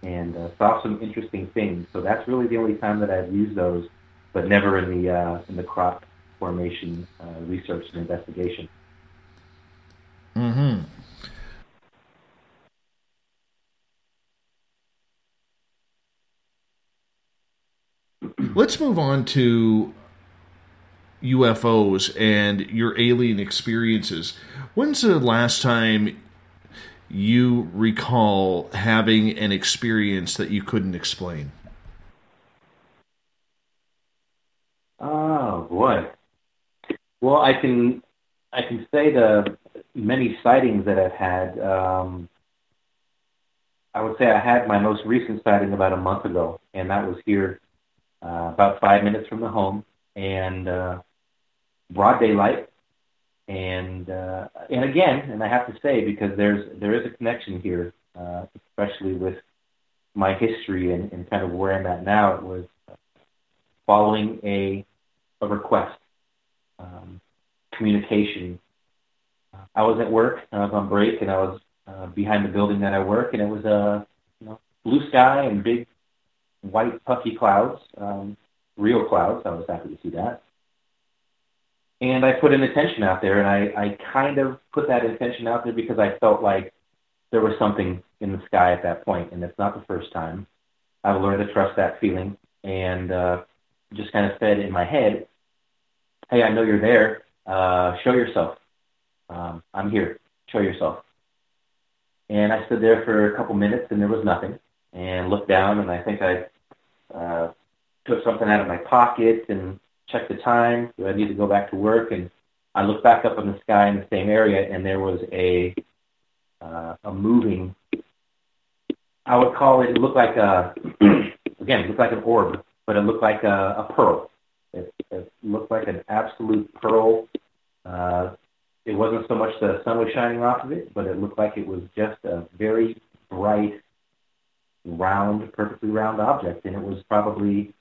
and saw some interesting things. So that's really the only time that I've used those, but never in the crop formation research and investigation. Mm-hmm. Let's move on to UFOs and your alien experiences. When's the last time you recall having an experience that you couldn't explain? Oh boy. Well, I can say the many sightings that I've had. I would say I had my most recent sighting about a month ago, and that was here about 5 minutes from the home, and broad daylight. And again, and I have to say, because there is a connection here, especially with my history and kind of where I'm at now. It was following a request, communication. I was at work, I was on break, and I was behind the building that I work, and it was blue sky and big white puffy clouds, real clouds. I was happy to see that. And I put an intention out there, and I kind of put that intention out there because I felt like there was something in the sky at that point, and it's not the first time. I've learned to trust that feeling, and just kind of said in my head, hey, I know you're there. Show yourself. I'm here. Show yourself. And I stood there for a couple minutes, and there was nothing, and looked down, and I think I took something out of my pocket and checked the time. Do I need to go back to work? And I looked back up in the sky in the same area, and there was a moving, I would call it, it looked like again, it looked like an orb, but it looked like a pearl. It looked like an absolute pearl. It wasn't so much the sun was shining off of it, but it looked like it was just a very bright, round, perfectly round object. And it was probably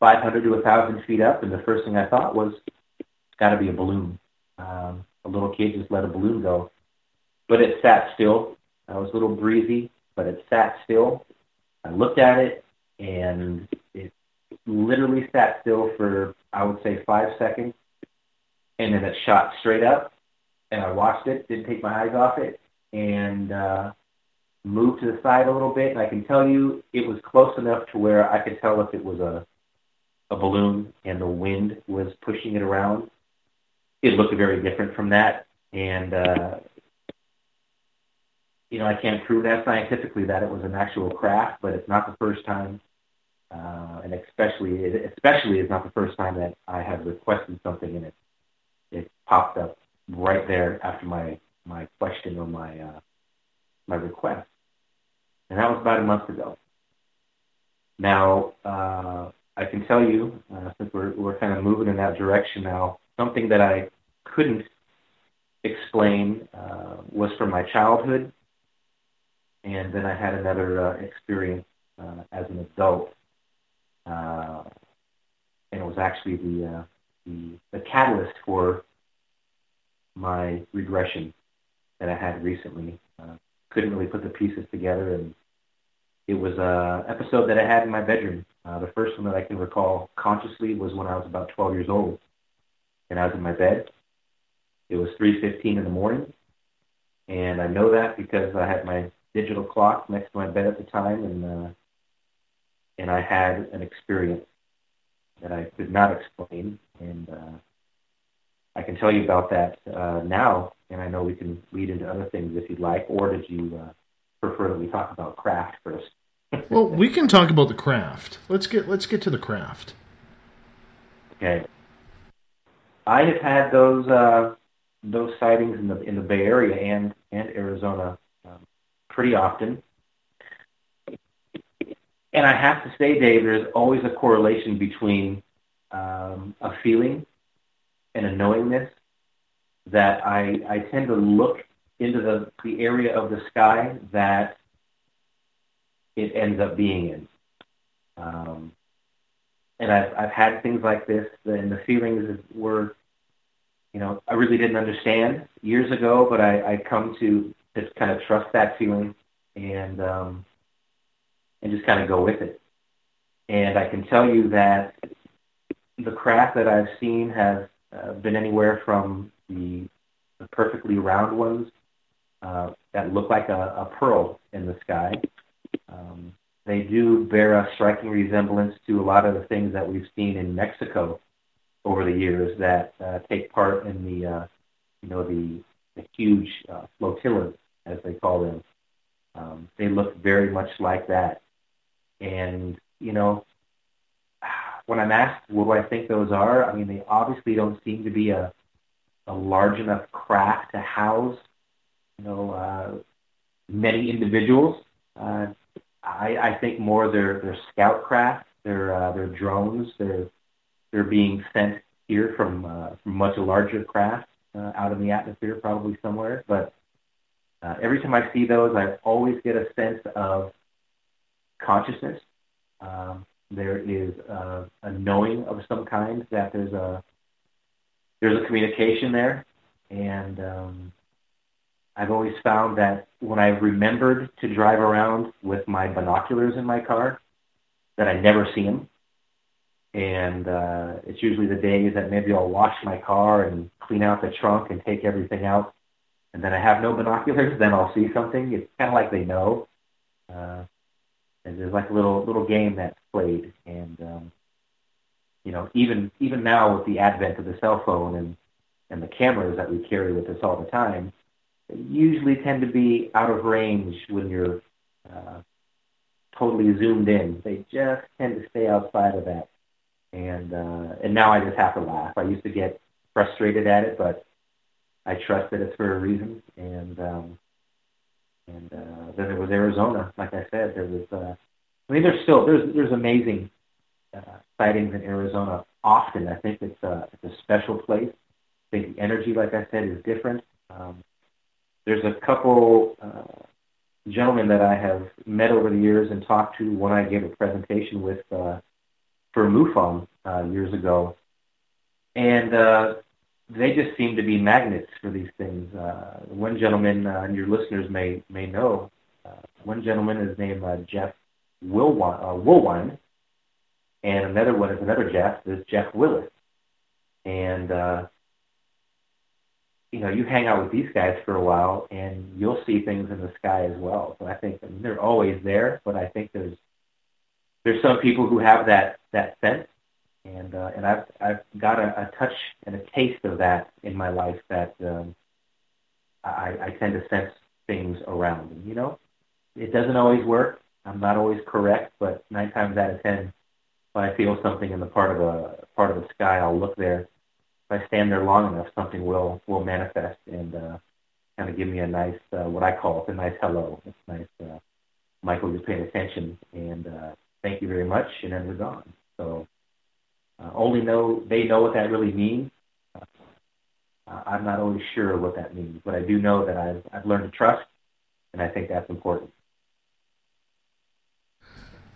500 to 1,000 feet up. And the first thing I thought was, it's got to be a balloon. A little kid just let a balloon go. But it sat still. It was a little breezy, but it sat still. I looked at it, and it literally sat still for, I would say, 5 seconds. And then it shot straight up, and I watched it, didn't take my eyes off it, and moved to the side a little bit. And I can tell you it was close enough to where I could tell if it was a balloon and the wind was pushing it around. It looked very different from that. And, I can't prove that scientifically that it was an actual craft, but it's not the first time. And especially it's not the first time that I have requested something and it popped up right there after my question or my request. And that was about a month ago. Now, I can tell you, since we're kind of moving in that direction now, something that I couldn't explain was from my childhood. And then I had another experience as an adult. And it was actually the catalyst for my regression that I had recently. Couldn't really put the pieces together, and it was an episode that I had in my bedroom. The first one that I can recall consciously was when I was about 12 years old, and I was in my bed. It was 3:15 in the morning, and I know that because I had my digital clock next to my bed at the time, and I had an experience that I could not explain, and I can tell you about that now, and I know we can lead into other things if you'd like, or did you prefer that we talk about craft first? Well, we can talk about the craft. Let's get to the craft. Okay. I have had those those sightings in the Bay Area and Arizona pretty often. And I have to say, Dave, there's always a correlation between a feeling and a knowingness that I tend to look into the area of the sky that it ends up being in. And I've had things like this, and the feelings were, I really didn't understand years ago, but I come to just kind of trust that feeling and just kind of go with it. And I can tell you that the craft that I've seen have been anywhere from the perfectly round ones that look like a pearl in the sky. They do bear a striking resemblance to a lot of the things that we've seen in Mexico over the years that take part in the huge flotillas, as they call them. They look very much like that. And, when I'm asked what do I think those are, I mean, they obviously don't seem to be a large enough craft to house, many individuals. I think more they're scout craft, they're drones, they're being sent here from much larger craft out in the atmosphere, probably somewhere. But every time I see those, I always get a sense of consciousness. There is a knowing of some kind that there's a communication there, and I've always found that when I've remembered to drive around with my binoculars in my car, that I never see them. And it's usually the days that maybe I'll wash my car and clean out the trunk and take everything out, and then I have no binoculars, then I'll see something. It's kind of like they know. And there's like a little game that's played. And, even now with the advent of the cell phone and the cameras that we carry with us all the time, they usually tend to be out of range when you're totally zoomed in. They just tend to stay outside of that. And now I just have to laugh. I used to get frustrated at it, but I trust that it's for a reason. And then there was Arizona. Like I said, there was. There's amazing sightings in Arizona. Often, I think it's a special place. I think the energy, like I said, is different. There's a couple gentlemen that I have met over the years and talked to. One I gave a presentation with for MUFON years ago, and they just seem to be magnets for these things. One gentleman, and your listeners may know, one gentleman is named Jeff Woolwine, and another one is another Jeff. There's Jeff Willis, and you hang out with these guys for a while, and you'll see things in the sky as well. So I think they're always there, but I think there's some people who have that sense. And I've got a touch and a taste of that in my life that I tend to sense things around. And, it doesn't always work. I'm not always correct, but 9 times out of 10, if I feel something in the part of the sky, I'll look there. If I stand there long enough, something will manifest and kind of give me a nice, what I call it, a nice hello. It's nice, Michael, you're paying attention, and thank you very much, and then we're gone. So. They know what that really means. I'm not always sure what that means, but I do know that I've learned to trust, and I think that's important.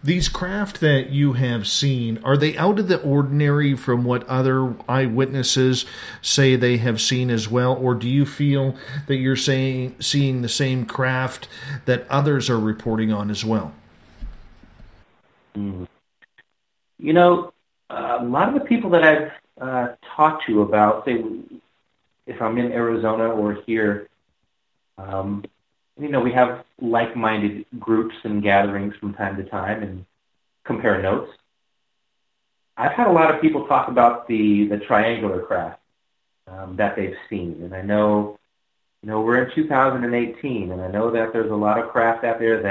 These craft that you have seen, are they out of the ordinary from what other eyewitnesses say they have seen as well, or do you feel that you're seeing the same craft that others are reporting on as well? A lot of the people that I've talked to about, say, if I'm in Arizona or here, we have like-minded groups and gatherings from time to time and compare notes. I've had a lot of people talk about the triangular craft that they've seen, and I know, we're in 2018, and I know that there's a lot of craft out there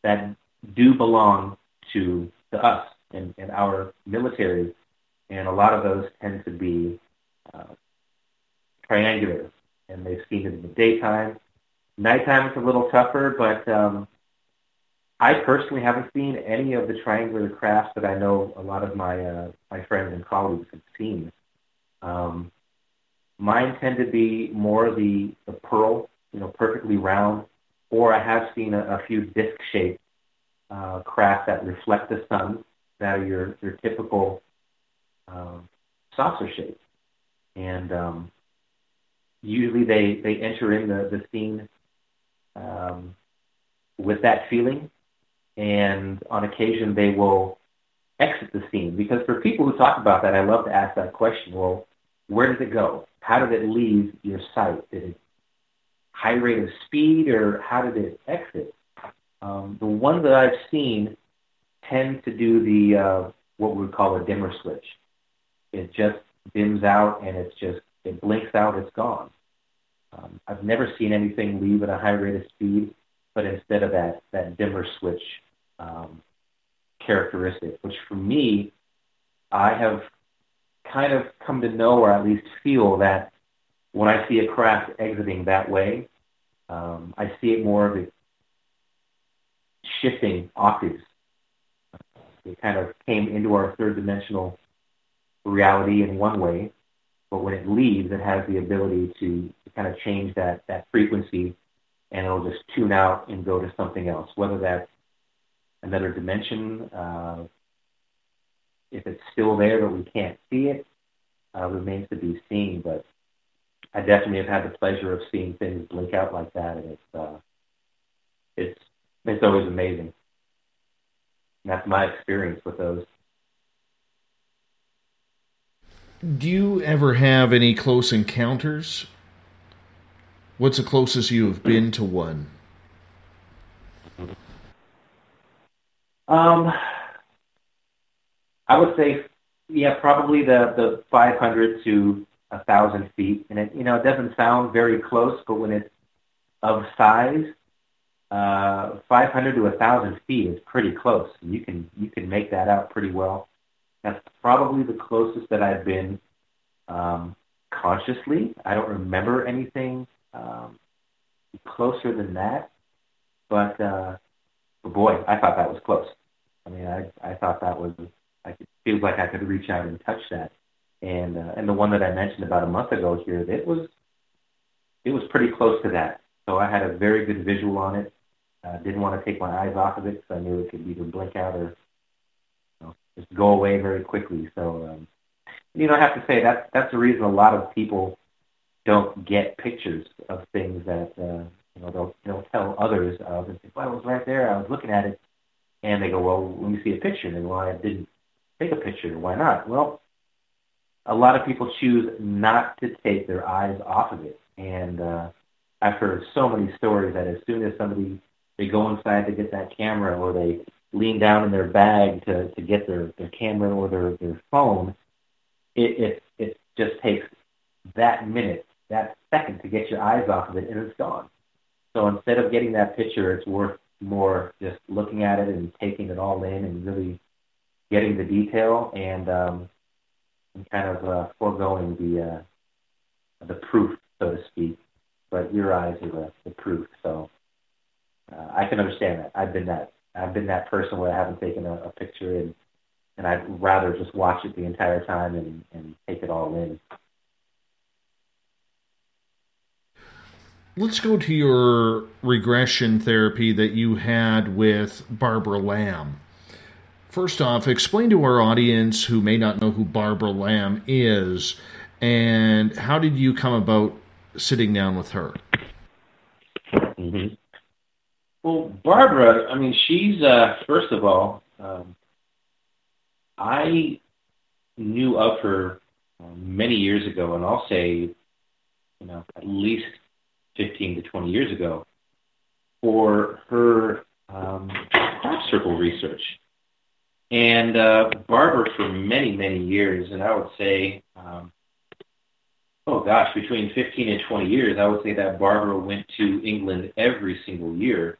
that do belong to us. And our military, and a lot of those tend to be triangular, and they've seen it in the daytime. Nighttime it's a little tougher, but I personally haven't seen any of the triangular crafts that I know a lot of my friends and colleagues have seen. Mine tend to be more the pearl, perfectly round, or I have seen a few disc-shaped craft that reflect the sun that are your typical saucer shape. And usually they enter in the scene with that feeling, and on occasion they will exit the scene. Because for people who talk about that, I love to ask that question, well, where did it go? How did it leave your sight? Did it high rate of speed, or how did it exit? The ones that I've seen tend to do the what we would call a dimmer switch. It just dims out, and it blinks out, it's gone. I've never seen anything leave at a high rate of speed, but instead of that dimmer switch characteristic, which for me, I have kind of come to know, or at least feel, that when I see a craft exiting that way, I see it more of it shifting octaves. It kind of came into our third dimensional reality in one way, but when it leaves, it has the ability to kind of change that frequency, and it'll just tune out and go to something else, whether that's another dimension. If it's still there but we can't see it, remains to be seen. But I definitely have had the pleasure of seeing things blink out like that, and it's always amazing. And that's my experience with those. Do you ever have any close encounters? What's the closest you have been to one? I would say, probably the 500 to 1,000 feet. And it doesn't sound very close, but when it's of size, 500 to 1,000 feet is pretty close. You can make that out pretty well. That's probably the closest that I've been consciously. I don't remember anything closer than that, but boy, I thought that was close. I mean, I thought that was. It feels like I could reach out and touch that. And the one that I mentioned about a month ago here, it was pretty close to that. So I had a very good visual on it. Didn't want to take my eyes off of it, because I knew it could either blink out or just go away very quickly. So, I have to say that's the reason a lot of people don't get pictures of things that they'll tell others of. And say, well, it was right there. I was looking at it, and they go, well, let me see a picture. And they go, well, I didn't take a picture. Why not? Well, a lot of people choose not to take their eyes off of it. And I've heard so many stories that as soon as they go inside to get that camera, or they lean down in their bag to get their camera or their phone, it just takes that minute, that second to get your eyes off of it, and it's gone. So instead of getting that picture, it's worth more just looking at it and taking it all in and really getting the detail and kind of foregoing the proof, so to speak. But your eyes are the proof. So I can understand that. I've been that person where I haven't taken a picture, and I'd rather just watch it the entire time and take it all in. Let's go to your regression therapy that you had with Barbara Lamb. First off, explain to our audience who may not know who Barbara Lamb is, and how did you come about sitting down with her? Mm-hmm. Well, Barbara, I mean, she's, first of all, I knew of her many years ago, and I'll say, at least 15 to 20 years ago, for her crop circle research. And Barbara, for many, many years, and I would say, between 15 and 20 years, I would say that Barbara went to England every single year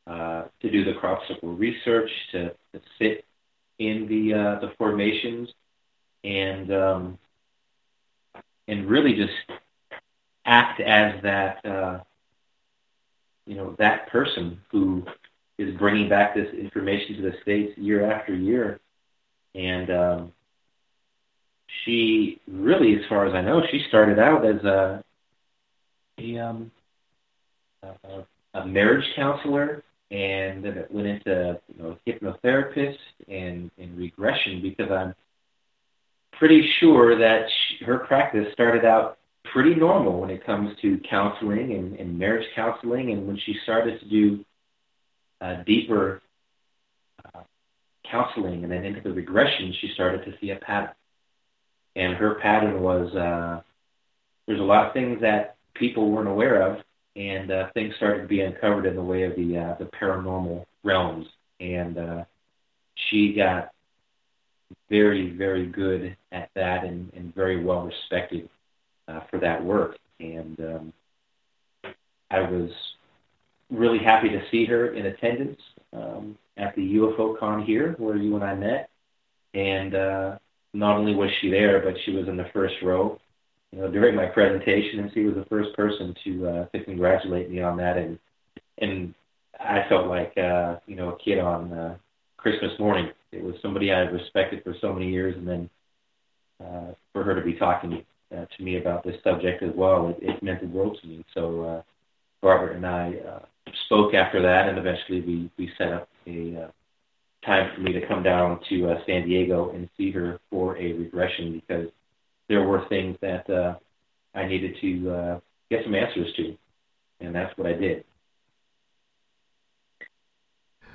to do the crop circle research, to sit in the formations, and really just act as that, that person who is bringing back this information to the States year after year. And she really, as far as I know, she started out as a marriage counselor, and then it went into hypnotherapist and regression, because I'm pretty sure that her practice started out pretty normal when it comes to counseling and marriage counseling. And when she started to do deeper counseling and then into the regression, she started to see a pattern. And her pattern was there's a lot of things that people weren't aware of, and things started to be uncovered in the way of the paranormal realms. And she got very, very good at that, and very well respected for that work. And I was really happy to see her in attendance at the UFO con here, where you and I met. And not only was she there, but she was in the first row, during my presentation, and she was the first person to congratulate me on that. And I felt like a kid on Christmas morning. It was somebody I respected for so many years, and then for her to be talking to me about this subject as well, it meant the world to me. So Barbara and I spoke after that, and eventually we set up a time for me to come down to San Diego and see her for a regression, because there were things that I needed to get some answers to, and that's what I did.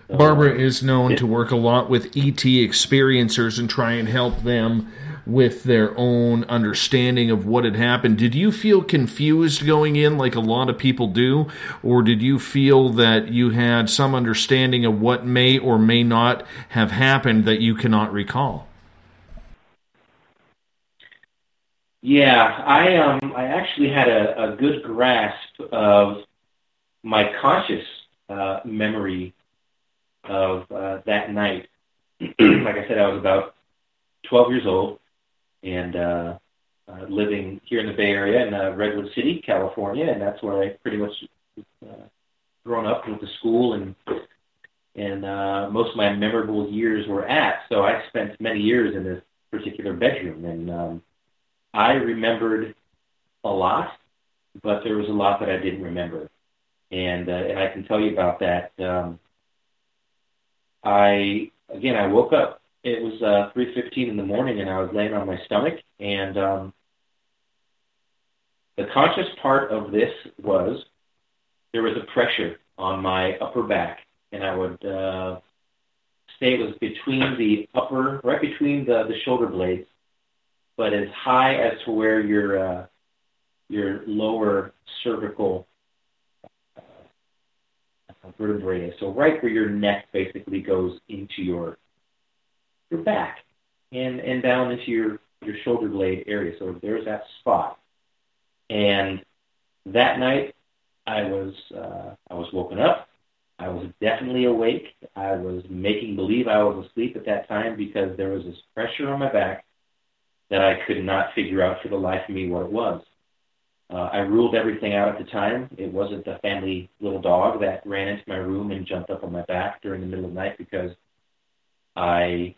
So, Barbara is known to work a lot with ET experiencers and try and help them with their own understanding of what had happened. Did you feel confused going in, like a lot of people do, or did you feel that you had some understanding of what may or may not have happened that you cannot recall? Yeah, I actually had a good grasp of my conscious memory of that night. Like I said, I was about 12 years old, and living here in the Bay Area in Redwood City, California, and that's where I pretty much grown up, went to school, and most of my memorable years were at. So I spent many years in this particular bedroom, and I remembered a lot, but there was a lot that I didn't remember, and I can tell you about that. I woke up. It was 3:15 in the morning, and I was laying on my stomach, and the conscious part of this was there was a pressure on my upper back, and I would say it was between right between the shoulder blades, but as high as to where your lower cervical vertebrae is. So right where your neck basically goes into your back and down into your shoulder blade area. So there's that spot. And that night I was woken up. I was definitely awake. I was making believe I was asleep at that time, because there was this pressure on my back that I could not figure out for the life of me what it was. I ruled everything out at the time. It wasn't the family little dog that ran into my room and jumped up on my back during the middle of the night, because I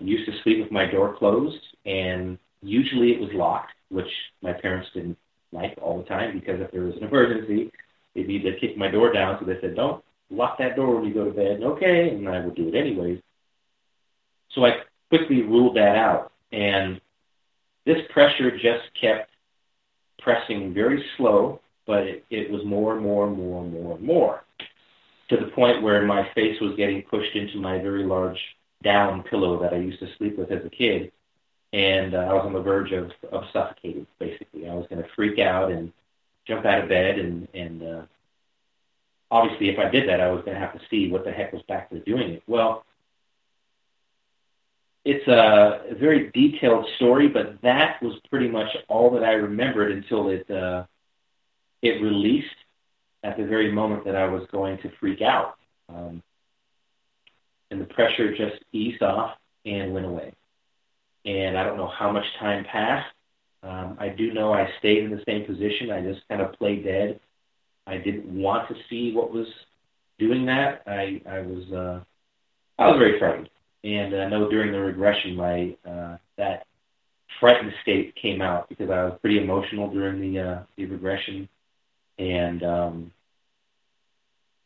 used to sleep with my door closed, and usually it was locked, which my parents didn't like all the time, because if there was an emergency, they'd either kick my door down, so they said, don't lock that door when you go to bed. Okay, and I would do it anyways. So I quickly ruled that out, and this pressure just kept pressing very slow, but it was more and more and more and more and more, to the point where my face was getting pushed into my very large down pillow that I used to sleep with as a kid, and I was on the verge of suffocating, basically. I was going to freak out and jump out of bed, and obviously if I did that, I was going to have to see what the heck was back there doing it. Well, it's a very detailed story, but that was pretty much all that I remembered until it released at the very moment that I was going to freak out. And the pressure just eased off and went away. And I don't know how much time passed, I do know I stayed in the same position. I just kind of played dead. I didn't want to see what was doing that. I was very frightened. And I know during the regression, that frightened state came out because I was pretty emotional during the regression. And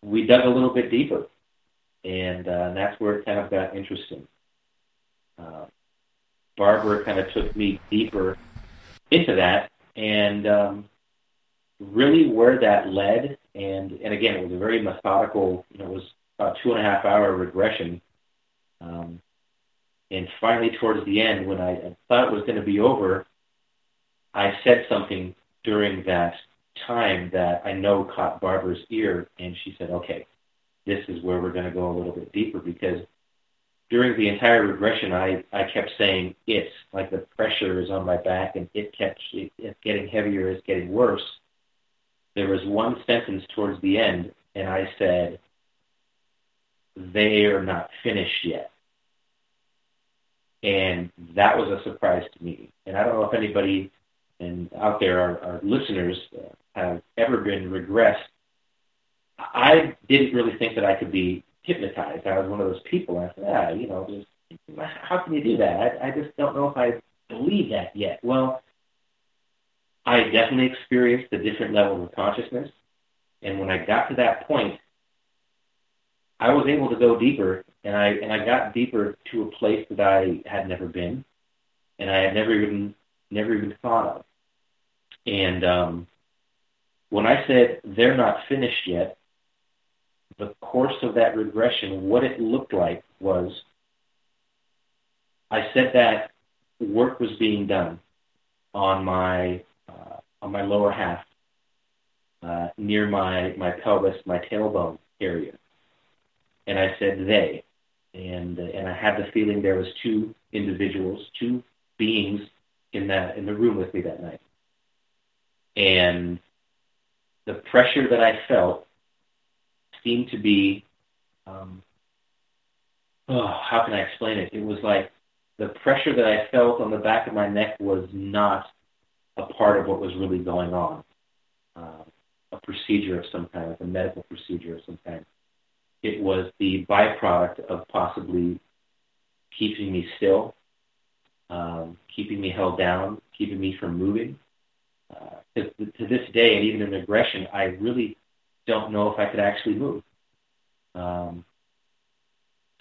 we dug a little bit deeper. And that's where it kind of got interesting. Barbara kind of took me deeper into that, and really where that led, and again, it was a very methodical, it was about 2.5 hour regression. And finally, towards the end, when I thought it was going to be over, I said something during that time that I know caught Barbara's ear, and she said, okay, this is where we're going to go a little bit deeper, because during the entire regression, I kept saying it's, like the pressure is on my back, and it's getting heavier, it's getting worse. There was one sentence towards the end, and I said, they are not finished yet. And that was a surprise to me. And I don't know if anybody out there, our listeners, have ever been regressed. I didn't really think that I could be hypnotized. I was one of those people. I said, how can you do that? I just don't know if I believe that yet. Well, I definitely experienced a different level of consciousness. And when I got to that point, I was able to go deeper, and I got deeper to a place that I had never been, and I had never even thought of. And when I said they're not finished yet, the course of that regression, what it looked like was, I said that work was being done on my lower half, near my pelvis, my tailbone area. And I said they, and I had the feeling there was two individuals, two beings in the room with me that night. And the pressure that I felt seemed to be, how can I explain it? It was like the pressure that I felt on the back of my neck was not a part of what was really going on. A procedure of some kind, like a medical procedure of some kind. It was the byproduct of possibly keeping me still, keeping me held down, keeping me from moving. To this day, and even in regression, I really don't know if I could actually move.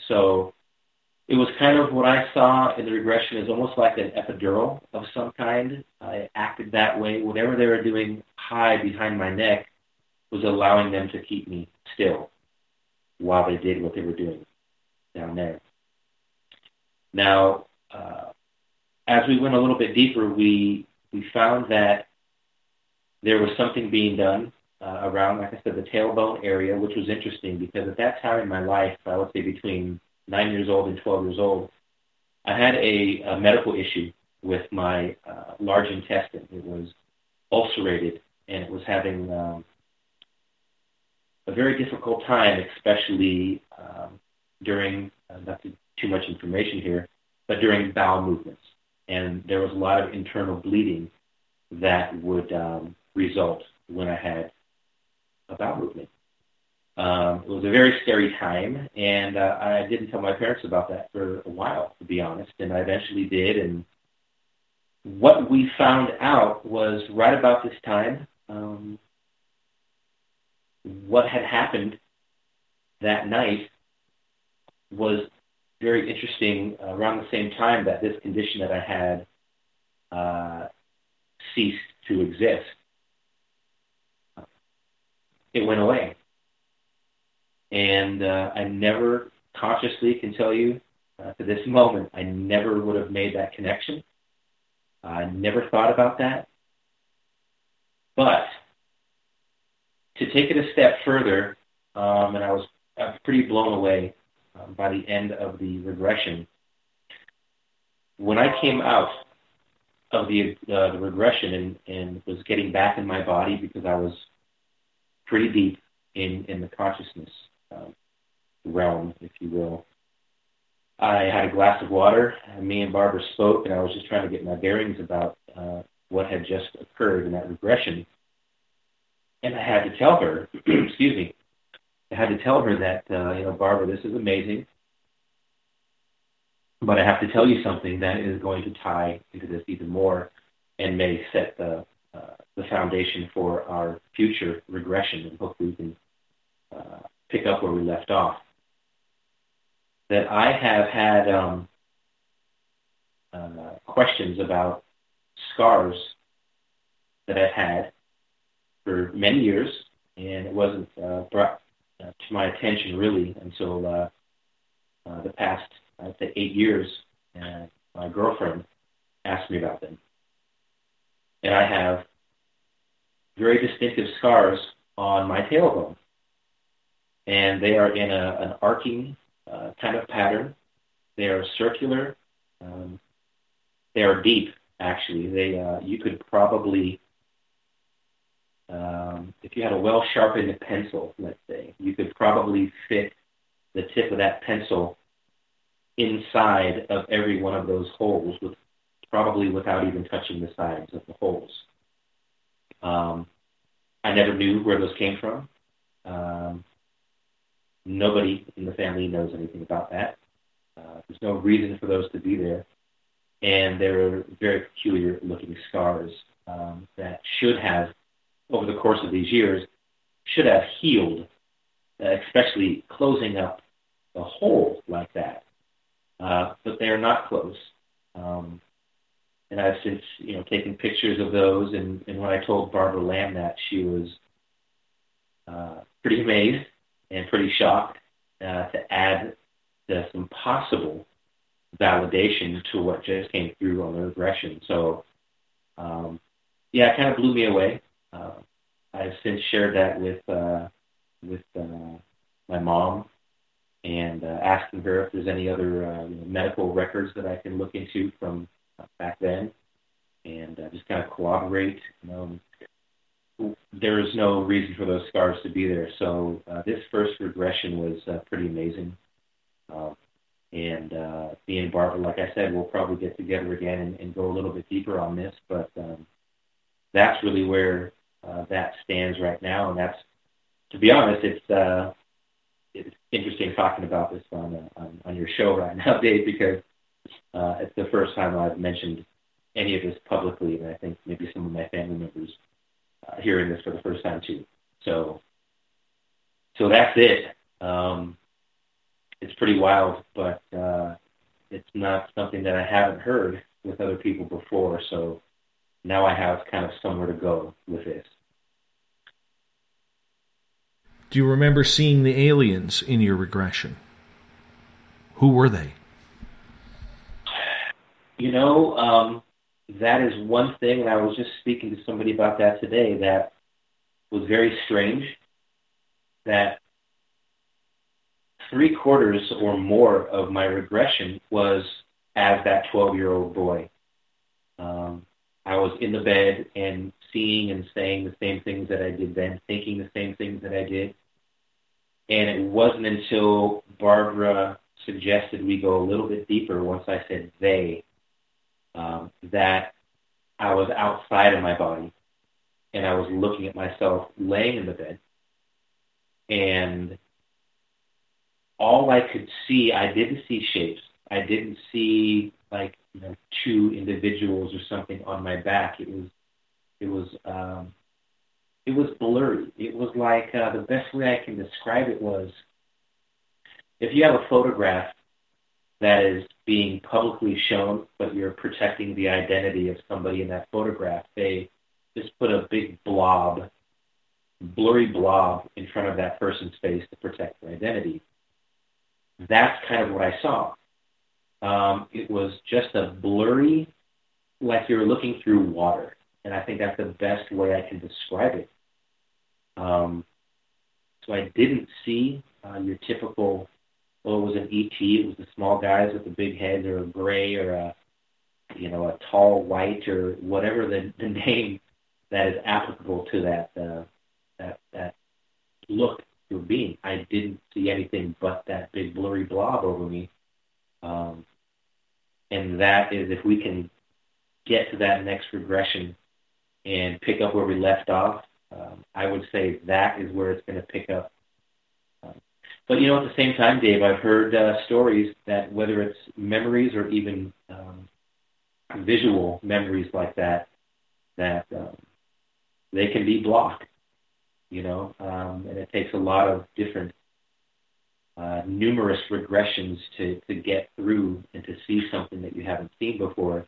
So it was kind of what I saw in the regression as almost like an epidural of some kind. I acted that way. Whatever they were doing high behind my neck was allowing them to keep me still while they did what they were doing down there. Now, as we went a little bit deeper, we found that there was something being done around, like I said, the tailbone area, which was interesting because at that time in my life, I would say between 9 years old and 12 years old, I had a medical issue with my large intestine. It was ulcerated, and it was having a very difficult time, especially during, not too much information here, but during bowel movements. And there was a lot of internal bleeding that would result when I had a bowel movement. It was a very scary time, and I didn't tell my parents about that for a while, to be honest, and I eventually did. And what we found out was right about this time, what had happened that night was very interesting. Around the same time that this condition that I had ceased to exist, it went away. And I never consciously can tell you, to this moment, I never would have made that connection. I never thought about that. But to take it a step further, and I was pretty blown away by the end of the regression. When I came out of the regression and was getting back in my body because I was pretty deep in the consciousness realm, if you will, I had a glass of water, and me and Barbara spoke, and I was just trying to get my bearings about what had just occurred in that regression. And I had to tell her, excuse me, I had to tell her that, Barbara, this is amazing, but I have to tell you something that is going to tie into this even more and may set the foundation for our future regression, and hopefully we can pick up where we left off. That I have had questions about scars that I've had for many years, and it wasn't brought to my attention really until the past, I'd say, 8 years. And my girlfriend asked me about them. And I have very distinctive scars on my tailbone. And they are in an arcing kind of pattern. They are circular. They are deep, actually. You could probably, if you had a well-sharpened pencil, let's say, you could probably fit the tip of that pencil inside of every one of those holes, probably without even touching the sides of the holes. I never knew where those came from. Nobody in the family knows anything about that. There's no reason for those to be there. And they're very peculiar-looking scars that should have, over the course of these years, should have healed, especially closing up a hole like that. But they are not close. And I've since, taken pictures of those. And when I told Barbara Lamb that, she was pretty amazed and pretty shocked to add some possible validation to what just came through on the regression. So, it kind of blew me away. I've since shared that with my mom, and asking her if there's any other medical records that I can look into from back then, and just kind of corroborate. There is no reason for those scars to be there. So this first regression was pretty amazing. And me and Barbara, like I said, we'll probably get together again and go a little bit deeper on this. But that's really where that stands right now. And that's, to be honest, it's interesting talking about this on your show right now, Dave, because it's the first time I've mentioned any of this publicly, and I think maybe some of my family members hearing this for the first time too. So that's it. It's pretty wild, but it's not something that I haven't heard with other people before. So now I have kind of somewhere to go with this. Do you remember seeing the aliens in your regression? Who were they? That is one thing, and I was just speaking to somebody about that today, that was very strange, that 3/4 or more of my regression was as that 12-year-old boy. I was in the bed and seeing and saying the same things that I did then, thinking the same things that I did. And it wasn't until Barbara suggested we go a little bit deeper once I said they, that I was outside of my body, and I was looking at myself laying in the bed, and all I could see, I didn't see shapes. I didn't see two individuals or something on my back. It was blurry. It was like the best way I can describe it was, if you have a photograph that is being publicly shown, but you're protecting the identity of somebody in that photograph, they just put a big blob, blurry blob in front of that person's face to protect their identity. That's kind of what I saw. It was just a blurry, like you're looking through water. And I think that's the best way I can describe it. So I didn't see your typical, it was an ET. It was the small guys with the big heads, or a gray, or a tall white, or whatever the name that is applicable to that look to a being. I didn't see anything but that big blurry blob over me. And that is, if we can get to that next regression and pick up where we left off, I would say that is where it's going to pick up. But, you know, at the same time, Dave, I've heard stories that whether it's memories or even visual memories like that, they can be blocked, you know, and it takes a lot of different numerous regressions to get through and to see something that you haven't seen before.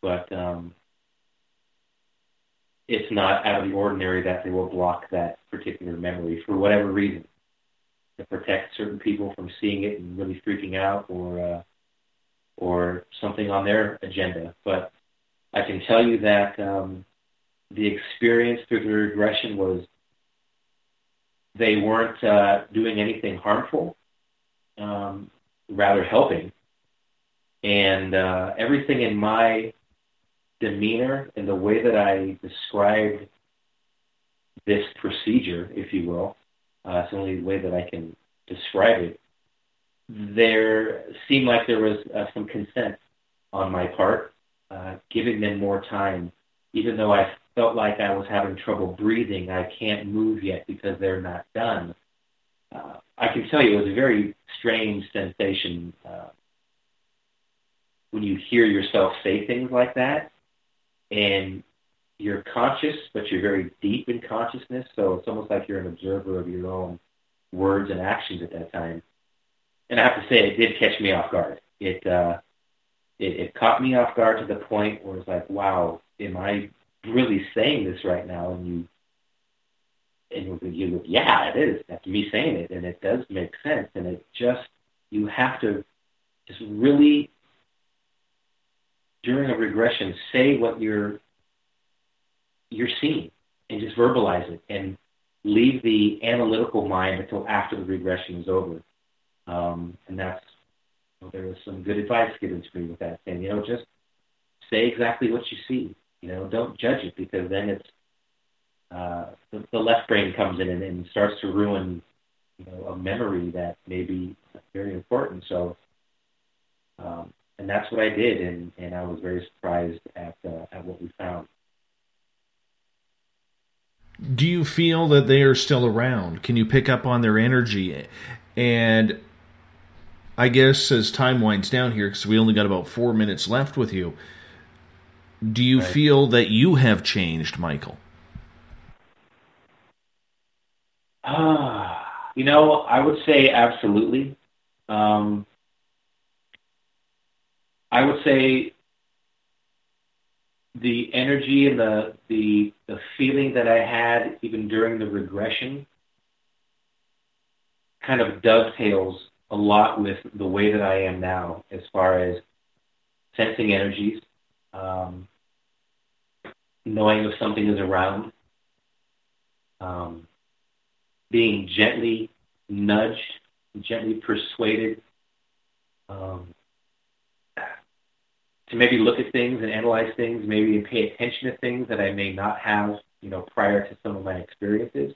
But it's not out of the ordinary that they will block that particular memory for whatever reason, to protect certain people from seeing it and really freaking out, or something on their agenda. But I can tell you that the experience through the regression was they weren't doing anything harmful, rather helping. And everything in my demeanor and the way that I described this procedure, if you will, it's the only way that I can describe it, there seemed like there was some consent on my part, giving them more time. Even though I felt like I was having trouble breathing, I can't move yet because they're not done. I can tell you it was a very strange sensation when you hear yourself say things like that, and you're conscious, but you're very deep in consciousness, so it's almost like you're an observer of your own words and actions at that time. And I have to say, it did catch me off guard. It caught me off guard to the point where it's like, wow, am I really saying this right now? And you yeah, it is. That's me saying it, and it does make sense. And it just, you have to just really, during a regression, say what you're seeing and just verbalize it and leave the analytical mind until after the regression is over. And that's, there was some good advice given to me with that, saying, you know, just say exactly what you see. You know, don't judge it, because then it's the left brain comes in and starts to ruin, you know, a memory that may be very important. So, and that's what I did, and I was very surprised at what we found. Do you feel that they are still around? Can you pick up on their energy? And I guess as time winds down here, because we only got about 4 minutes left with you, do you feel that you have changed, Michael? You know, I would say absolutely. I would say the energy and the feeling that I had even during the regression kind of dovetails a lot with the way that I am now, as far as sensing energies, knowing if something is around, being gently nudged, gently persuaded to maybe look at things and analyze things, maybe pay attention to things that I may not have, you know, prior to some of my experiences.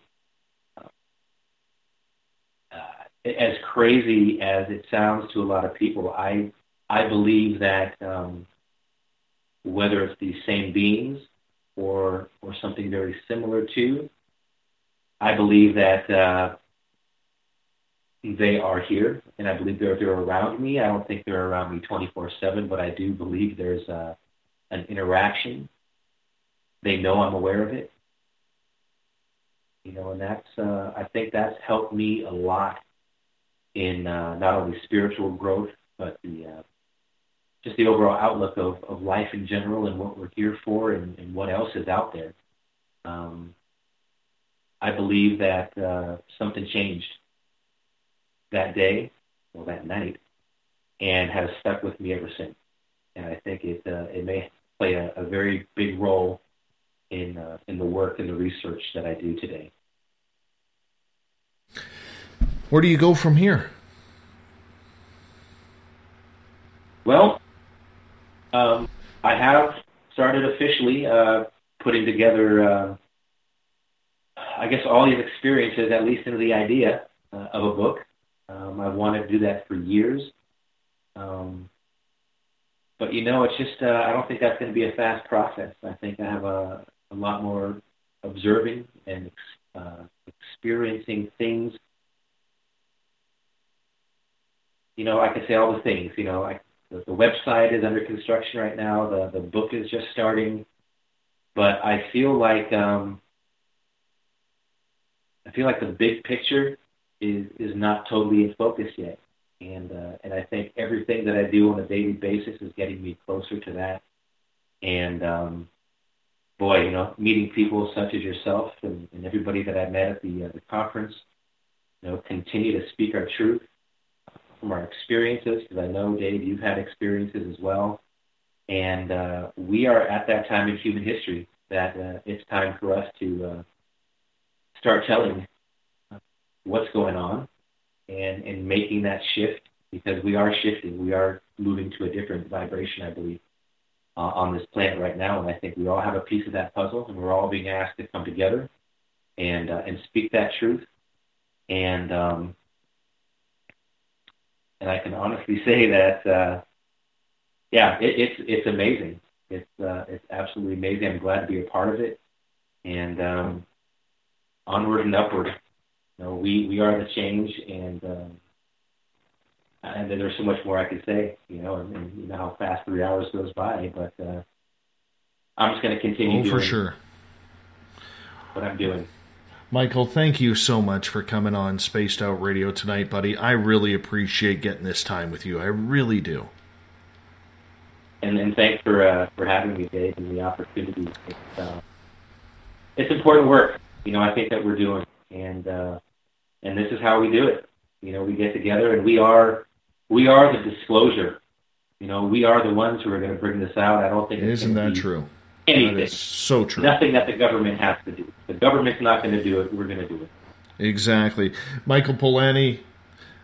As crazy as it sounds to a lot of people, I believe that whether it's these same beings or something very similar to, I believe that they are here, and I believe they're around me. I don't think they're around me 24/7, but I do believe there's an interaction. They know I'm aware of it. You know, and that's I think that's helped me a lot in not only spiritual growth, but just the overall outlook of life in general and what we're here for and what else is out there. I believe that something changed that day, or that night, and has stuck with me ever since. And I think it may play a very big role in the work and the research that I do today. Where do you go from here? Well, I have started officially putting together, I guess, all these experiences, at least into the idea of a book. I've wanted to do that for years. But, it's just, I don't think that's going to be a fast process. I think I have a lot more observing and experiencing things. I can say all the things, the website is under construction right now. The book is just starting. But I feel like the big picture is not totally in focus yet. And I think everything that I do on a daily basis is getting me closer to that. And, meeting people such as yourself and everybody that I met at the conference, continue to speak our truth from our experiences, because I know, Dave, you've had experiences as well. And we are at that time in human history that it's time for us to start telling what's going on and making that shift, because we are shifting. We are moving to a different vibration, I believe, on this planet right now. And I think we all have a piece of that puzzle, and we're all being asked to come together and speak that truth. And I can honestly say that, it's amazing. It's absolutely amazing. I'm glad to be a part of it. And onward and upward. We are the change, and then there's so much more I could say, and you know how fast 3 hours goes by, but I'm just going to continue doing for sure what I'm doing. Michael, thank you so much for coming on Spaced Out Radio tonight, buddy. I really appreciate getting this time with you. I really do. And thanks for having me, Dave, and the opportunity. It's important work, I think that we're doing. And this is how we do it. We get together, and we are the disclosure. We are the ones who are going to bring this out. I don't think isn't that true? Anything. That is so true. Nothing that the government has to do. The government's not going to do it. We're going to do it. Exactly. Michael Polani,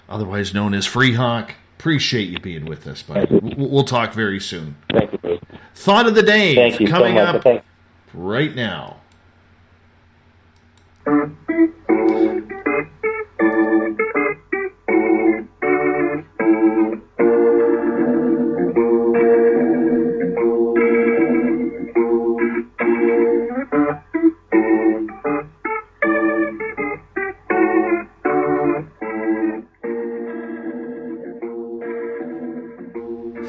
otherwise known as Freehawk, appreciate you being with us, buddy. We'll talk very soon. Thank you, Dave. Thought of the day Thank you coming so much. up right now.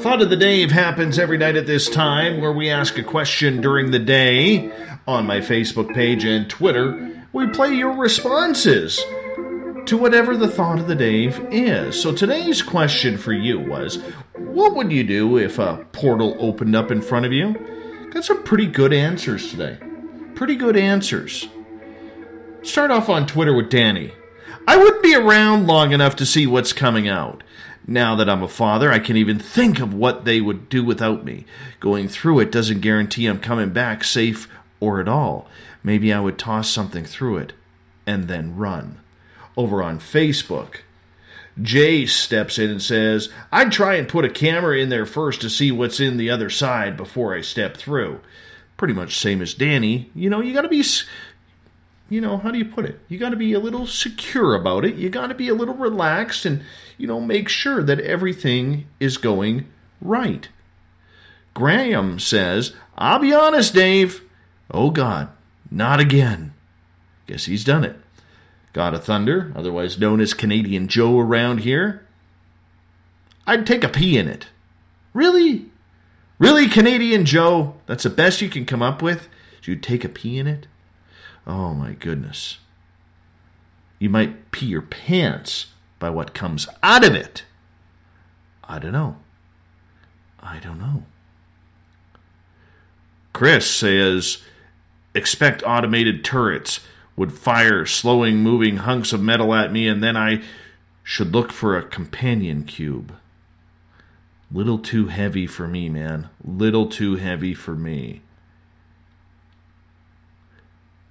Thought of the Day happens every night at this time, where we ask a question during the day on my Facebook page and Twitter. We play your responses to whatever the thought of the day is. So today's question for you was, what would you do if a portal opened up in front of you? Got some pretty good answers today. Pretty good answers. Start off on Twitter with Danny. I wouldn't be around long enough to see what's coming out. Now that I'm a father, I can't even think of what they would do without me. Going through it doesn't guarantee I'm coming back safe or at all. Maybe I would toss something through it and then run. Over on Facebook, Jay steps in and says, I'd try and put a camera in there first to see what's in the other side before I step through. Pretty much same as Danny. You got to be... how do you put it? You got to be a little secure about it. You got to be a little relaxed and, make sure that everything is going right. Graham says, I'll be honest, Dave. Oh, God, not again. Guess he's done it. God of Thunder, otherwise known as Canadian Joe around here. I'd take a pee in it. Really? Really, Canadian Joe? That's the best you can come up with? You'd take a pee in it? Oh, my goodness. You might pee your pants by what comes out of it. I don't know. Chris says, expect automated turrets would fire slowing moving hunks of metal at me, and then I should look for a companion cube. Little too heavy for me, man. Little too heavy for me.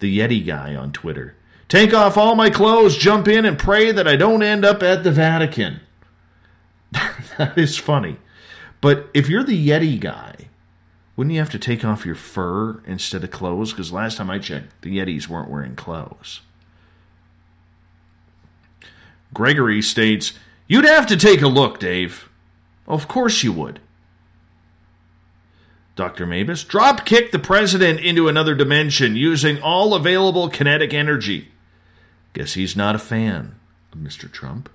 The Yeti guy on Twitter. Take off all my clothes, jump in, and pray that I don't end up at the Vatican. That is funny. But if you're the Yeti guy, wouldn't you have to take off your fur instead of clothes? Because last time I checked, the Yetis weren't wearing clothes. Gregory states, you'd have to take a look, Dave. Of course you would. Dr. Mabus. Drop kick the president into another dimension using all available kinetic energy. Guess he's not a fan of Mr. Trump.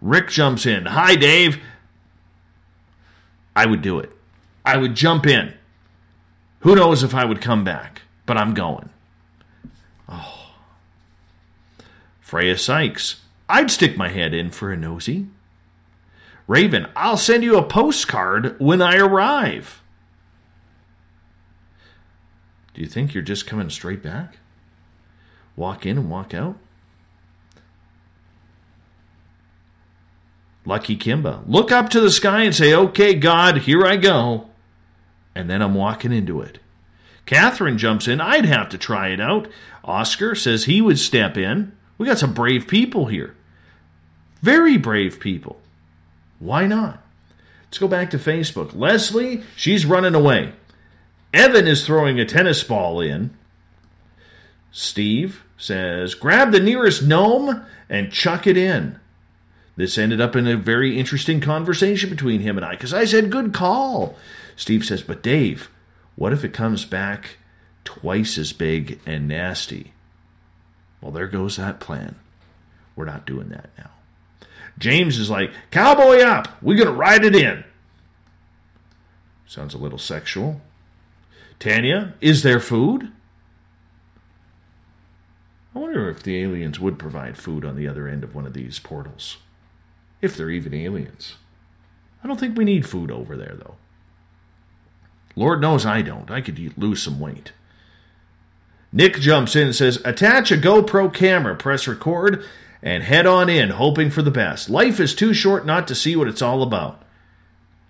Rick jumps in. Hi, Dave. I would do it. I would jump in. Who knows if I would come back, but I'm going. Oh. Freya Sykes. I'd stick my head in for a nosy. Raven. I'll send you a postcard when I arrive. Do you think you're just coming straight back? Walk in and walk out? Lucky Kimba. Look up to the sky and say, okay, God, here I go. And then I'm walking into it. Catherine jumps in. I'd have to try it out. Oscar says he would step in. We got some brave people here. Very brave people. Why not? Let's go back to Facebook. Leslie, she's running away. Evan is throwing a tennis ball in. Steve says, grab the nearest gnome and chuck it in. This ended up in a very interesting conversation between him and I, because I said, good call. Steve says, but Dave, what if it comes back twice as big and nasty? Well, there goes that plan. We're not doing that now. James is like, cowboy up. We're going to ride it in. Sounds a little sexual. Tanya, is there food? I wonder if the aliens would provide food on the other end of one of these portals. If they're even aliens. I don't think we need food over there, though. Lord knows I don't. I could lose some weight. Nick jumps in and says, attach a GoPro camera, press record, and head on in, hoping for the best. Life is too short not to see what it's all about.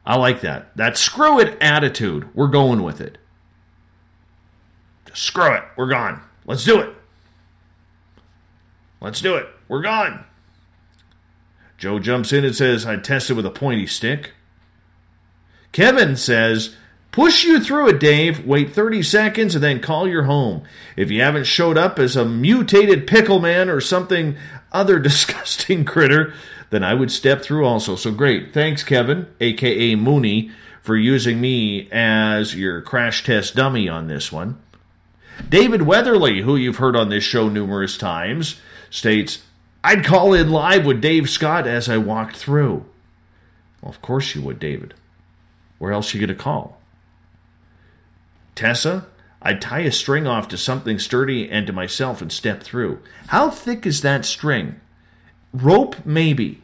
I like that. That screw it attitude. We're going with it. Just screw it. We're gone. Let's do it. Let's do it. We're gone. Joe jumps in and says, I tested with a pointy stick. Kevin says, push you through it, Dave. Wait 30 seconds and then call your home. If you haven't showed up as a mutated pickle man or something other disgusting critter, then I would step through also. So great. Thanks, Kevin, a.k.a. Mooney, for using me as your crash test dummy on this one. David Weatherly, who you've heard on this show numerous times, states, I'd call in live with Dave Scott as I walked through. Well, of course you would, David. Where else are you going to call? Tessa, I'd tie a string off to something sturdy and to myself and step through. How thick is that string? Rope, maybe.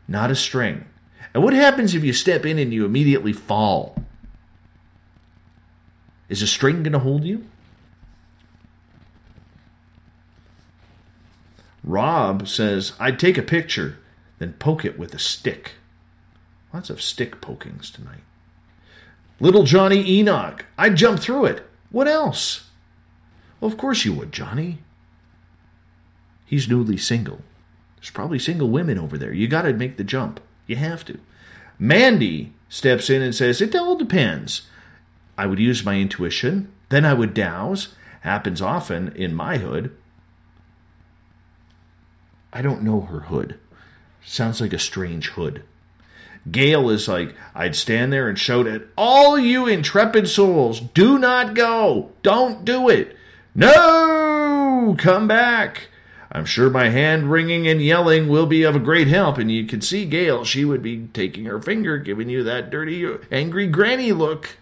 Not a string. And what happens if you step in and you immediately fall? Is a string going to hold you? Rob says, I'd take a picture, then poke it with a stick. Lots of stick pokings tonight. Little Johnny Enoch, I'd jump through it. What else? Well, of course you would, Johnny. He's newly single. There's probably single women over there. You got to make the jump. You have to. Mandy steps in and says, it all depends. I would use my intuition. Then I would douse. Happens often in my hood. I don't know her hood. Sounds like a strange hood. Gail is like, I'd stand there and shout at all you intrepid souls, do not go. Don't do it. No! Come back. I'm sure my hand wringing and yelling will be of a great help. And you can see Gail, she would be taking her finger, giving you that dirty, angry granny look.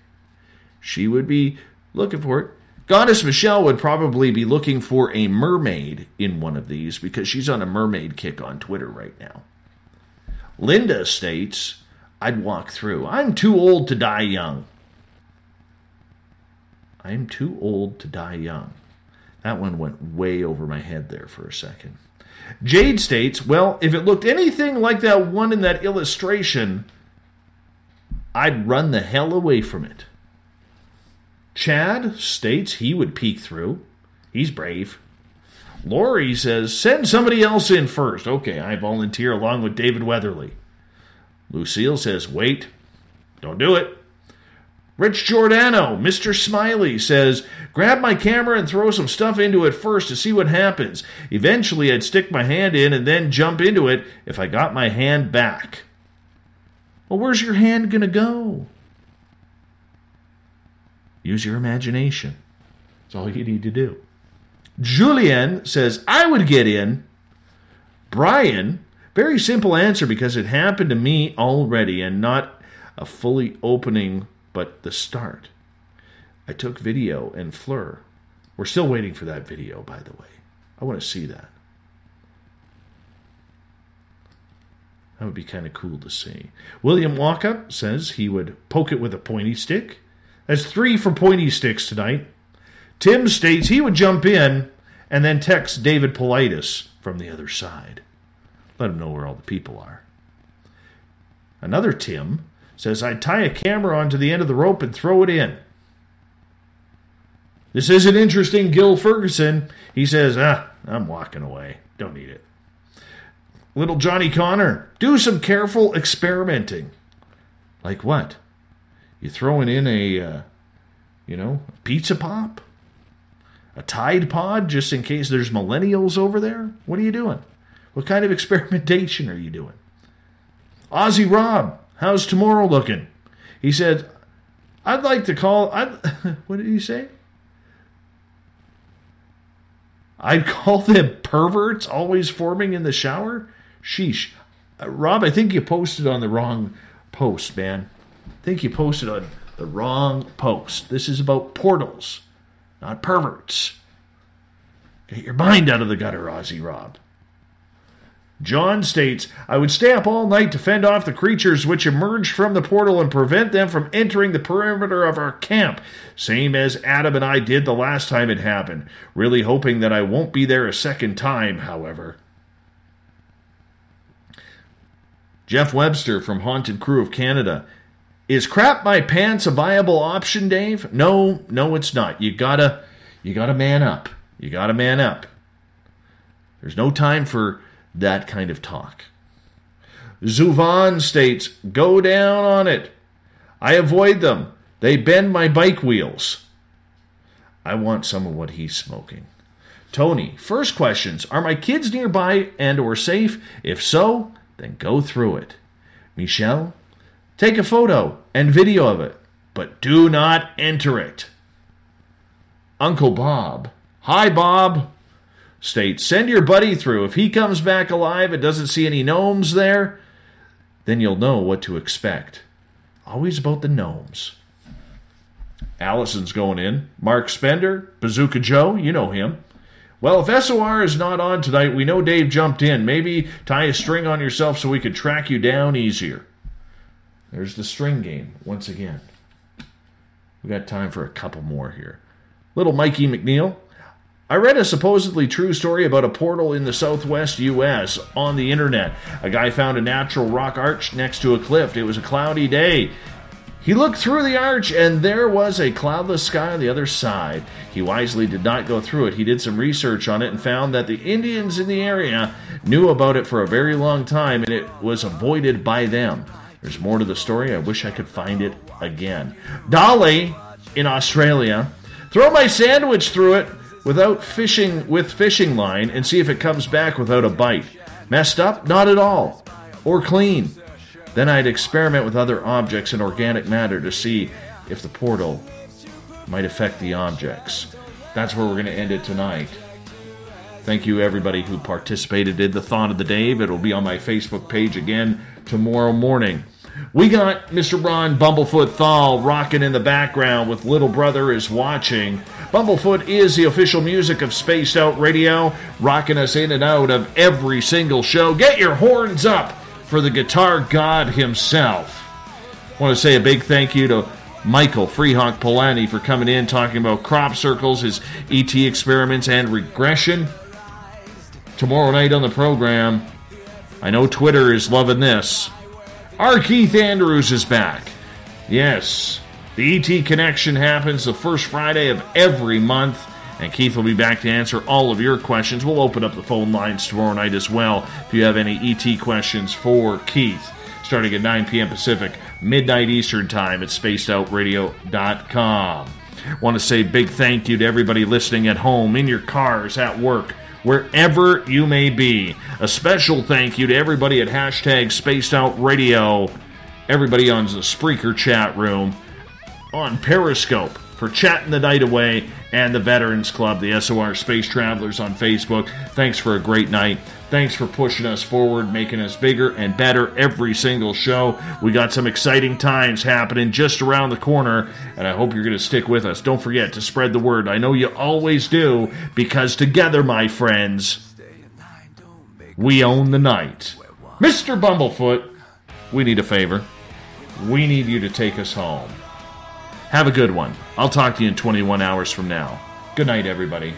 She would be looking for it. Goddess Michelle would probably be looking for a mermaid in one of these because she's on a mermaid kick on Twitter right now. Linda states, I'd walk through. I'm too old to die young. I'm too old to die young. That one went way over my head there for a second. Jade states, well, if it looked anything like that one in that illustration, I'd run the hell away from it. Chad states he would peek through. He's brave. Lori says, send somebody else in first. Okay, I volunteer along with David Weatherly. Lucille says, wait. Don't do it. Rich Giordano, Mr. Smiley, says, grab my camera and throw some stuff into it first to see what happens. Eventually, I'd stick my hand in and then jump into it if I got my hand back. Well, where's your hand going to go? Use your imagination. That's all you need to do. Julien says, I would get in. Brian, very simple answer because it happened to me already and not a fully opening, but the start. I took video and Fleur. We're still waiting for that video, by the way. I want to see that. That would be kind of cool to see. William Walkup says he would poke it with a pointy stick. That's 3 for pointy sticks tonight. Tim states he would jump in and then text David Politis from the other side. Let him know where all the people are. Another Tim says, I'd tie a camera onto the end of the rope and throw it in. This isn't interesting, Gil Ferguson. He says, I'm walking away. Don't need it. Little Johnny Connor, do some careful experimenting. Like what? You throwing in a pizza pop? A Tide Pod just in case there's millennials over there? What are you doing? What kind of experimentation are you doing? Ozzy Rob, how's tomorrow looking? He said, I'd like to call... what did he say? I'd call them perverts always forming in the shower? Sheesh. Rob, I think you posted on the wrong post, man. I think you posted on the wrong post. This is about portals, not perverts. Get your mind out of the gutter, Ozzy Rob. John states, I would stay up all night to fend off the creatures which emerge from the portal and prevent them from entering the perimeter of our camp, same as Adam and I did the last time it happened. Really hoping that I won't be there a second time, however. Jeff Webster from Haunted Crew of Canada. Is crap my pants a viable option, Dave? No, it's not. You gotta man up. You gotta man up. There's no time for that kind of talk. Zuvan states, go down on it. I avoid them. They bend my bike wheels. I want some of what he's smoking. Tony, first questions. Are my kids nearby and or safe? If so, then go through it. Michelle, take a photo and video of it, but do not enter it. Uncle Bob, hi Bob, states, send your buddy through. If he comes back alive and doesn't see any gnomes there, then you'll know what to expect. Always about the gnomes. Allison's going in. Mark Spender, Bazooka Joe, you know him. Well, if SOR is not on tonight, we know Dave jumped in. Maybe tie a string on yourself so we could track you down easier. There's the string game once again. We got time for a couple more here. Little Mikey McNeil. I read a supposedly true story about a portal in the southwest U.S. on the internet. A guy found a natural rock arch next to a cliff. It was a cloudy day. He looked through the arch, and there was a cloudless sky on the other side. He wisely did not go through it. He did some research on it and found that the Indians in the area knew about it for a very long time, and it was avoided by them. There's more to the story. I wish I could find it again. Dolly in Australia. Throw my sandwich through it with fishing line and see if it comes back without a bite. Messed up? Not at all. Or clean. Then I'd experiment with other objects and organic matter to see if the portal might affect the objects. That's where we're going to end it tonight. Thank you, everybody who participated in the Thought of the Day. It'll be on my Facebook page again tomorrow morning. We got Mr. Ron Bumblefoot THAL rocking in the background with Little Brother is Watching. Bumblefoot is the official music of Spaced Out Radio, rocking us in and out of every single show. Get your horns up for the guitar god himself. I want to say a big thank you to Michael Freehawk Polani for coming in, talking about crop circles, his ET experiments, and regression. Tomorrow night on the program, I know Twitter is loving this. Our Keith Andrews is back. Yes, the ET Connection happens the first Friday of every month, and Keith will be back to answer all of your questions. We'll open up the phone lines tomorrow night as well if you have any ET questions for Keith, starting at 9 p.m. Pacific, midnight Eastern Time at spacedoutradio.com. I want to say a big thank you to everybody listening at home, in your cars, at work, wherever you may be. A special thank you to everybody at hashtag Spaced Out Radio, everybody on the Spreaker chat room, on Periscope, for chatting the night away, and the Veterans Club, the SOR Space Travelers on Facebook. Thanks for a great night. Thanks for pushing us forward, making us bigger and better every single show. We got some exciting times happening just around the corner, and I hope you're going to stick with us. Don't forget to spread the word. I know you always do, because together, my friends, we own the night. Mr. Bumblefoot, we need a favor. We need you to take us home. Have a good one. I'll talk to you in 21 hours from now. Good night, everybody.